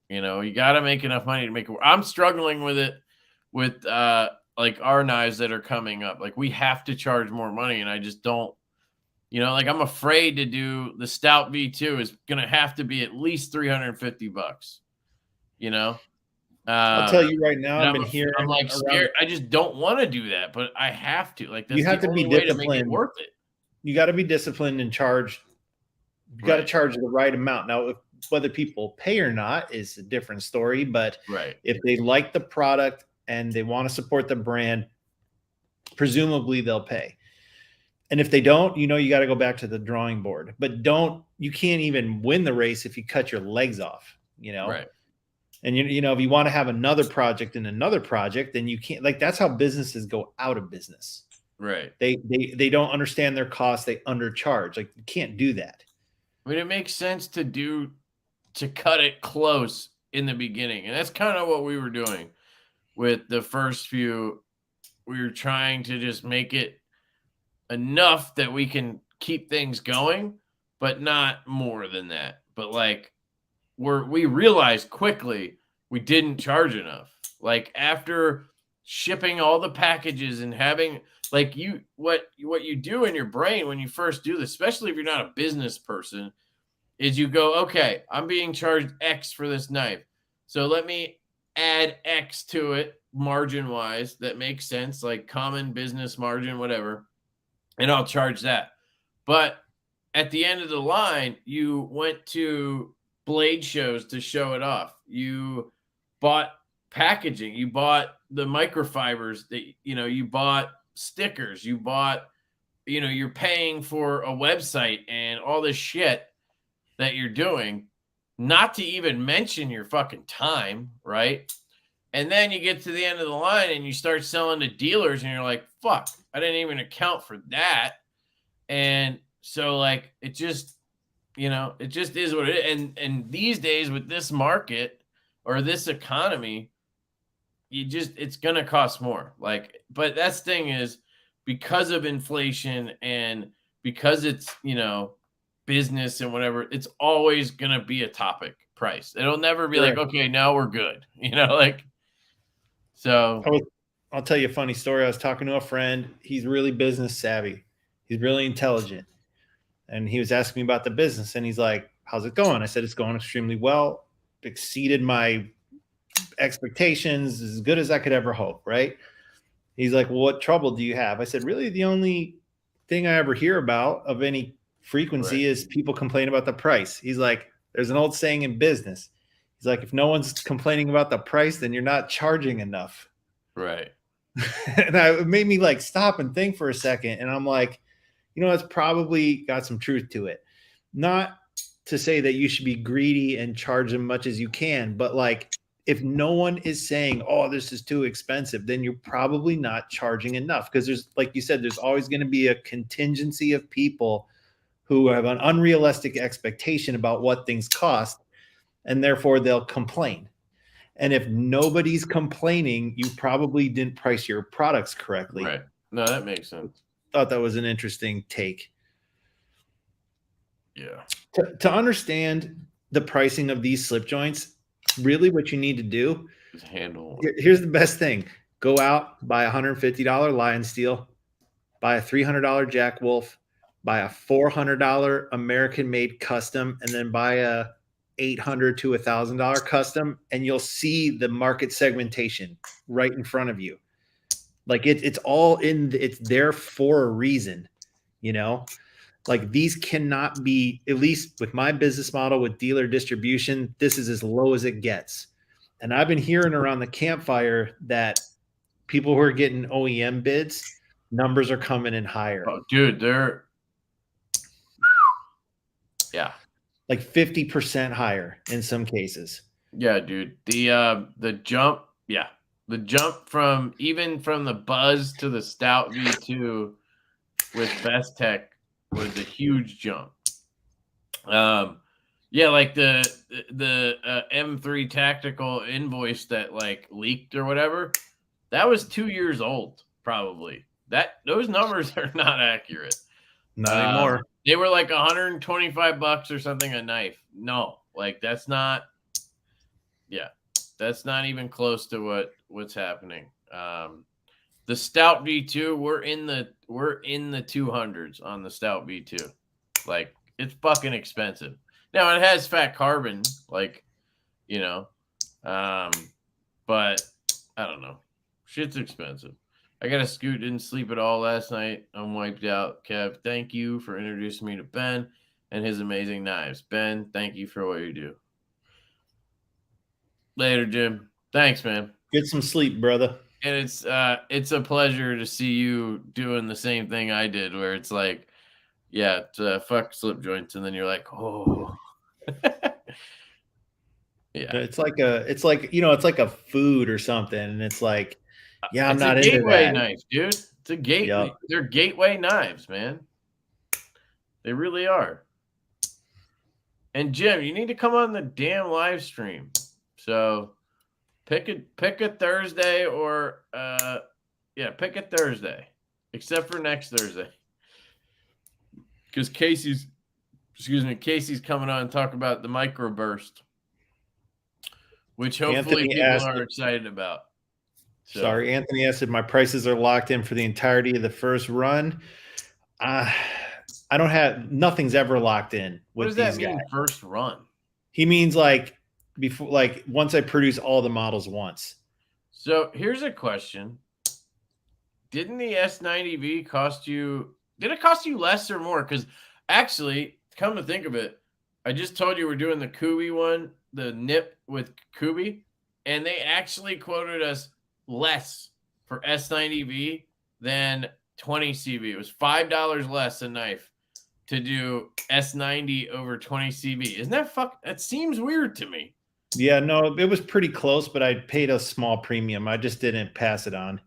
You got to make enough money to make it work. I'm struggling with it with like our knives that are coming up. Like we have to charge more money and I just don't, like I'm afraid to do the Stout V2 is going to have to be at least $350, I'll tell you right now, I've been hearing. I'm like scared. I just don't want to do that, but I have to. Like that's you have the to only be way to make it disciplined. worth it. You got to be disciplined and charge. You got to charge the right amount. Now, whether people pay or not is a different story. But if they like the product and they want to support the brand, presumably they'll pay. And if they don't, you got to go back to the drawing board. But you can't even win the race if you cut your legs off. Right. And if you want to have another project and another project, then you can't. Like that's how businesses go out of business. Right. They don't understand their costs. They undercharge. Like you can't do that. I mean, it makes sense to cut it close in the beginning. And that's kind of what we were doing with the first few. We were trying to just make it enough that we can keep things going, but not more than that. But like we realized quickly we didn't charge enough. Like after shipping all the packages and having like what you do in your brain when you first do this, especially if you're not a business person, is you go, okay, I'm being charged X for this knife. So let me add X to it margin wise. That makes sense. Like common business margin, whatever. And I'll charge that. But at the end of the line, you went to blade shows to show it off. You bought packaging. You bought the microfibers that, you bought stickers. You bought, you're paying for a website and all this shit that you're doing, not to even mention your fucking time, right? And then you get to the end of the line and you start selling to dealers and you're like, fuck, I didn't even account for that. And so like, it just is what it is. And these days with this market or this economy, it's going to cost more. Like, but that's the thing is because of inflation and because it's, business and whatever, it's always going to be a topic price. It'll never be like, okay, now we're good. So I'll tell you a funny story. I was talking to a friend. He's really business savvy. He's really intelligent. And he was asking me about the business and he's like, how's it going? I said, it's going extremely well. Exceeded my expectations as good as I could ever hope. Right. He's like, well, what trouble do you have? I said, really, the only thing I ever hear about of any frequency is people complain about the price. He's like, there's an old saying in business. He's like, if no one's complaining about the price, then you're not charging enough. Right. And it made me like stop and think for a second. And I'm like, that's probably got some truth to it. Not to say that you should be greedy and charge as much as you can, but like if no one is saying, oh, this is too expensive, then you're probably not charging enough. Because there's, like you said, there's always going to be a contingency of people who have an unrealistic expectation about what things cost, and therefore they'll complain. And if nobody's complaining, you probably didn't price your products correctly. Right. No, that makes sense. Thought that was an interesting take. Yeah. To understand the pricing of these slip joints, really what you need to do is handle. Here's the best thing. Go out, buy a $150 Lion Steel, buy a $300 Jack Wolf, buy a $400 American-made custom, and then buy a $800 to $1,000 custom, and you'll see the market segmentation right in front of you. Like it's all it's there for a reason, Like these cannot be, at least with my business model with dealer distribution, this is as low as it gets. And I've been hearing around the campfire that people who are getting OEM bids, numbers are coming in higher. Oh, dude, they're like 50% higher in some cases. Yeah, dude. The jump, yeah. The jump from the Buzz to the Stout V2 with Best Tech was a huge jump. Yeah, like the M3 tactical invoice that like leaked or whatever, that was 2 years old probably. Those numbers are not accurate. Not anymore. They were like $125 or something a knife. No, like that's not. Yeah, that's not even close to what's happening. The Stout V2, we're in the 200s on the Stout V2. Like it's fucking expensive. Now it has fat carbon, like but I don't know. Shit's expensive. I got a scoot, didn't sleep at all last night. I'm wiped out. Kev, thank you for introducing me to Ben and his amazing knives. Ben, thank you for what you do. Later, Jim. Thanks, man. Get some sleep, brother. And it's a pleasure to see you doing the same thing I did, where it's like, yeah, fuck slip joints, and then you're like, oh. Yeah, it's like a food or something, and it's like, yeah, I'm it's not a into gateway that. knife, dude. It's a gateway. Yep. They're gateway knives, man. They really are. And Jim, you need to come on the damn live stream. So pick a Thursday or pick a Thursday, except for next Thursday, because Casey's coming on and talk about the microburst, which hopefully people are excited about. So. Sorry, Anthony asked if my prices are locked in for the entirety of the first run. I don't have nothing's ever locked in with what does these that mean, guys. First run? He means like before, like once I produce all the models once. So here's a question: didn't the S90V cost you? Did it cost you less or more? Because actually, come to think of it, I just told you we're doing the Kubi one, the nip with Kubi, and they actually quoted us less for S90V than 20CV. It was $5 less a knife to do S90 over 20CV. Isn't that that seems weird to me. Yeah, no, it was pretty close, but I paid a small premium. I just didn't pass it on.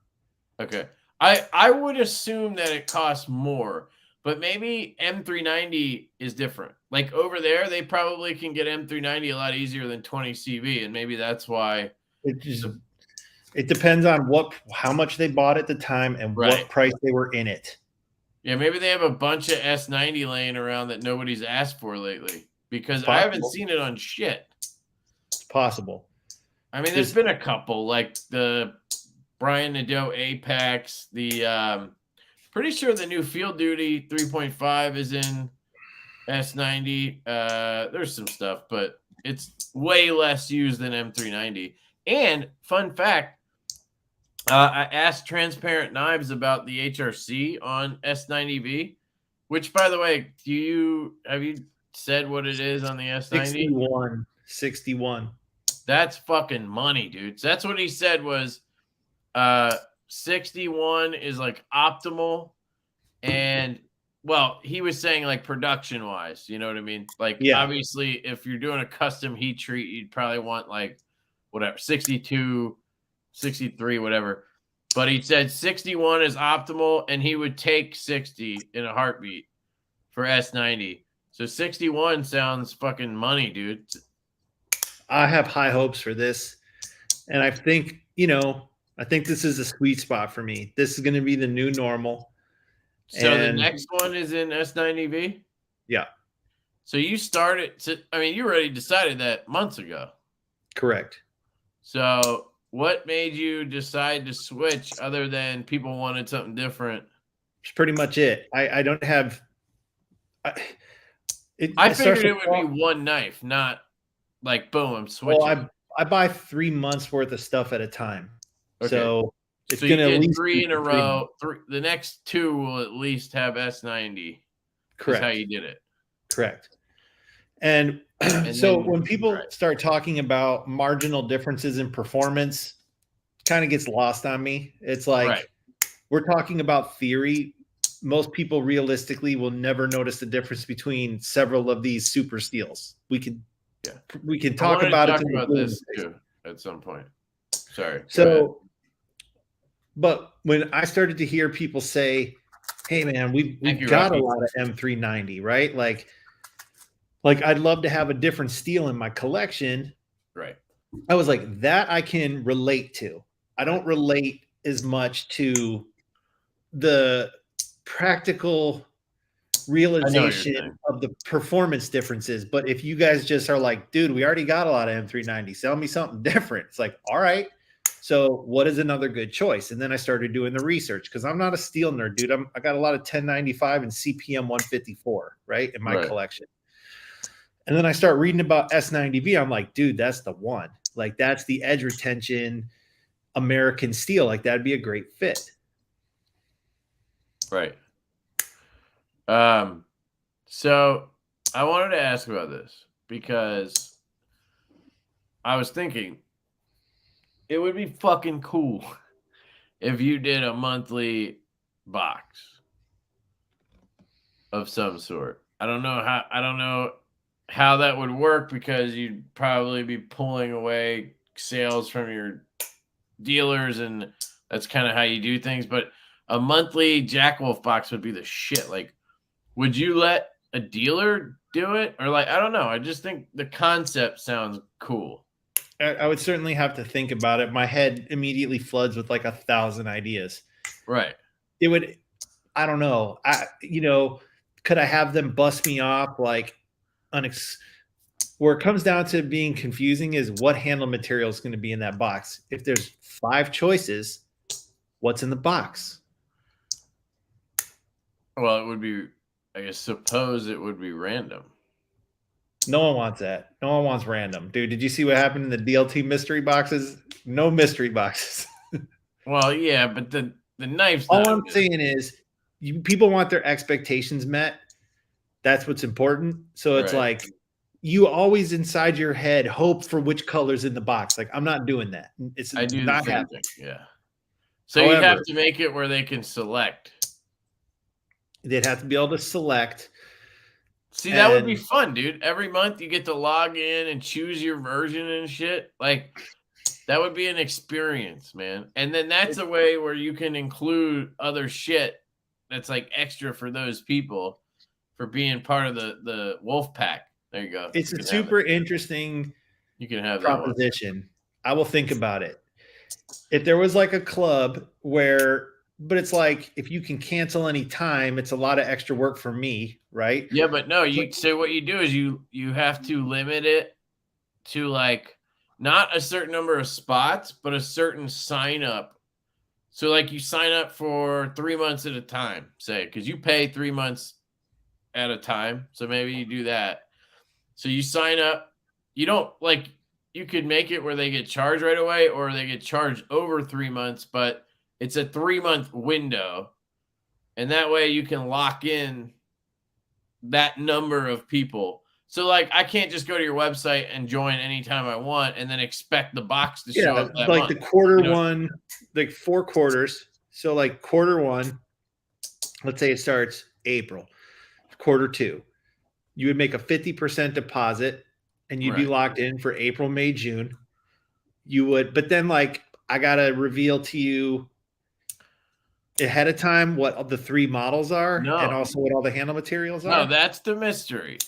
Okay. I would assume that it costs more, but maybe M390 is different. Like over there, they probably can get M390 a lot easier than 20CV, and maybe that's why. It depends on how much they bought at the time and what price they were in it. Yeah, maybe they have a bunch of S90 laying around that nobody's asked for lately, because I haven't seen it on shit. It's possible. I mean, there's been a couple, like the Brian Nadeau Apex, the pretty sure the new Field Duty 3.5 is in S90. There's some stuff, but it's way less used than M390. And fun fact, I asked Transparent Knives about the HRC on S90V, which, by the way, have you said what it is on the S90? 61. That's fucking money, dude. So that's what he said was 61 is like optimal. And, well, he was saying like production-wise, you know what I mean? Like, obviously, if you're doing a custom heat treat, you'd probably want like, whatever, 62, 63, whatever. But he said 61 is optimal, and he would take 60 in a heartbeat for S90. So 61 sounds fucking money, dude. I have high hopes for this. And I think, this is a sweet spot for me. This is going to be the new normal. So the next one is in S90V? Yeah. So you you already decided that months ago. Correct. So what made you decide to switch other than people wanted something different? It's pretty much it. I don't have. I figured it would be one knife, not like, boom, I'm switching. Well, I buy 3 months worth of stuff at a time. Okay. So it's going to at least 3 in a row. The next 2 will at least have S90. Correct. That's how you did it. Correct. And so when people start talking about marginal differences in performance, it kind of gets lost on me. It's like we're talking about theory. Most people realistically will never notice the difference between several of these super steels. We can talk about it about this too at some point. Sorry. Go ahead. So, but when I started to hear people say, "Hey, man, we've you, got Rocky. a lot of M390, right? Like I'd love to have a different steel in my collection." Right. I was like, that I can relate to. I don't relate as much to the practical realization saying. of the performance differences. But if you guys just are like, dude, we already got a lot of M390, sell me something different. It's like, all right. So what is another good choice? And then I started doing the research because I'm not a steel nerd, dude. I got a lot of 1095 and CPM 154, right, in my collection. And then I start reading about S90V. I'm like, dude, that's the one. Like, that's the edge retention American steel. Like, that'd be a great fit. Right. So I wanted to ask about this because I was thinking it would be fucking cool if you did a monthly box of some sort. I don't know how that would work because you'd probably be pulling away sales from your dealers, and that's kind of how you do things. But a monthly Jack Wolf box would be the shit. Like, would you let a dealer do it? Or like, I don't know. I just think the concept sounds cool. I would certainly have to think about it. My head immediately floods with like 1,000 ideas. Right. It would, I don't know. Could I have them bust me off like where it comes down to being confusing is what handle material is going to be in that box. If there's 5 choices, what's in the box? Well, it would be, I suppose it would be random. No one wants that. No one wants random. Dude, did you see what happened in the DLT mystery boxes? No mystery boxes. Well, yeah, but the knife's all I'm saying is people want their expectations met. That's what's important. So it's like you always inside your head hope for which color's in the box. Like, I'm not doing that. I do not the same happening. thing. Yeah. So you'd have to make it where they can select. They'd have to be able to select. See, that would be fun, dude. Every month you get to log in and choose your version and shit. Like, that would be an experience, man. And then that's a way where you can include other shit that's like extra for those people for being part of the wolf pack. There you go. It's a super interesting proposition. I will think about it. If there was like a club where, but it's like, if you can cancel any time, it's a lot of extra work for me, right? Yeah, but no, so what you do is you have to limit it to like not a certain number of spots, but a certain sign up. So like you sign up for 3 months at a time, say, because you pay 3 months at a time. So maybe you do that. So you sign up. You don't like, you could make it where they get charged right away or they get charged over 3 months, but it's a 3-month window. And that way you can lock in that number of people. So like, I can't just go to your website and join anytime I want and then expect the box to show up that like month. The quarter one, like 4 quarters. So like quarter 1, let's say it starts April. Quarter 2, you would make a 50% deposit and you'd be locked in for April, May, June. You would, but then like, I got to reveal to you ahead of time what the 3 models are and also what all the handle materials are. No, that's the mystery.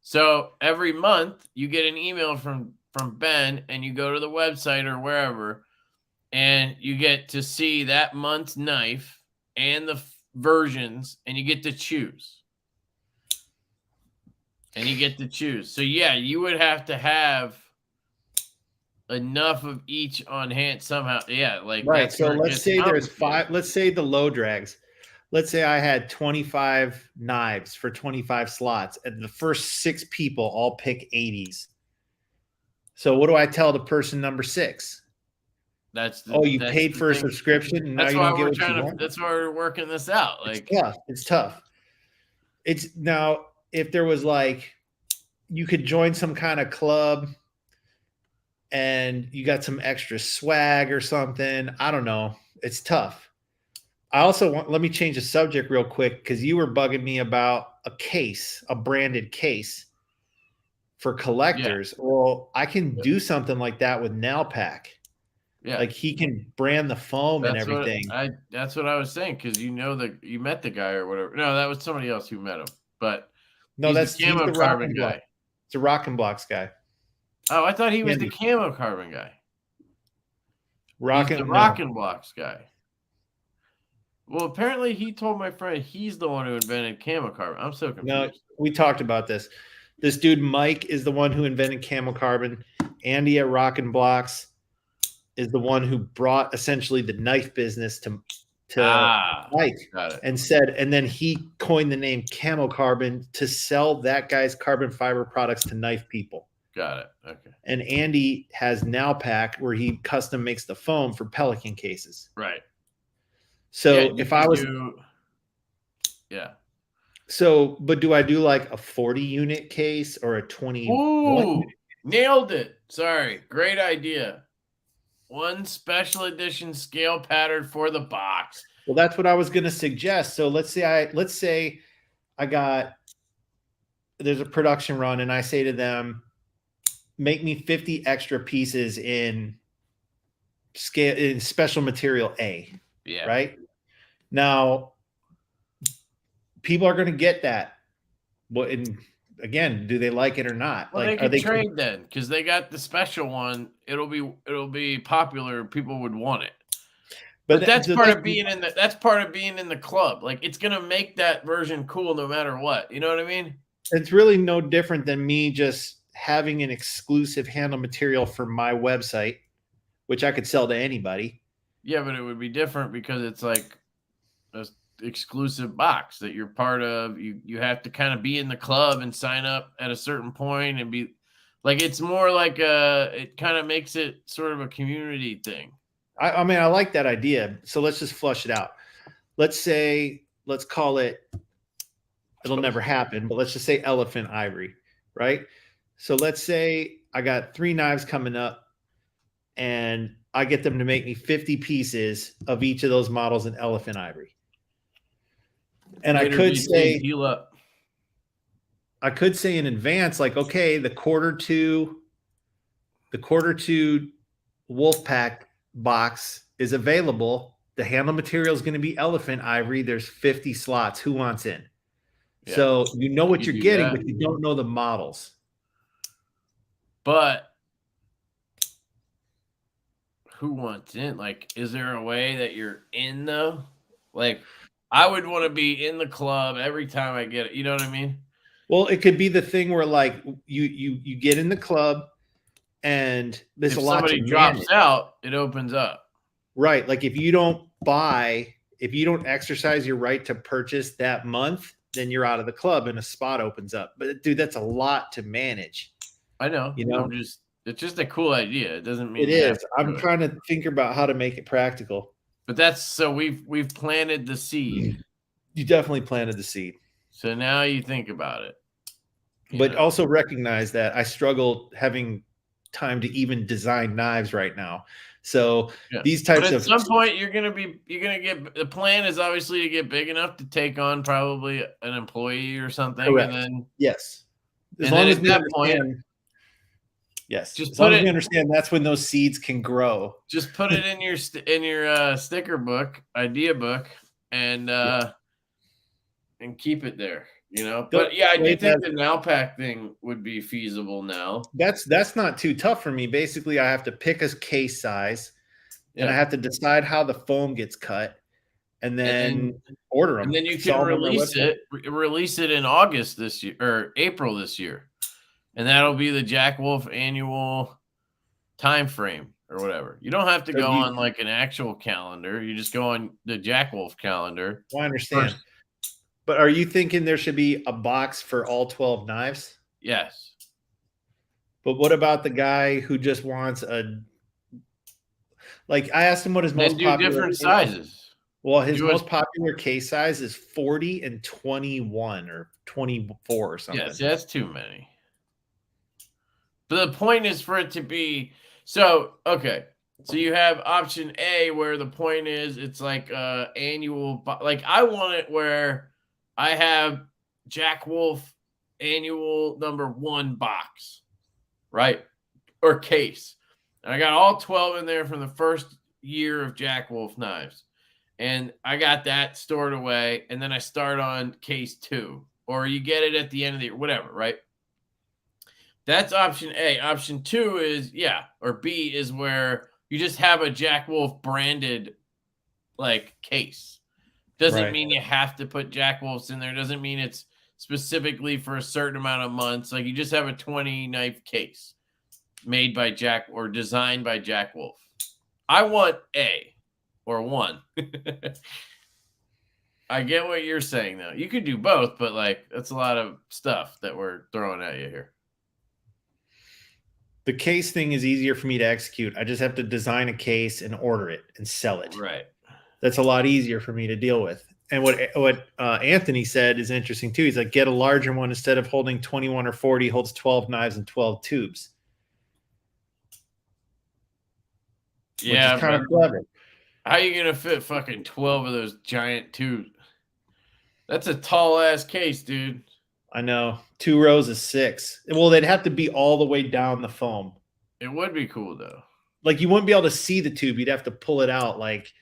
So every month you get an email from Ben and you go to the website or wherever and you get to see that month's knife and the versions and you get to choose. And you get to choose. So yeah, you would have to have enough of each on hand somehow. Yeah, like right. So let's say there's 5. Let's say the low drags. Let's say I had 25 knives for 25 slots, and the first 6 people all pick 80s. So what do I tell the person number 6? You paid for a subscription, and now you don't get what you want. That's why we're working this out. Like, it's tough. It's now. If there was like, you could join some kind of club and you got some extra swag or something. I don't know. It's tough. I also let me change the subject real quick because you were bugging me about a branded case for collectors. Yeah. Well, I can do something like that with Nail Pack. Yeah. Like he can brand the foam and That's everything. That's what I was saying, because you met the guy or whatever. No, that was somebody else who met him. But No, he's the camo carbon block. guy. It's a rock and blocks guy. Oh, I thought he was Andy. the camo carbon guy. Rock He's the and rock and blocks guy. Well, apparently he told my friend he's the one who invented camo carbon. I'm so confused. No, we talked about this. This dude Mike is the one who invented camo carbon. Andy at Rock and Blocks is the one who brought essentially the knife business to Mike got it. and then he coined the name camo carbon to sell that guy's carbon fiber products to knife people. Got it. Okay. And Andy has Now Pack, where he custom makes the foam for Pelican cases. Right. So Yeah, if I was yeah. So, but do I do like a 40 unit case or a 21? Ooh, nailed it. Sorry. Great idea. One special edition scale pattern for the box. Well, that's what I was going to suggest. So let's say I got, there's a production run and I say to them, make me 50 extra pieces in special material A. Yeah. Right now, people are going to get that. What, and again, do they like it or not? Well, like, they could trade then, because they got the special one. It'll be popular. People would want it. But that's part of being in the club. Like, it's gonna make that version cool no matter what. You know what I mean? It's really no different than me just having an exclusive handle material for my website, which I could sell to anybody. Yeah, but it would be different because it's like a exclusive box that you're part of. You have to kind of be in the club and sign up at a certain point and be like, it's more like it kind of makes it sort of a community thing. I mean, I like that idea. So let's just flush it out. Let's call it, it'll never happen, but let's just say elephant ivory, right? So let's say I got 3 knives coming up and I get them to make me 50 pieces of each of those models in elephant ivory. And I could say in advance, like, okay, the quarter two Wolfpack box is available. The handle material is going to be elephant ivory. There's 50 slots. Who wants in? Yeah. So you know what you're getting, but you don't know the models. But who wants in? Like, is there a way that you're in though? Like, I would want to be in the club every time I get it. You know what I mean? Well, it could be the thing where like you get in the club and there's a lot. If somebody drops out, it opens up. Right. Like if you don't exercise your right to purchase that month, then you're out of the club and a spot opens up. But dude, that's a lot to manage. I know. You know, it's just a cool idea. It doesn't mean it is. I'm trying to think about how to make it practical. But that's so we've planted the seed. You definitely planted the seed. So now you think about it. But also recognize that I struggle having time to even design knives right now. So these types at some point you're gonna get, the plan is obviously to get big enough to take on probably an employee or something. Correct. And then yes. As long as at that point, yes. Just as long as we understand that's when those seeds can grow. Just put it in your sticker book, idea book, and keep it there. You know, but yeah, I do think the Now Pack thing would be feasible now. That's not too tough for me. Basically, I have to pick a case size, and I have to decide how the foam gets cut, and then order them. And then you can release it in August this year or April this year, and that'll be the Jack Wolf annual time frame or whatever. You don't have to go on like an actual calendar. You just go on the Jack Wolf calendar. Well, I understand. But are you thinking there should be a box for all 12 knives? Yes. But what about the guy who just wants like I asked him what his most popular different sizes. Well, his most popular case size is 40 and 21 or 24 or something. Yes, that's too many. But the point is for it to be so okay. So you have option A where the point is it's like annual, like I want it where I have Jack Wolf annual #1 box, right? Or case. I got all 12 in there from the first year of Jack Wolf knives. And I got that stored away. And then I start on case 2. Or you get it at the end of the year, whatever, right? That's option A. Option 2 is, or B is where you just have a Jack Wolf branded like case. Doesn't mean you have to put Jack Wolfs in there. Doesn't mean it's specifically for a certain amount of months. Like you just have a 20 knife case made by Jack or designed by Jack Wolf. I want A or 1. I get what you're saying though. You could do both, but like that's a lot of stuff that we're throwing at you here. The case thing is easier for me to execute. I just have to design a case and order it and sell it. Right. That's a lot easier for me to deal with. And what Anthony said is interesting too. He's like, get a larger one instead of holding 21 or 40, holds 12 knives and 12 tubes. Yeah, which is kind of clever. How are you gonna fit fucking 12 of those giant tubes? That's a tall ass case, dude. I know. 2 rows of 6. Well, they'd have to be all the way down the foam. It would be cool though. Like you wouldn't be able to see the tube. You'd have to pull it out like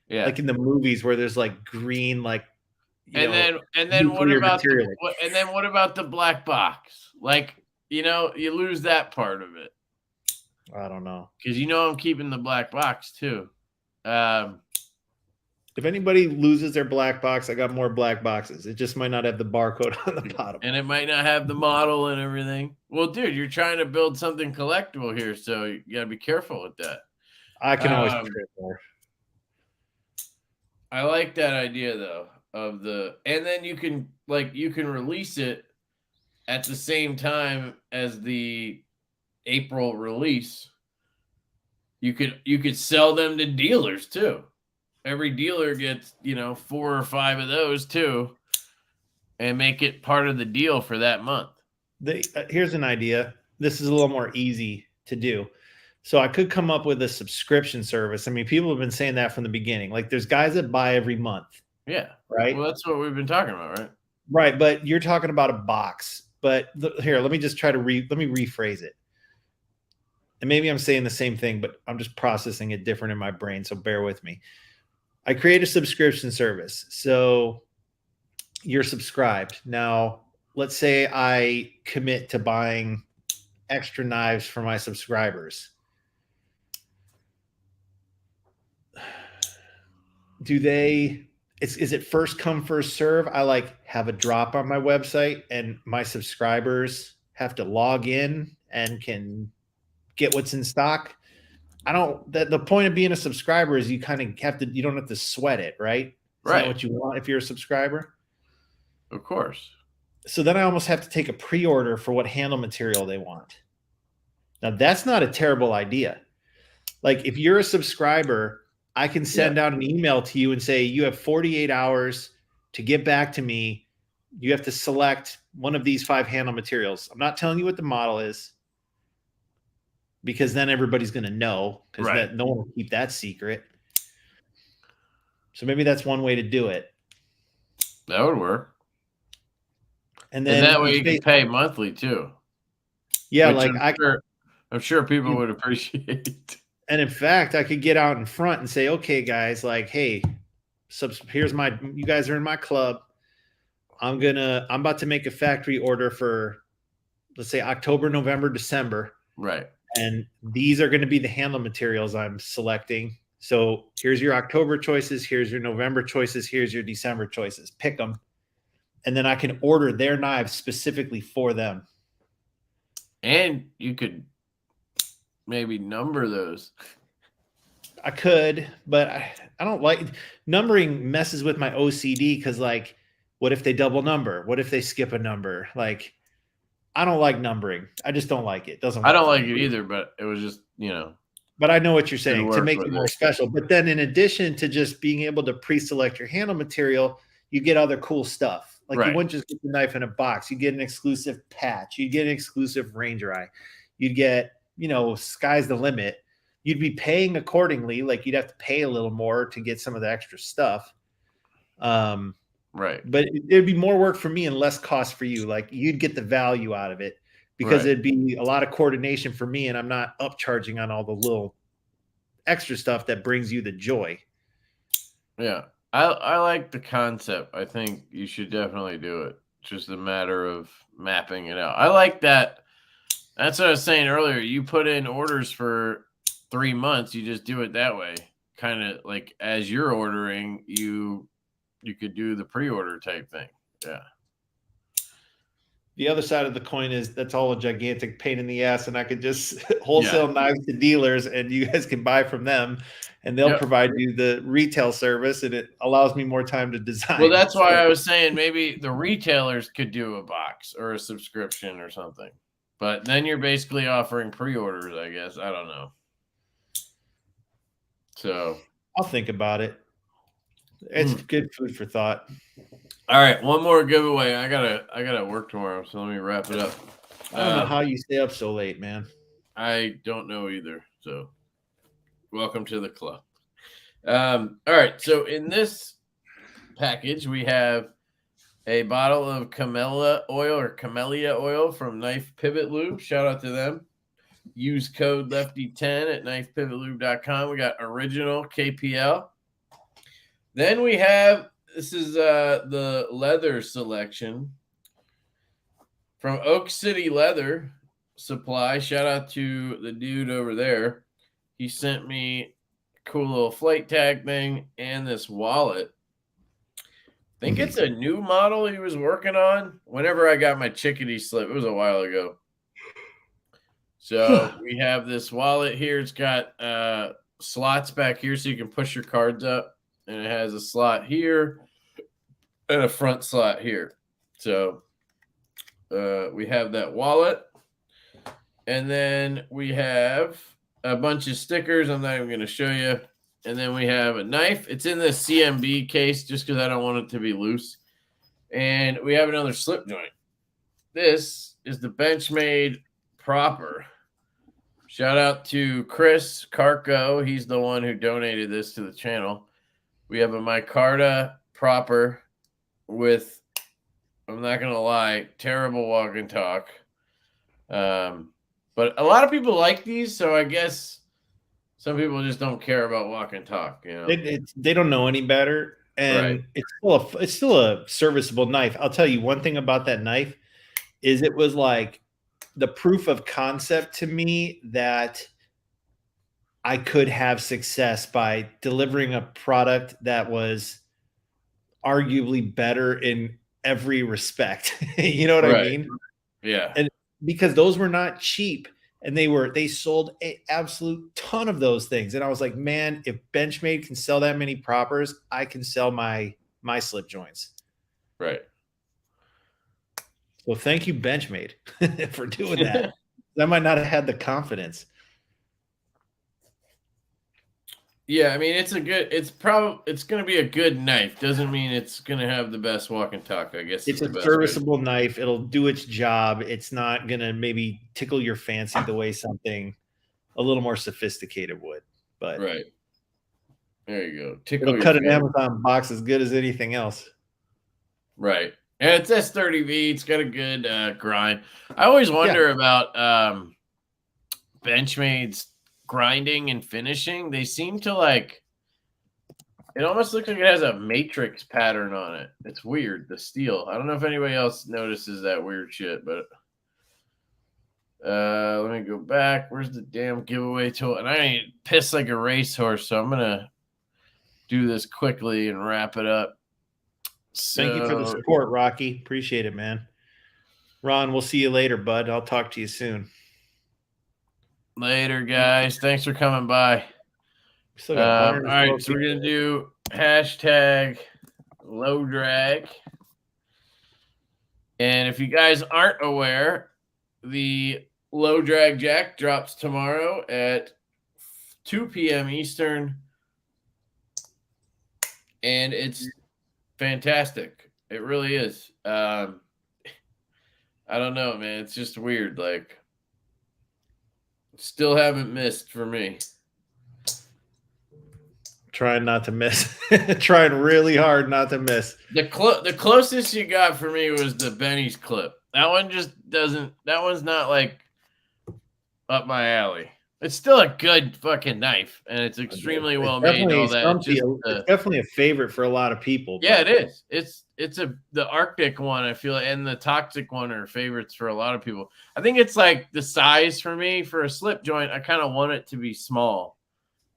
in the movies where there's like green, like and then what about what about the black box? Like, you lose that part of it. I don't know. Because I'm keeping the black box too. If anybody loses their black box, I got more black boxes. It just might not have the barcode on the bottom. And it might not have the model and everything. Well, dude, you're trying to build something collectible here, so you got to be careful with that. I can always trade more. I like that idea, though, and then you can release it at the same time as the April release. You could sell them to dealers, too. Every dealer gets, 4 or 5 of those too, and make it part of the deal for that month. Here's an idea. This is a little more easy to do. So I could come up with a subscription service. I mean, people have been saying that from the beginning. Like there's guys that buy every month. Yeah. Right. Well, that's what we've been talking about, right? Right. But you're talking about a box. But here, let me just try to let me rephrase it. And maybe I'm saying the same thing, but I'm just processing it different in my brain. So bear with me. I create a subscription service. So you're subscribed. Now, let's say I commit to buying extra knives for my subscribers. Is it first come, first serve? I have a drop on my website and my subscribers have to log in and can get what's in stock. The point of being a subscriber is you kind of you don't have to sweat it, right? Is that what you want if you're a subscriber? Of course. So then I almost have to take a pre-order for what handle material they want. Now that's not a terrible idea. Like if you're a subscriber, I can send out an email to you and say, you have 48 hours to get back to me. You have to select one of these 5 handle materials. I'm not telling you what the model is, because then everybody's going to know, because no one will keep that secret. So maybe that's one way to do it. That would work. And then that way you can pay monthly too. Yeah, I'm sure people would appreciate. And in fact, I could get out in front and say, okay, guys, hey, you guys are in my club. I'm about to make a factory order for, let's say, October, November, December. Right. And these are going to be the handle materials I'm selecting. So here's your October choices. Here's your November choices. Here's your December choices. Pick them. And then I can order their knives specifically for them. And you could maybe number those. I could, but I don't like numbering. Messes with my OCD because, what if they double number? What if they skip a number? I don't like numbering. I just don't like it. I don't like it either, but it was just, But I know what you're saying to make it more special. But then in addition to just being able to pre-select your handle material, you get other cool stuff. You wouldn't just get the knife in a box. You get an exclusive patch. You get an exclusive Ranger eye. You'd get, sky's the limit. You'd be paying accordingly. You'd have to pay a little more to get some of the extra stuff. Right. But it'd be more work for me and less cost for you. You'd get the value out of it. because Right. it'd be a lot of coordination for me, and I'm not upcharging on all the little extra stuff that brings you the joy. Yeah. I like the concept. I think you should definitely do it. It's just a matter of mapping it out. I like that. That's what I was saying earlier. You put in orders for 3 months, you just do it that way. Kind of like as you're ordering, you could do the pre-order type thing. Yeah. The other side of the coin is that's all a gigantic pain in the ass, and I could just wholesale knives to dealers, and you guys can buy from them, and they'll provide you the retail service, and it allows me more time to design. Well, that's why I was saying maybe the retailers could do a box or a subscription or something. But then you're basically offering pre-orders, I guess. I don't know. So I'll think about it. It's good food for thought. All right, one more giveaway. I gotta work tomorrow, so let me wrap it up. I don't know how you stay up so late, man. I don't know either. So welcome to the club. All right, so in this package we have a bottle of camellia oil from Knife Pivot Lube. Shout out to them. Use code Lefty10 at knifepivotlube.com. We got original KPL. Then we have, this is the leather selection from Oak City Leather Supply. Shout out to the dude over there. He sent me a cool little flight tag thing and this wallet. I think it's a new model he was working on. Whenever I got my chickadee slip, it was a while ago. So we have this wallet here. It's got slots back here so you can push your cards up. And it has a slot here and a front slot here. So we have that wallet. And then we have a bunch of stickers. I'm not even going to show you. And then we have a knife. It's in this CMB case just because I don't want it to be loose. And we have another slip joint. This is the Benchmade Proper. Shout out to Chris Carco. He's the one who donated this to the channel. We have a micarta Proper with, I'm not going to lie, terrible walk and talk. But a lot of people like these, so I guess some people just don't care about walk and talk. You know, they don't know any better, and it's still a serviceable knife. I'll tell you one thing about that knife is it was like the proof of concept to me that I could have success by delivering a product that was arguably better in every respect. You know what I mean? Yeah. And because those were not cheap, and they sold an absolute ton of those things. And I was like, man, if Benchmade can sell that many propers, I can sell my slip joints. Right. Well, thank you, Benchmade, for doing that. I might not have had the confidence. Yeah, I mean, it's going to be a good knife. Doesn't mean it's going to have the best walk and talk, I guess. It's a serviceable knife. It'll do its job. It's not going to maybe tickle your fancy the way something a little more sophisticated would. But right. There you go. It'll cut an Amazon box as good as anything else. Right. And it's S30V. It's got a good grind. I always wonder about Benchmade's grinding and finishing. They seem to like, it almost looks like it has a matrix pattern on it. It's weird, the steel. I don't know if anybody else notices that weird shit, but let me go back. Where's the damn giveaway tool? And I ain't pissed like a racehorse, so I'm gonna do this quickly and wrap it up. Thank you for the support, Rocky. Appreciate it, man. Ron, we'll see you later, bud. I'll talk to you soon. Later, guys. Thanks for coming by. All right, so we're going to do hashtag low drag. And if you guys aren't aware, the low drag jack drops tomorrow at 2 p.m. Eastern. And it's fantastic. It really is. I don't know, man. It's just weird. Like, still haven't missed for me. Trying not to miss. Trying really hard not to miss. The closest you got for me was the Benny's clip. That one just doesn't. That one's not like up my alley. It's still a good fucking knife, and it's extremely well made and all that. It's definitely a favorite for a lot of people. Yeah, it is. It's the Arctic one, I feel, and the Toxic one are favorites for a lot of people. I think it's like the size for me for a slip joint. I kind of want it to be small.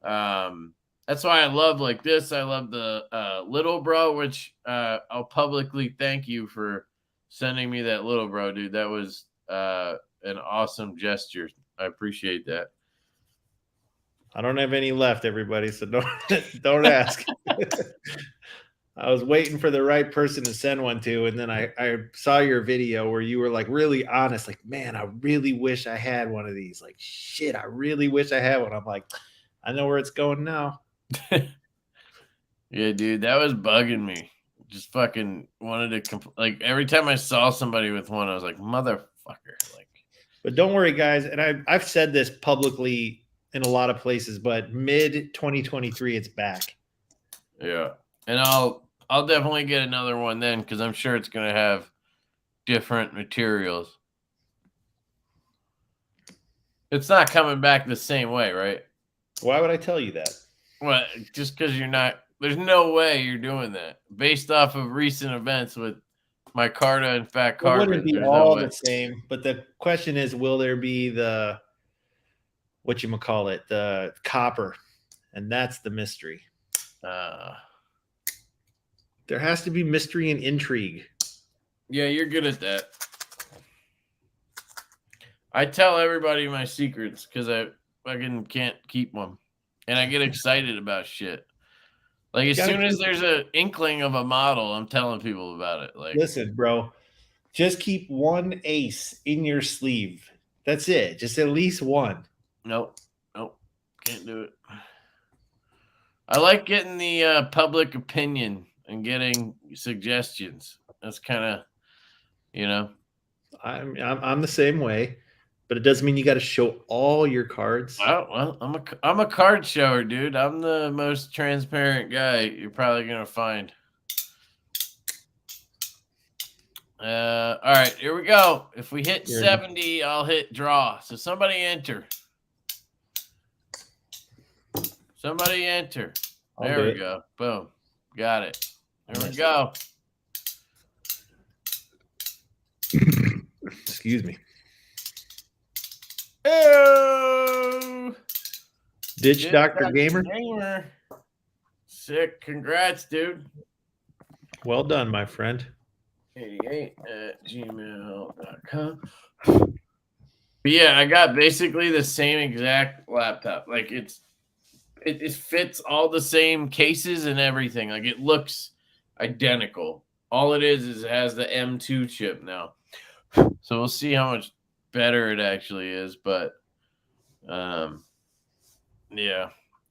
That's why I love like this. I love the Little Bro, which I'll publicly thank you for sending me that Little Bro, dude. That was an awesome gesture. I appreciate that. I don't have any left, everybody, so don't ask. I was waiting for the right person to send one to, and then I saw your video where you were like really honest, like, man, I really wish I had one of these. Like, shit, I really wish I had one. I'm like, I know where it's going now. Yeah, dude, that was bugging me. Just fucking wanted to like every time I saw somebody with one, I was like, motherfucker. Like, but don't worry, guys, and I've said this publicly in a lot of places, but mid 2023, it's back. Yeah, and I'll definitely get another one then because I'm sure it's gonna have different materials. It's not coming back the same way, right? Why would I tell you that? Well, just because you're not. There's no way you're doing that based off of recent events with my Carta and Fat Carpet. It wouldn't be all the same, but the question is, will there be the the copper, and that's the mystery. There has to be mystery and intrigue. Yeah, you're good at that. I tell everybody my secrets because I fucking can't keep them, and I get excited about shit. Like as soon as there's an inkling of a model, I'm telling people about it. Like, listen, bro, just keep one ace in your sleeve. That's it. Just at least one. Nope, can't do it. I like getting the public opinion and getting suggestions. That's kind of, I'm the same way, but it doesn't mean you got to show all your cards. Well, I'm a card shower, dude. I'm the most transparent guy you're probably gonna find. All right, here we go. If we hit 70, I'll hit draw. So somebody enter. Somebody enter. There we go. Boom. Got it. There we go. Excuse me. Ew. Ditch Dr. Gamer. Sick. Congrats, dude. Well done, my friend. 88@gmail.com. But yeah, I got basically the same exact laptop. Like it fits all the same cases and everything. Like it looks identical. All it is it has the M2 chip now. So we'll see how much better it actually is. But yeah.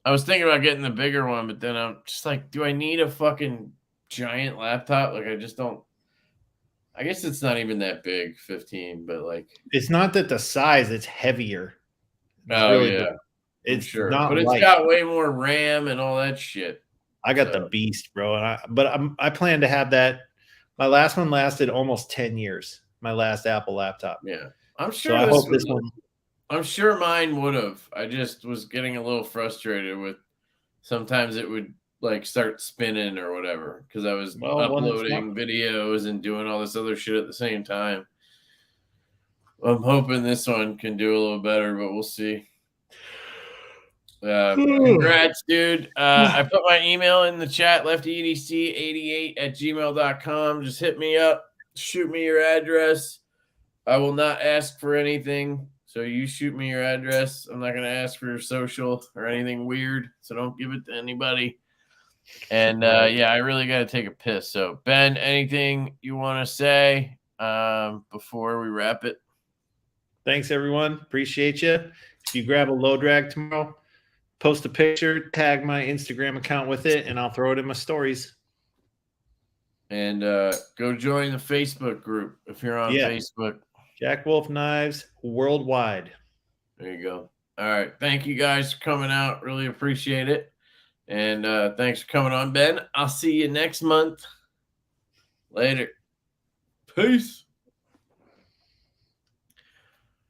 I was thinking about getting the bigger one, but then I'm just like, do I need a fucking giant laptop? Like I just don't. I guess it's not even that big, 15, but like it's not that the size, it's heavier. Yeah. It's sure. Not but it's light. got way more RAM and all that shit. I got the beast, bro. And I plan to have that. My last one lasted almost 10 years. My last Apple laptop. Yeah. I'm sure so I hope this one. I'm sure mine would have. I just was getting a little frustrated with sometimes it would like start spinning or whatever because I was uploading videos and doing all this other shit at the same time. I'm hoping this one can do a little better, but we'll see. Congrats, dude. I put my email in the chat, leftydc88@gmail.com. Just hit me up. Shoot me your address. I will not ask for anything. So you shoot me your address. I'm not going to ask for your social or anything weird. So don't give it to anybody. And yeah, I really got to take a piss. So Ben, anything you want to say before we wrap it? Thanks, everyone. Appreciate you. If you grab a low drag tomorrow, post a picture, tag my Instagram account with it, and I'll throw it in my stories. And go join the Facebook group if you're on Facebook. Jack Wolf Knives Worldwide. There you go. All right. Thank you guys for coming out. Really appreciate it. And thanks for coming on, Ben. I'll see you next month. Later. Peace.